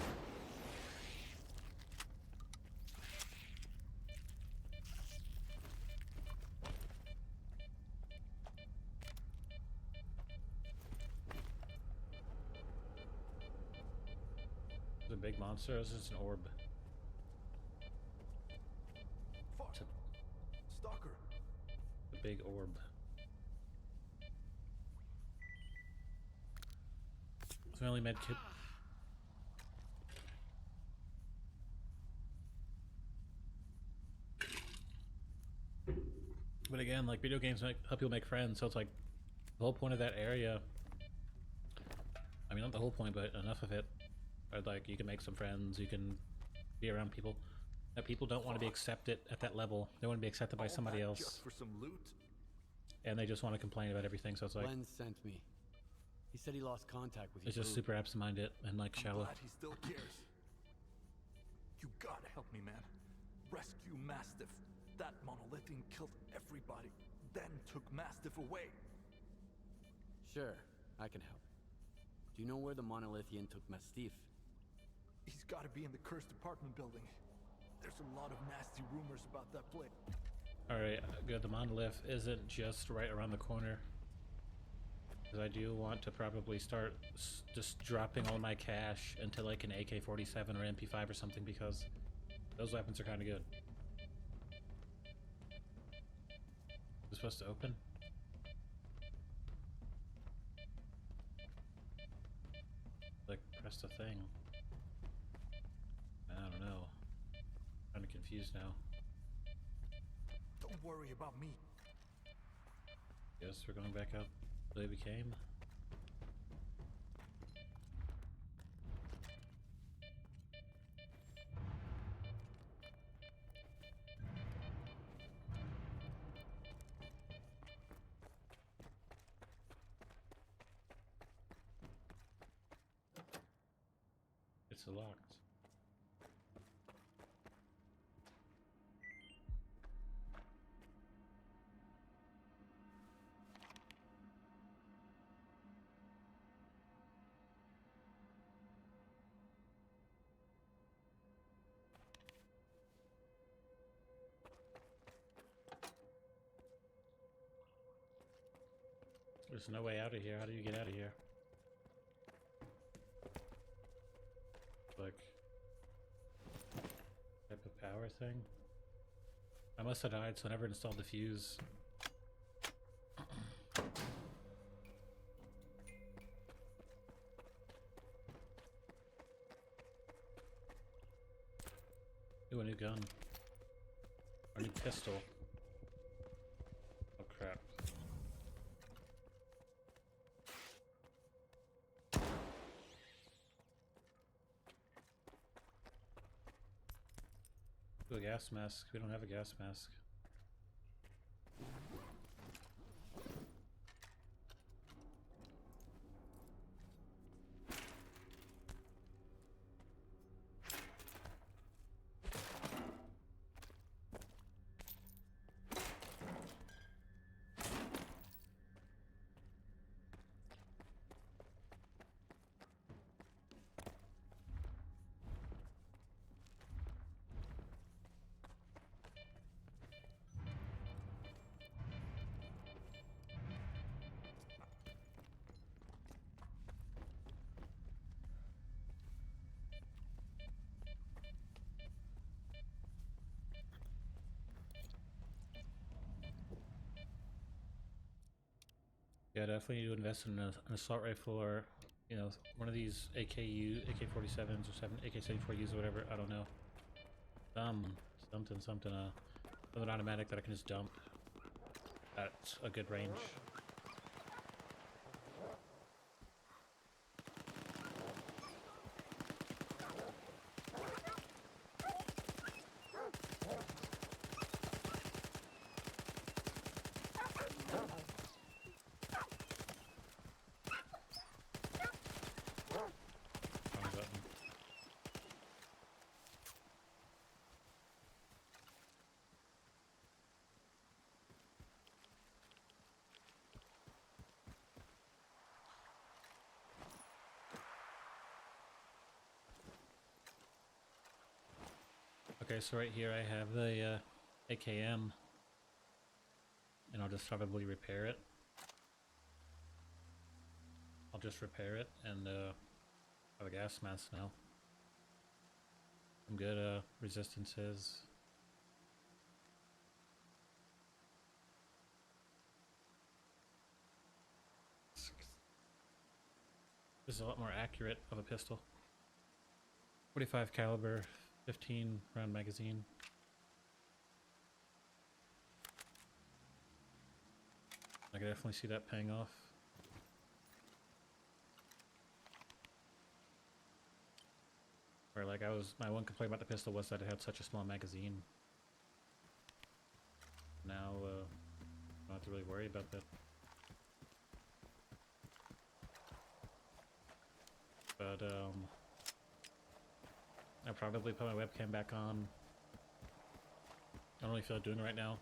Is it a big monster, or is this an orb?
Fuck! Stalker!
A big orb. It's my only med kit. But again, like video games help people make friends, so it's like the whole point of that area. I mean, not the whole point, but enough of it. Or like you can make some friends, you can be around people. That people don't want to be accepted at that level. They want to be accepted by somebody else.
Just for some loot?
And they just want to complain about everything, so it's like...
Glenn sent me. He said he lost contact with you.
It's just super absent-minded and like shallow.
I'm glad he still cares. You gotta help me, man. Rescue Mastiff. That monolithian killed everybody, then took Mastiff away.
Sure, I can help. Do you know where the monolithian took Mastiff?
He's gotta be in the cursed apartment building. There's a lot of nasty rumors about that place.
Alright, good. The monolith isn't just right around the corner. Because I do want to probably start just dropping all my cash into like an AK-47 or MP5 or something, because those weapons are kind of good. Is it supposed to open? Like, press the thing. I don't know. I'm kind of confused now.
Don't worry about me.
Guess we're going back out the way we came. It's locked. There's no way out of here. How do you get out of here? Like, type of power thing? I must have died, so I never installed the fuse. Ooh, a new gun. Or a new pistol. Oh crap. Ooh, a gas mask. We don't have a gas mask. Yeah, definitely need to invest in an assault rifle or, you know, one of these AK-47s or AK-74Us or whatever. I don't know. Something automatic that I can just dump at a good range. Okay, so right here I have the AKM, and I'll just probably repair it. I'll just repair it and have a gas mask now. Some good resistances. This is a lot more accurate of a pistol. 45 caliber, 15 round magazine. I can definitely see that paying off. Where like my one complaint about the pistol was that it had such a small magazine. Now I don't have to really worry about that. But I'll probably put my webcam back on. I don't really feel like doing it right now.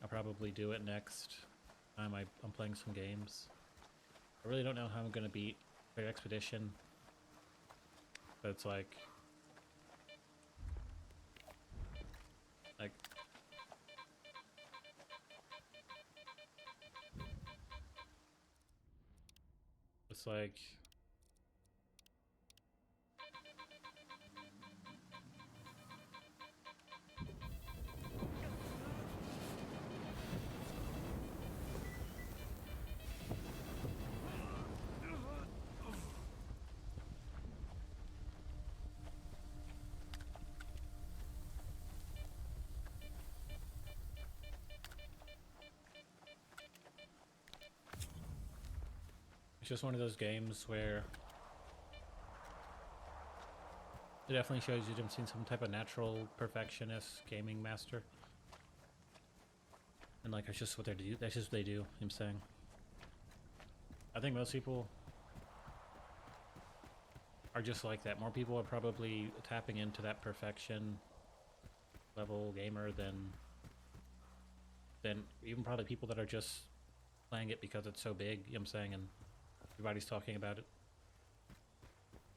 I'll probably do it next time I'm playing some games. I really don't know how I'm gonna beat Great Expedition, but it's like it's like it's just one of those games where it definitely shows you Jim's seen some type of natural perfectionist gaming master. And like, that's just what they do. That's just what they do, I'm saying. I think most people are just like that. More people are probably tapping into that perfection level gamer than even probably people that are just playing it because it's so big, you know what I'm saying, and everybody's talking about it.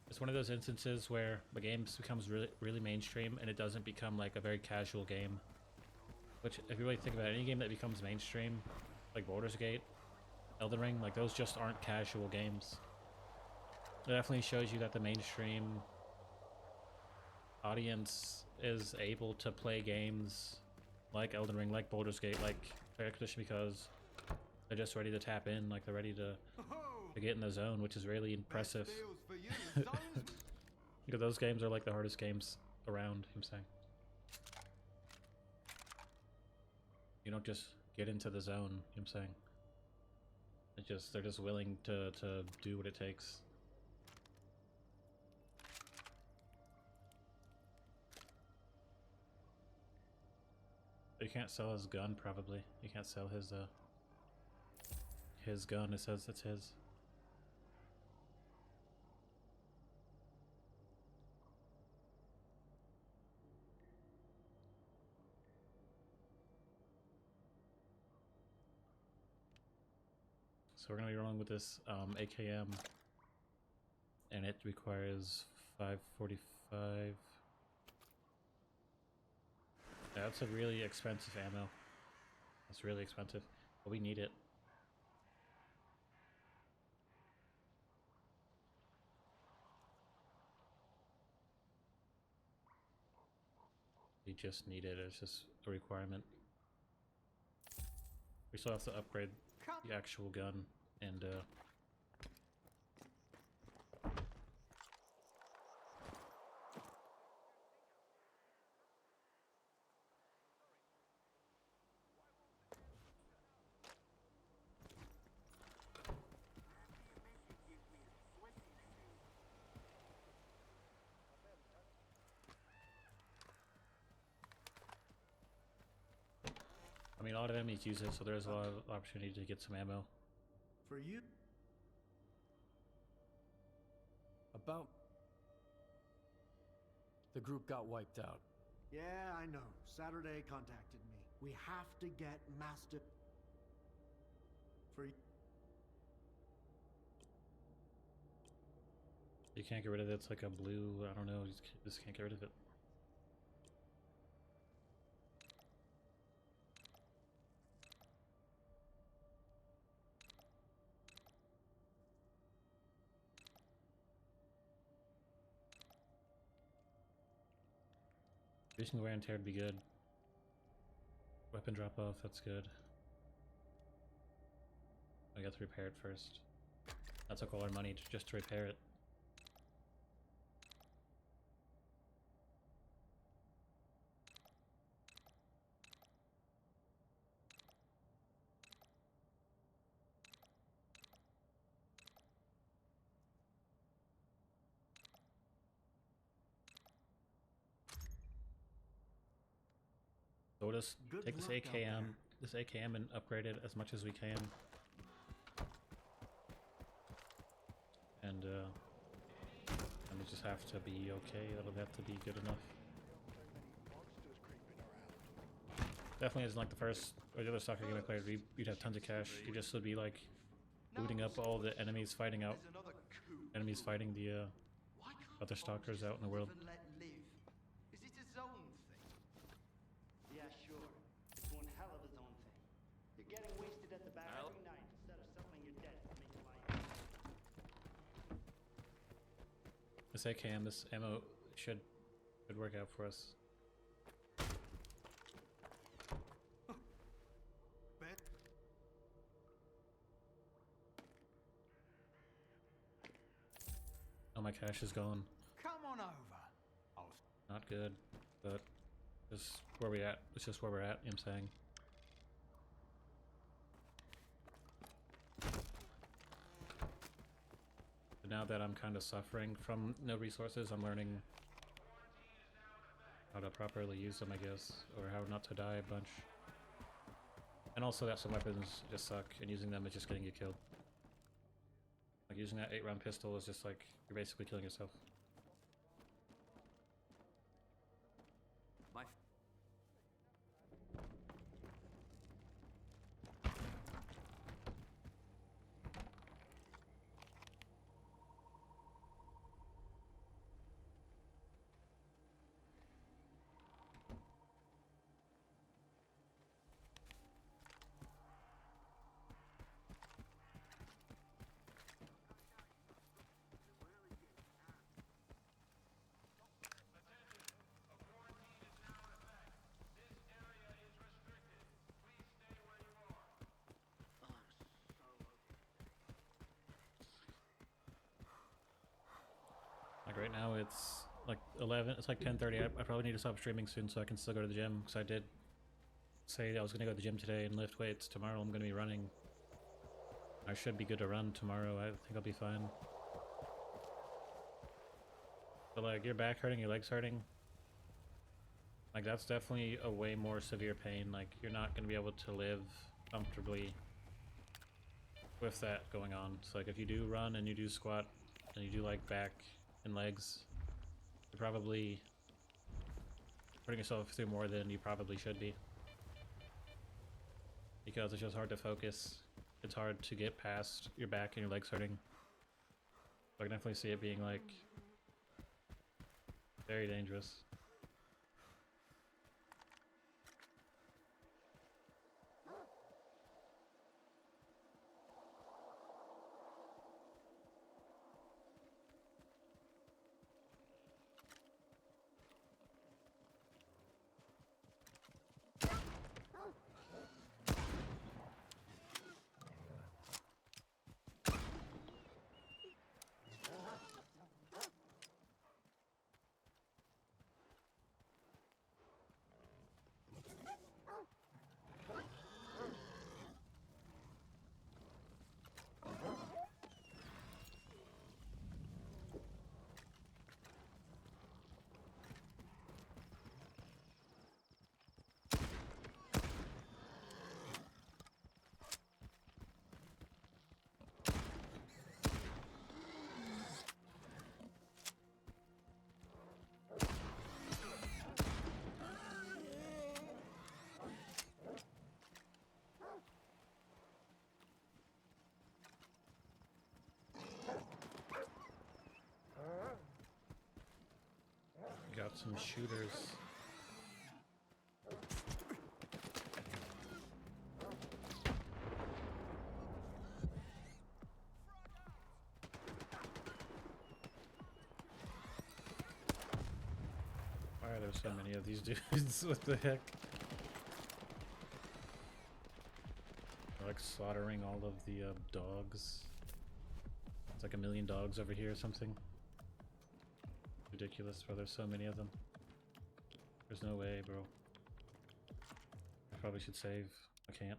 It's one of those instances where the game becomes really mainstream and it doesn't become like a very casual game. Which, if you really think about it, any game that becomes mainstream, like Baldur's Gate, Elden Ring, like those just aren't casual games. It definitely shows you that the mainstream audience is able to play games like Elden Ring, like Baldur's Gate, like Expedition, because they're just ready to tap in, like they're ready to get in the zone, which is really impressive. Because those games are like the hardest games around, I'm saying. You don't just get into the zone, I'm saying. They're just willing to do what it takes. You can't sell his gun, probably. You can't sell his gun. It says it's his. So we're gonna be rolling with this AKM, and it requires 545. Yeah, that's a really expensive ammo. That's really expensive, but we need it. We just need it. It's just a requirement. We still have to upgrade the actual gun, and I mean, a lot of enemies use it, so there's a lot of opportunity to get some ammo.
For you?
About... The group got wiped out.
Yeah, I know. Saturday contacted me. We have to get Master... For you?
You can't get rid of it. It's like a blue, I don't know, you just can't get rid of it. Reducing wear and tear would be good. Weapon drop off, that's good. I got to repair it first. That took all our money just to repair it. So we'll just take this AKM and upgrade it as much as we can. And we just have to be okay. That'll have to be good enough. Definitely isn't like the first or the other soccer game I played. You'd have tons of cash. You just would be like looting up all the enemies fighting the other stalkers out in the world.
Is it a zone thing? Yeah, sure. It's one hell of a zone thing. You're getting wasted at the bar every night instead of settling your debt to make life.
This AKM, this ammo should work out for us. Oh, my cash is gone.
Come on over.
Not good, but just where we at. It's just where we're at, I'm saying. But now that I'm kind of suffering from no resources, I'm learning how to properly use them, I guess, or how not to die a bunch. And also that some weapons just suck, and using them is just getting you killed. Like using that 8-round pistol is just like, you're basically killing yourself. now it's like 11. It's like 10:30. I probably need to stop streaming soon so I can still go to the gym, because I did say that I was gonna go to the gym today and lift weights. Tomorrow I'm gonna be running. I should be good to run tomorrow. I think I'll be fine. But like your back hurting, your legs hurting, like that's definitely a way more severe pain. Like you're not gonna be able to live comfortably with that going on. So like if you do run and you do squat and you do like back and legs, you're probably putting yourself through more than you probably should be. Because it's just hard to focus. It's hard to get past your back and your legs hurting. So I can definitely see it being like very dangerous. Got some shooters. Why are there so many of these dudes? What the heck? They're like slaughtering all of the dogs. It's like 1 million dogs over here or something. Ridiculous, bro. There's so many of them. There's no way, bro. I probably should save. I can't.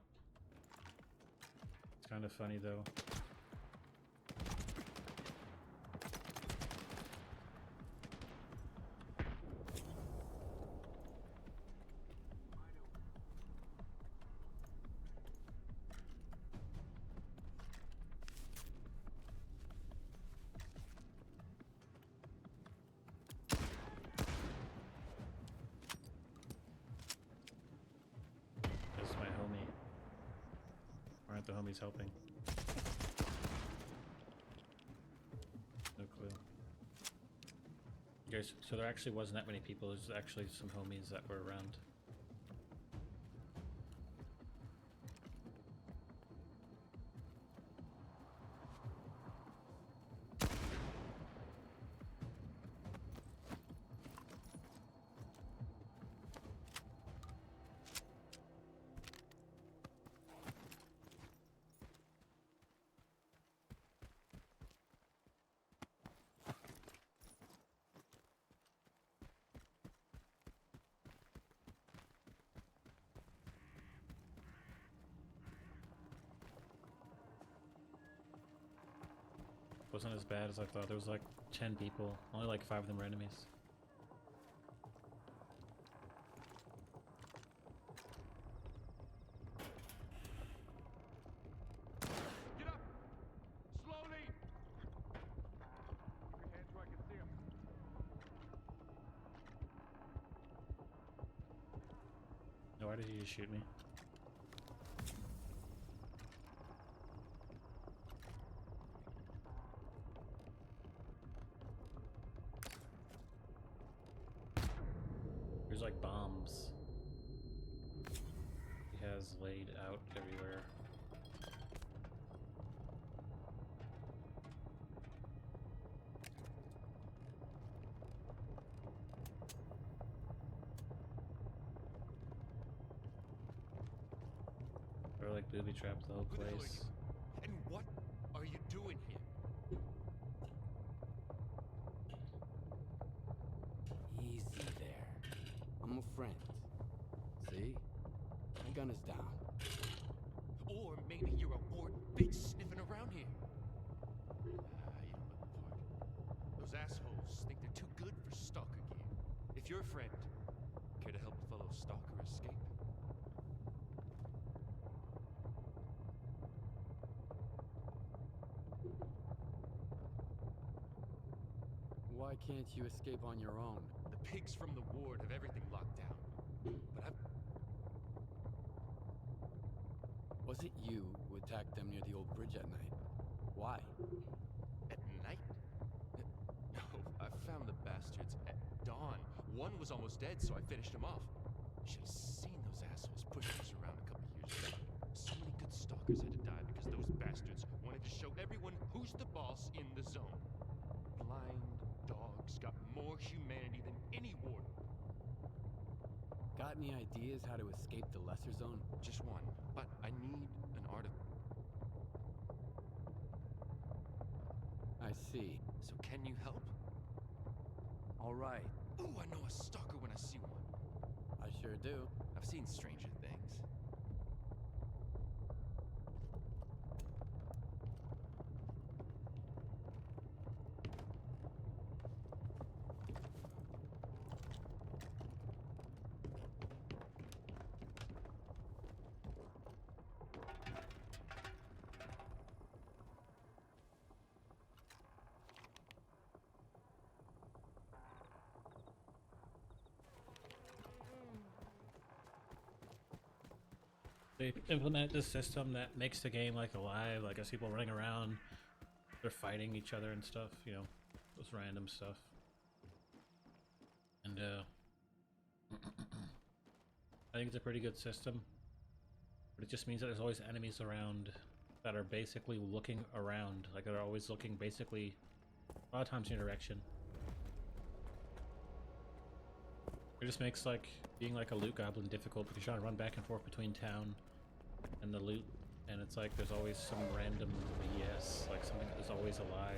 It's kind of funny though. This is my homie. Why aren't the homies helping? No clue. You guys, so there actually wasn't that many people. There's actually some homies that were around. Wasn't as bad as I thought. There was like 10 people. Only like 5 of them were enemies.
Get up! Slowly! Keep your hands where I can see them.
No, why did he just shoot me? There's like bombs he has laid out everywhere. They're like booby trapped the whole place.
And what are you doing here?
friends. See? My gun is down.
Or maybe you're a ward bitch sniffing around here. You don't look the part. Those assholes think they're too good for stalker gear. If you're a friend, care to help a fellow stalker escape?
Why can't you escape on your own?
The pigs from the ward have everything locked down. But I've...
Was it you who attacked them near the old bridge at night? Why?
At night? No, I found the bastards at dawn. One was almost dead, so I finished him off. Should have seen those assholes pushing us around a couple years back. So many good stalkers had to die because those bastards wanted to show everyone who's the boss in the zone. Blind dogs got more humanity than any warden.
Got any ideas how to escape the lesser zone?
Just one, but I need an artifact.
I see.
So can you help?
All right.
Ooh, I know a stalker when I see one.
I sure do.
I've seen stranger things.
They implement this system that makes the game like alive, like as people running around, they're fighting each other and stuff, you know, those random stuff. And I think it's a pretty good system, but it just means that there's always enemies around that are basically looking around, like they're always looking basically a lot of times in your direction. It just makes like being like a loot goblin difficult because you're trying to run back and forth between town and the loot, and it's like there's always some random BS, like something that is always alive.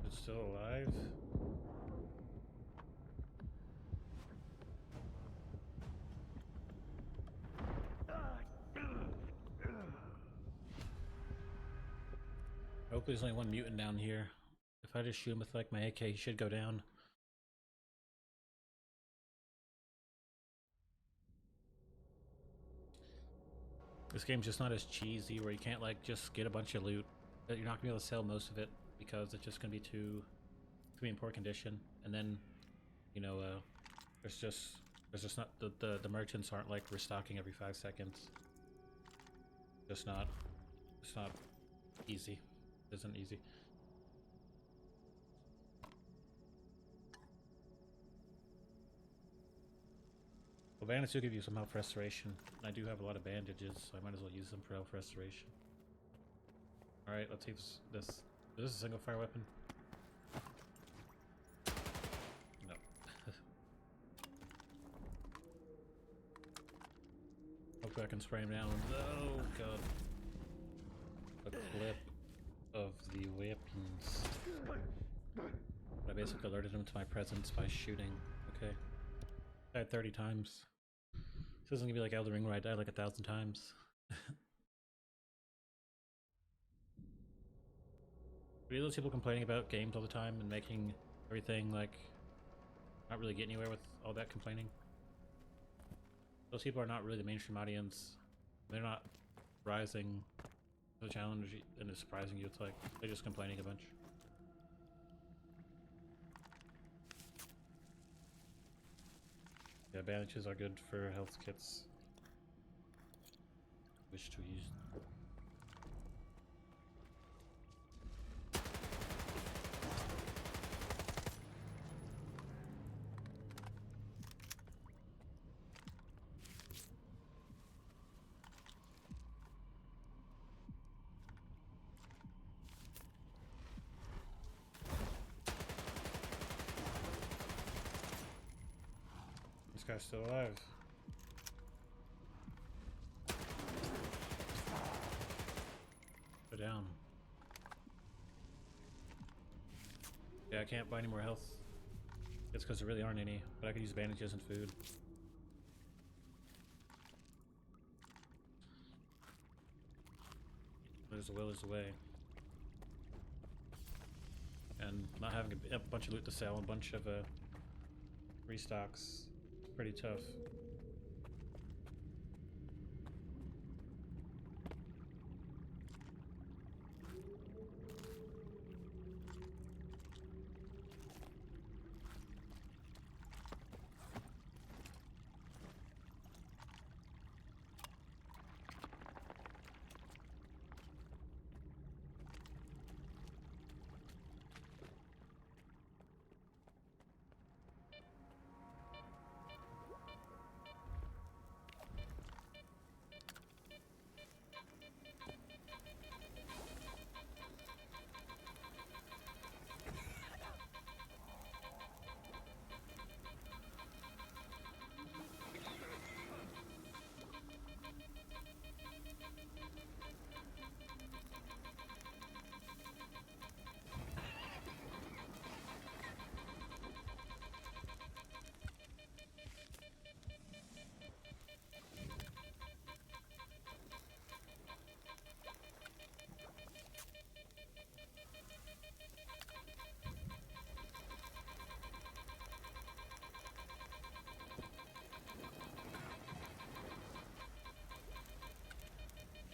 It's still alive? Hopefully there's only one mutant down here. If I just shoot him with like my AK, he should go down. This game's just not as cheesy where you can't like just get a bunch of loot. You're not gonna be able to sell most of it because it's just gonna be too in poor condition. And then, you know, there's just not the merchants aren't like restocking every 5 seconds. It's not easy. It isn't easy. Well, bandits do give you some health restoration. I do have a lot of bandages, so I might as well use them for health restoration. Alright, let's see if this is a single fire weapon. No. Hopefully I can spray him down. Oh god. A clip of the weapons. I basically alerted him to my presence by shooting. Okay. Died 30 times. This isn't gonna be like Elden Ring where I died like 1,000 times. Are those people complaining about games all the time and making everything like not really getting anywhere with all that complaining? Those people are not really the mainstream audience. They're not rising to the challenge and it's surprising you. It's like they're just complaining a bunch. Yeah, bandages are good for health kits. Wish to use them. guy's still alive. Go down. Yeah, I can't buy any more health. It's because there really aren't any, but I could use bandages and food. There's a will, there's a way. And not having a bunch of loot to sell, a bunch of restocks, pretty tough.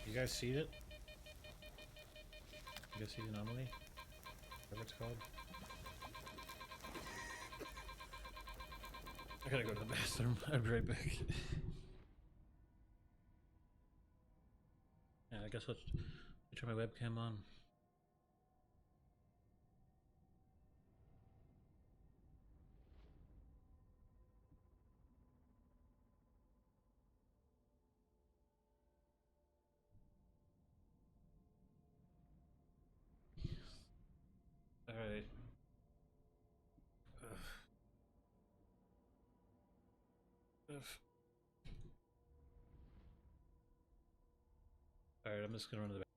You guys see it? You guys see the anomaly? Whatever it's called. I gotta go to the bathroom. I'll be right back. Yeah, I guess I'll turn my webcam on. Alright. Alright, I'm just gonna run to the back.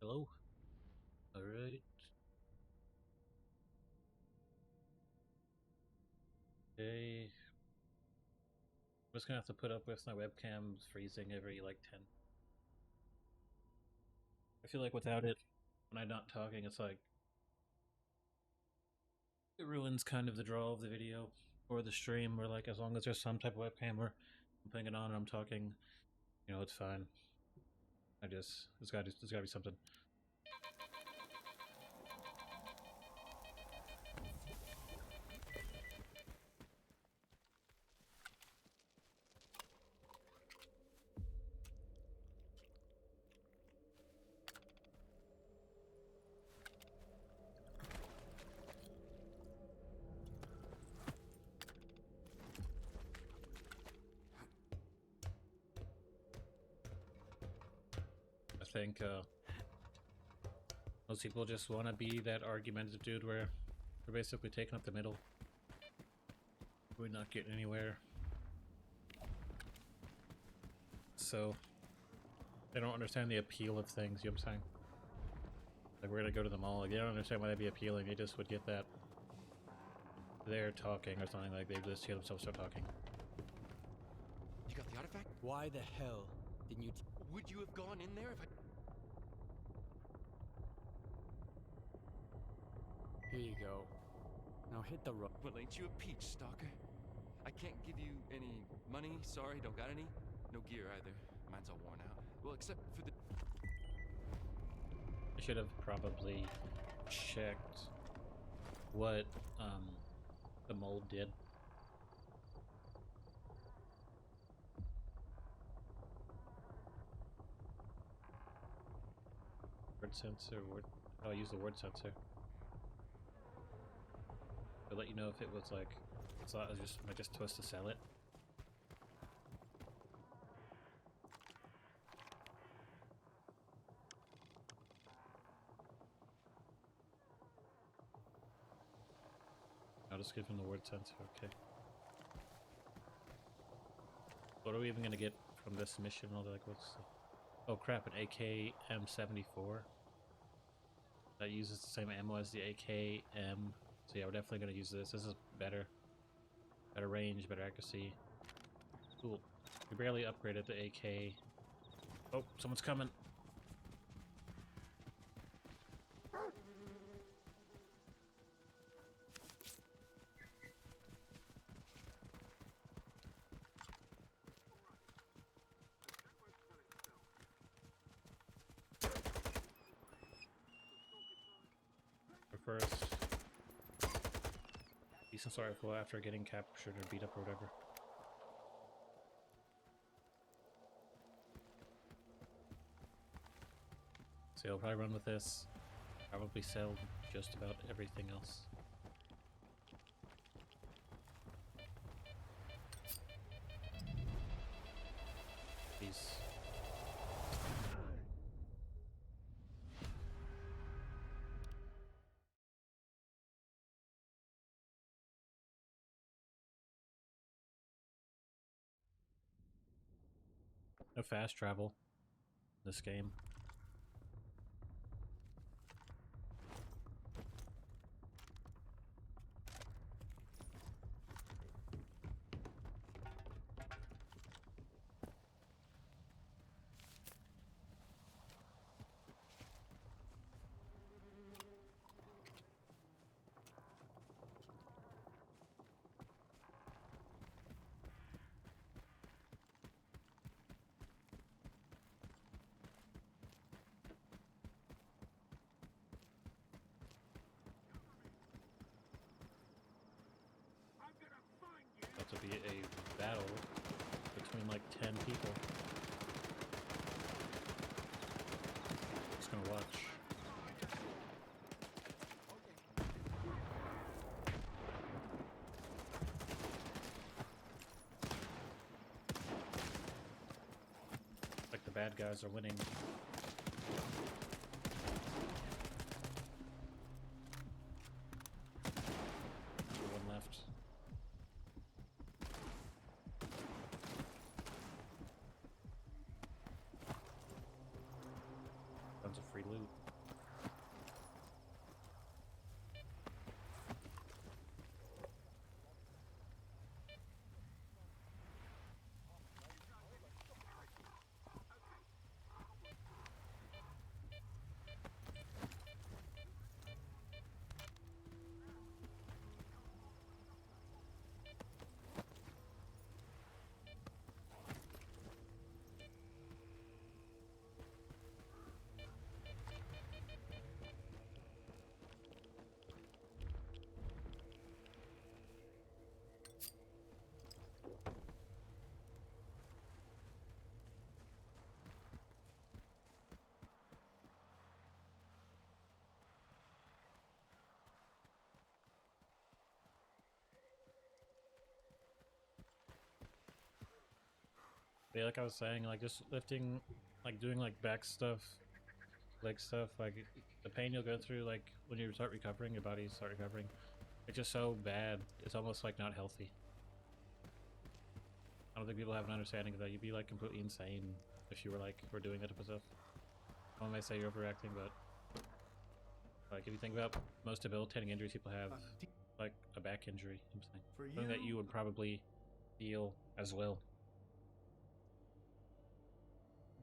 Hello? Alright. Okay. I'm just gonna have to put up with my webcam freezing every like 10. I feel like without it, when I'm not talking, it's like it ruins kind of the draw of the video or the stream, where like as long as there's some type of webcam where I'm putting it on and I'm talking, you know, it's fine. There's gotta be something. I think most people just want to be that argumentative dude where we're basically taking up the middle. We're not getting anywhere. So they don't understand the appeal of things, you know what I'm saying? Like, we're gonna go to the mall, like, they don't understand why that'd be appealing, they just would get that they're talking or something, like they just hear themselves start talking.
You got the artifact?
Why the hell didn't you...
Would you have gone in there if I...
Here you go. Now hit the road.
Well, ain't you a peach, Stalker? I can't give you any money, sorry, don't got any. No gear either. Mine's all worn out. Well, except for the...
I should have probably checked what the mold did. Word sensor, oh, I use the word sensor. I'll let you know if it was like, am I just supposed to sell it? I'll just give him the word sensor, okay. What are we even gonna get from this mission? Like, oh crap, an AK-M74. That uses the same ammo as the AK-M. So yeah, we're definitely gonna use this. This is better. Better range, better accuracy. Cool. We barely upgraded the AK. Oh, someone's coming. First, decent start after getting captured or beat up or whatever. So I'll probably run with this. Probably sell just about everything else. Peace. No fast travel in this game. To be a battle between like 10 people. Just gonna watch. Like the bad guys are winning. One left. Tons of free loot. But yeah, like I was saying, like just lifting, like doing like back stuff, leg stuff, like the pain you'll go through, like when you start recovering, your body start recovering. It's just so bad. It's almost like not healthy. I don't think people have an understanding of that. You'd be like completely insane if you were doing that type of stuff. I may say you're overreacting, but like if you think about most debilitating injuries people have, like a back injury, I'm saying something that you would probably feel as well.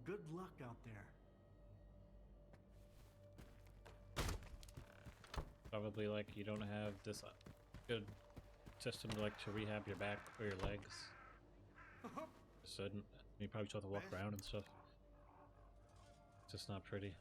Good luck out there.
Probably like you don't have this good system to rehab your back or your legs. So you probably still have to walk around and stuff. It's just not pretty.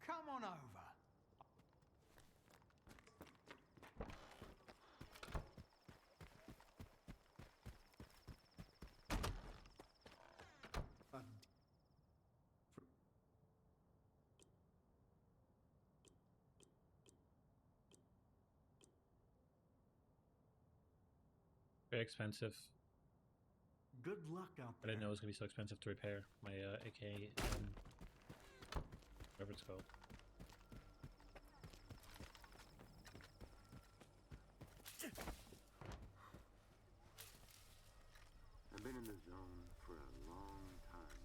Come on over.
Very expensive.
Good luck out
I
there.
didn't know it was gonna be so expensive to repair my AK, whatever it's called.
I've been in the zone for a long time.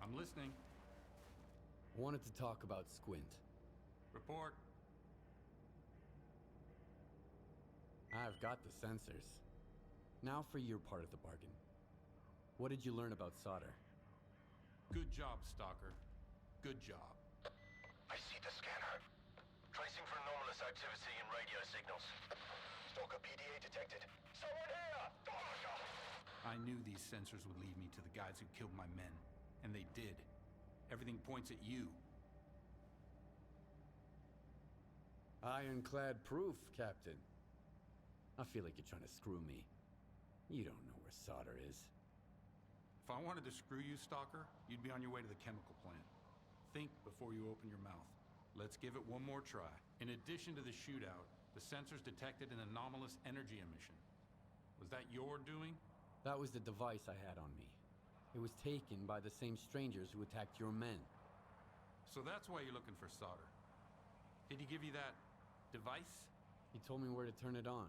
I'm listening.
Wanted to talk about Squint.
Report.
I've got the sensors. Now for your part of the bargain. What did you learn about solder?
Good job, Stalker. Good job.
I see the scanner. Tracing for anomalous activity in radio signals. Stalker PDA detected. Someone here!
I knew these sensors would lead me to the guys who killed my men. And they did. Everything points at you.
Ironclad proof, Captain. I feel like you're trying to screw me. You don't know where solder is.
If I wanted to screw you, Stalker, you'd be on your way to the chemical plant. Think before you open your mouth. Let's give it one more try. In addition to the shootout, the sensors detected an anomalous energy emission. Was that your doing?
That was the device I had on me. It was taken by the same strangers who attacked your men.
So that's why you're looking for solder. Did he give you that device?
He told me where to turn it on.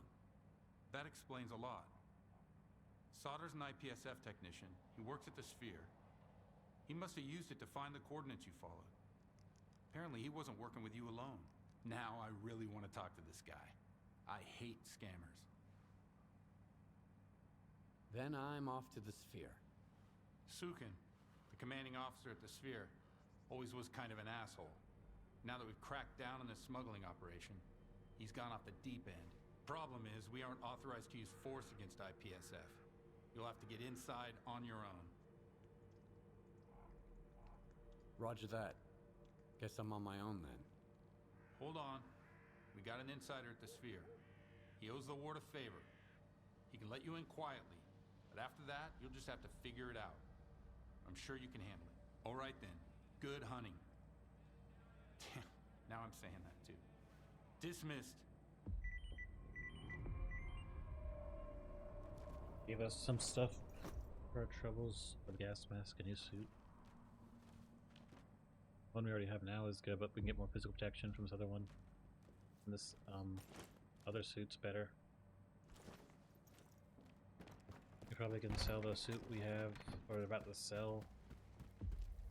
That explains a lot. Solder's an IPSF technician. He works at the S.T.A.L.K.E.R. He must have used it to find the coordinates you followed. Apparently he wasn't working with you alone. Now I really want to talk to this guy. I hate scammers.
Then I'm off to the S.T.A.L.K.E.R.
Sukin, the commanding officer at the S.T.A.L.K.E.R., always was kind of an asshole. Now that we've cracked down on this smuggling operation, he's gone off the deep end. Problem is, we aren't authorized to use force against IPSF. You'll have to get inside on your own.
Roger that. Guess I'm on my own then.
Hold on. We got an insider at the S.T.A.L.K.E.R. He owes the ward a favor. He can let you in quietly, but after that, you'll just have to figure it out. I'm sure you can handle it. All right then. Good hunting. Now I'm saying that too. Dismissed.
Gave us some stuff for our troubles. A gas mask, a new suit. One we already have now is good, but we can get more physical protection from this other one. And this other suit's better. We probably can sell the suit we have, or about to sell.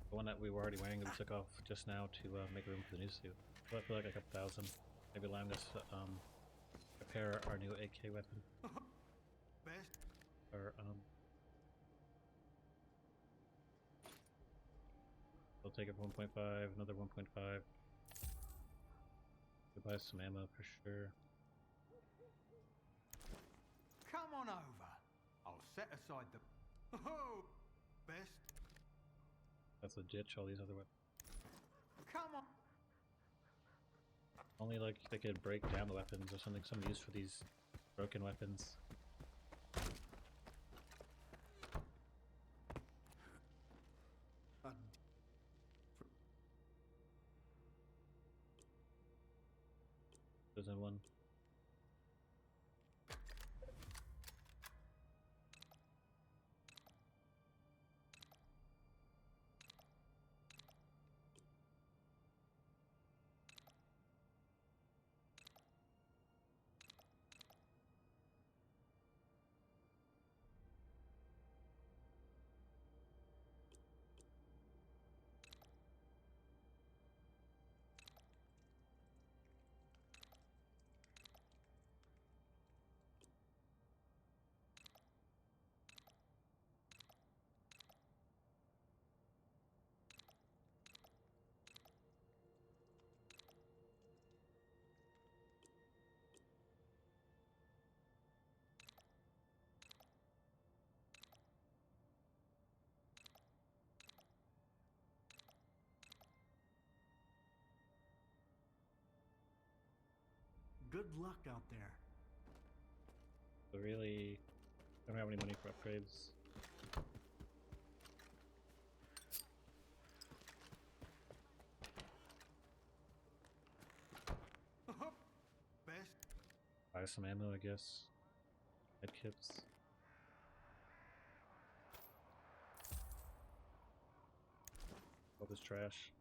The one that we were already wearing that we took off just now to make room for the new suit. So I feel like a couple thousand. Maybe allowing us repair our new AK weapon.
Best.
Or I'll take it for 1.5, another 1.5. Could buy some ammo for sure.
Come on over. I'll set aside the... Oh, best.
That's a ditch, all these other weapons.
Come on.
Only like they could break down the weapons or something, some use for these broken weapons. There's no one.
Good luck out there.
So really, I don't have any money for upgrades.
Best.
Buy some ammo, I guess. Head kits. All this trash.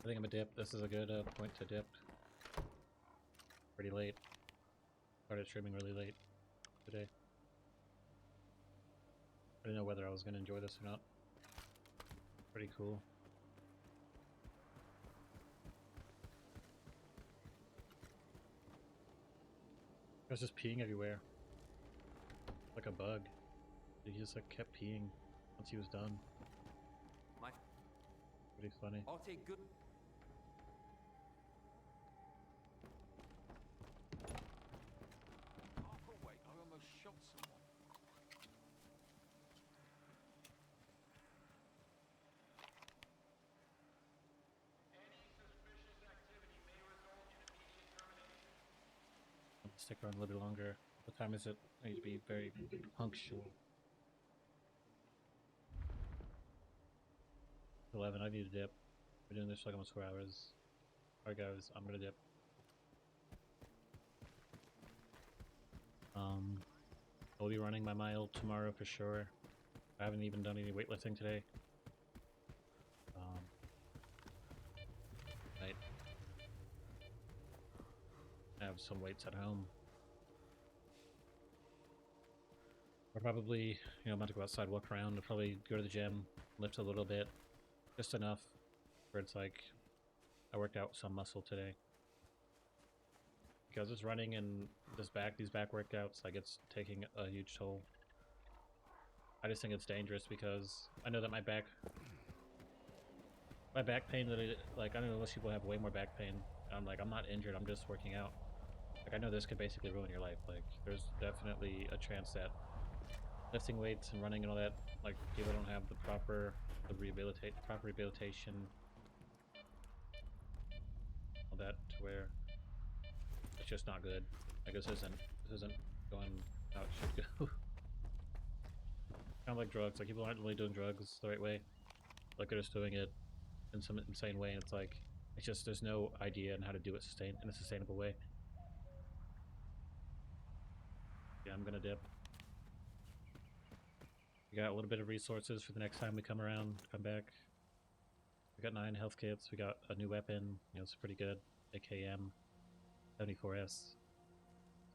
I think I'm a dip. This is a good point to dip. Pretty late. Started streaming really late today. I didn't know whether I was going to enjoy this or not. Pretty cool. I was just peeing everywhere. Like a bug. He just like kept peeing once he was done. Pretty funny.
I'll take good...
Wait, I almost shot someone.
I'll stick around a little bit longer. What time is it? I need to be very punctual. 11, I need a dip. We're doing this for like almost 4 hours. Alright guys, I'm gonna dip. I'll be running my mile tomorrow for sure. I haven't even done any weightlifting today. I have some weights at home. I'll probably, I'm about to go outside, walk around. I'll probably go to the gym, lift a little bit. Just enough where it's like I worked out some muscle today. Because it's running and these back workouts, like it's taking a huge toll. I just think it's dangerous because I know that my back pain, like I know most people have way more back pain. I'm like, I'm not injured, I'm just working out. Like I know this could basically ruin your life. Like there's definitely a chance that lifting weights and running and all that, like people don't have the proper rehabilitation, all that, to where it's just not good. Like this isn't going how it should go. Kind of like drugs. Like people aren't really doing drugs the right way. Like they're just doing it in some insane way, and it's like it's just there's no idea on how to do it in a sustainable way. Yeah, I'm gonna dip. We got a little bit of resources for the next time we come back. We got 9 health kits, we got a new weapon, it's pretty good. AKM 74S.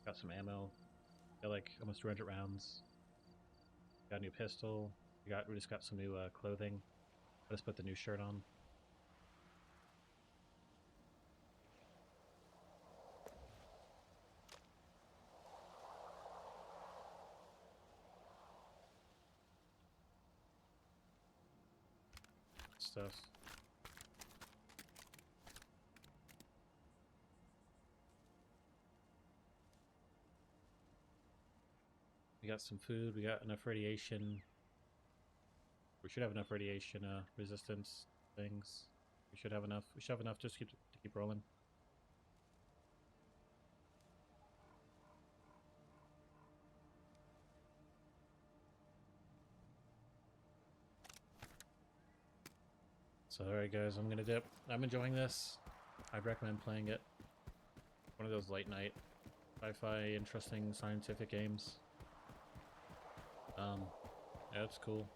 Got some ammo. Got like almost 200 rounds. Got a new pistol. We just got some new clothing. I just put the new shirt on. stuff. We got some food, we got enough radiation. We should have enough radiation resistance things. We should have enough. We should have enough just to keep rolling. So alright guys, I'm gonna dip. I'm enjoying this. I'd recommend playing it. One of those late night sci-fi interesting scientific games. Yeah, it's cool.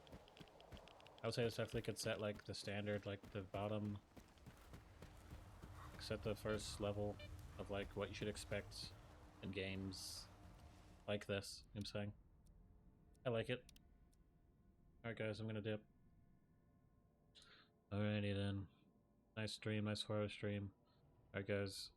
I would say it's definitely could set like the standard, like the bottom, set the first level of like what you should expect in games like this. You know what I'm saying? I like it. Alright guys, I'm gonna dip. Alrighty then. Nice stream, nice 4-hour stream. Alright guys,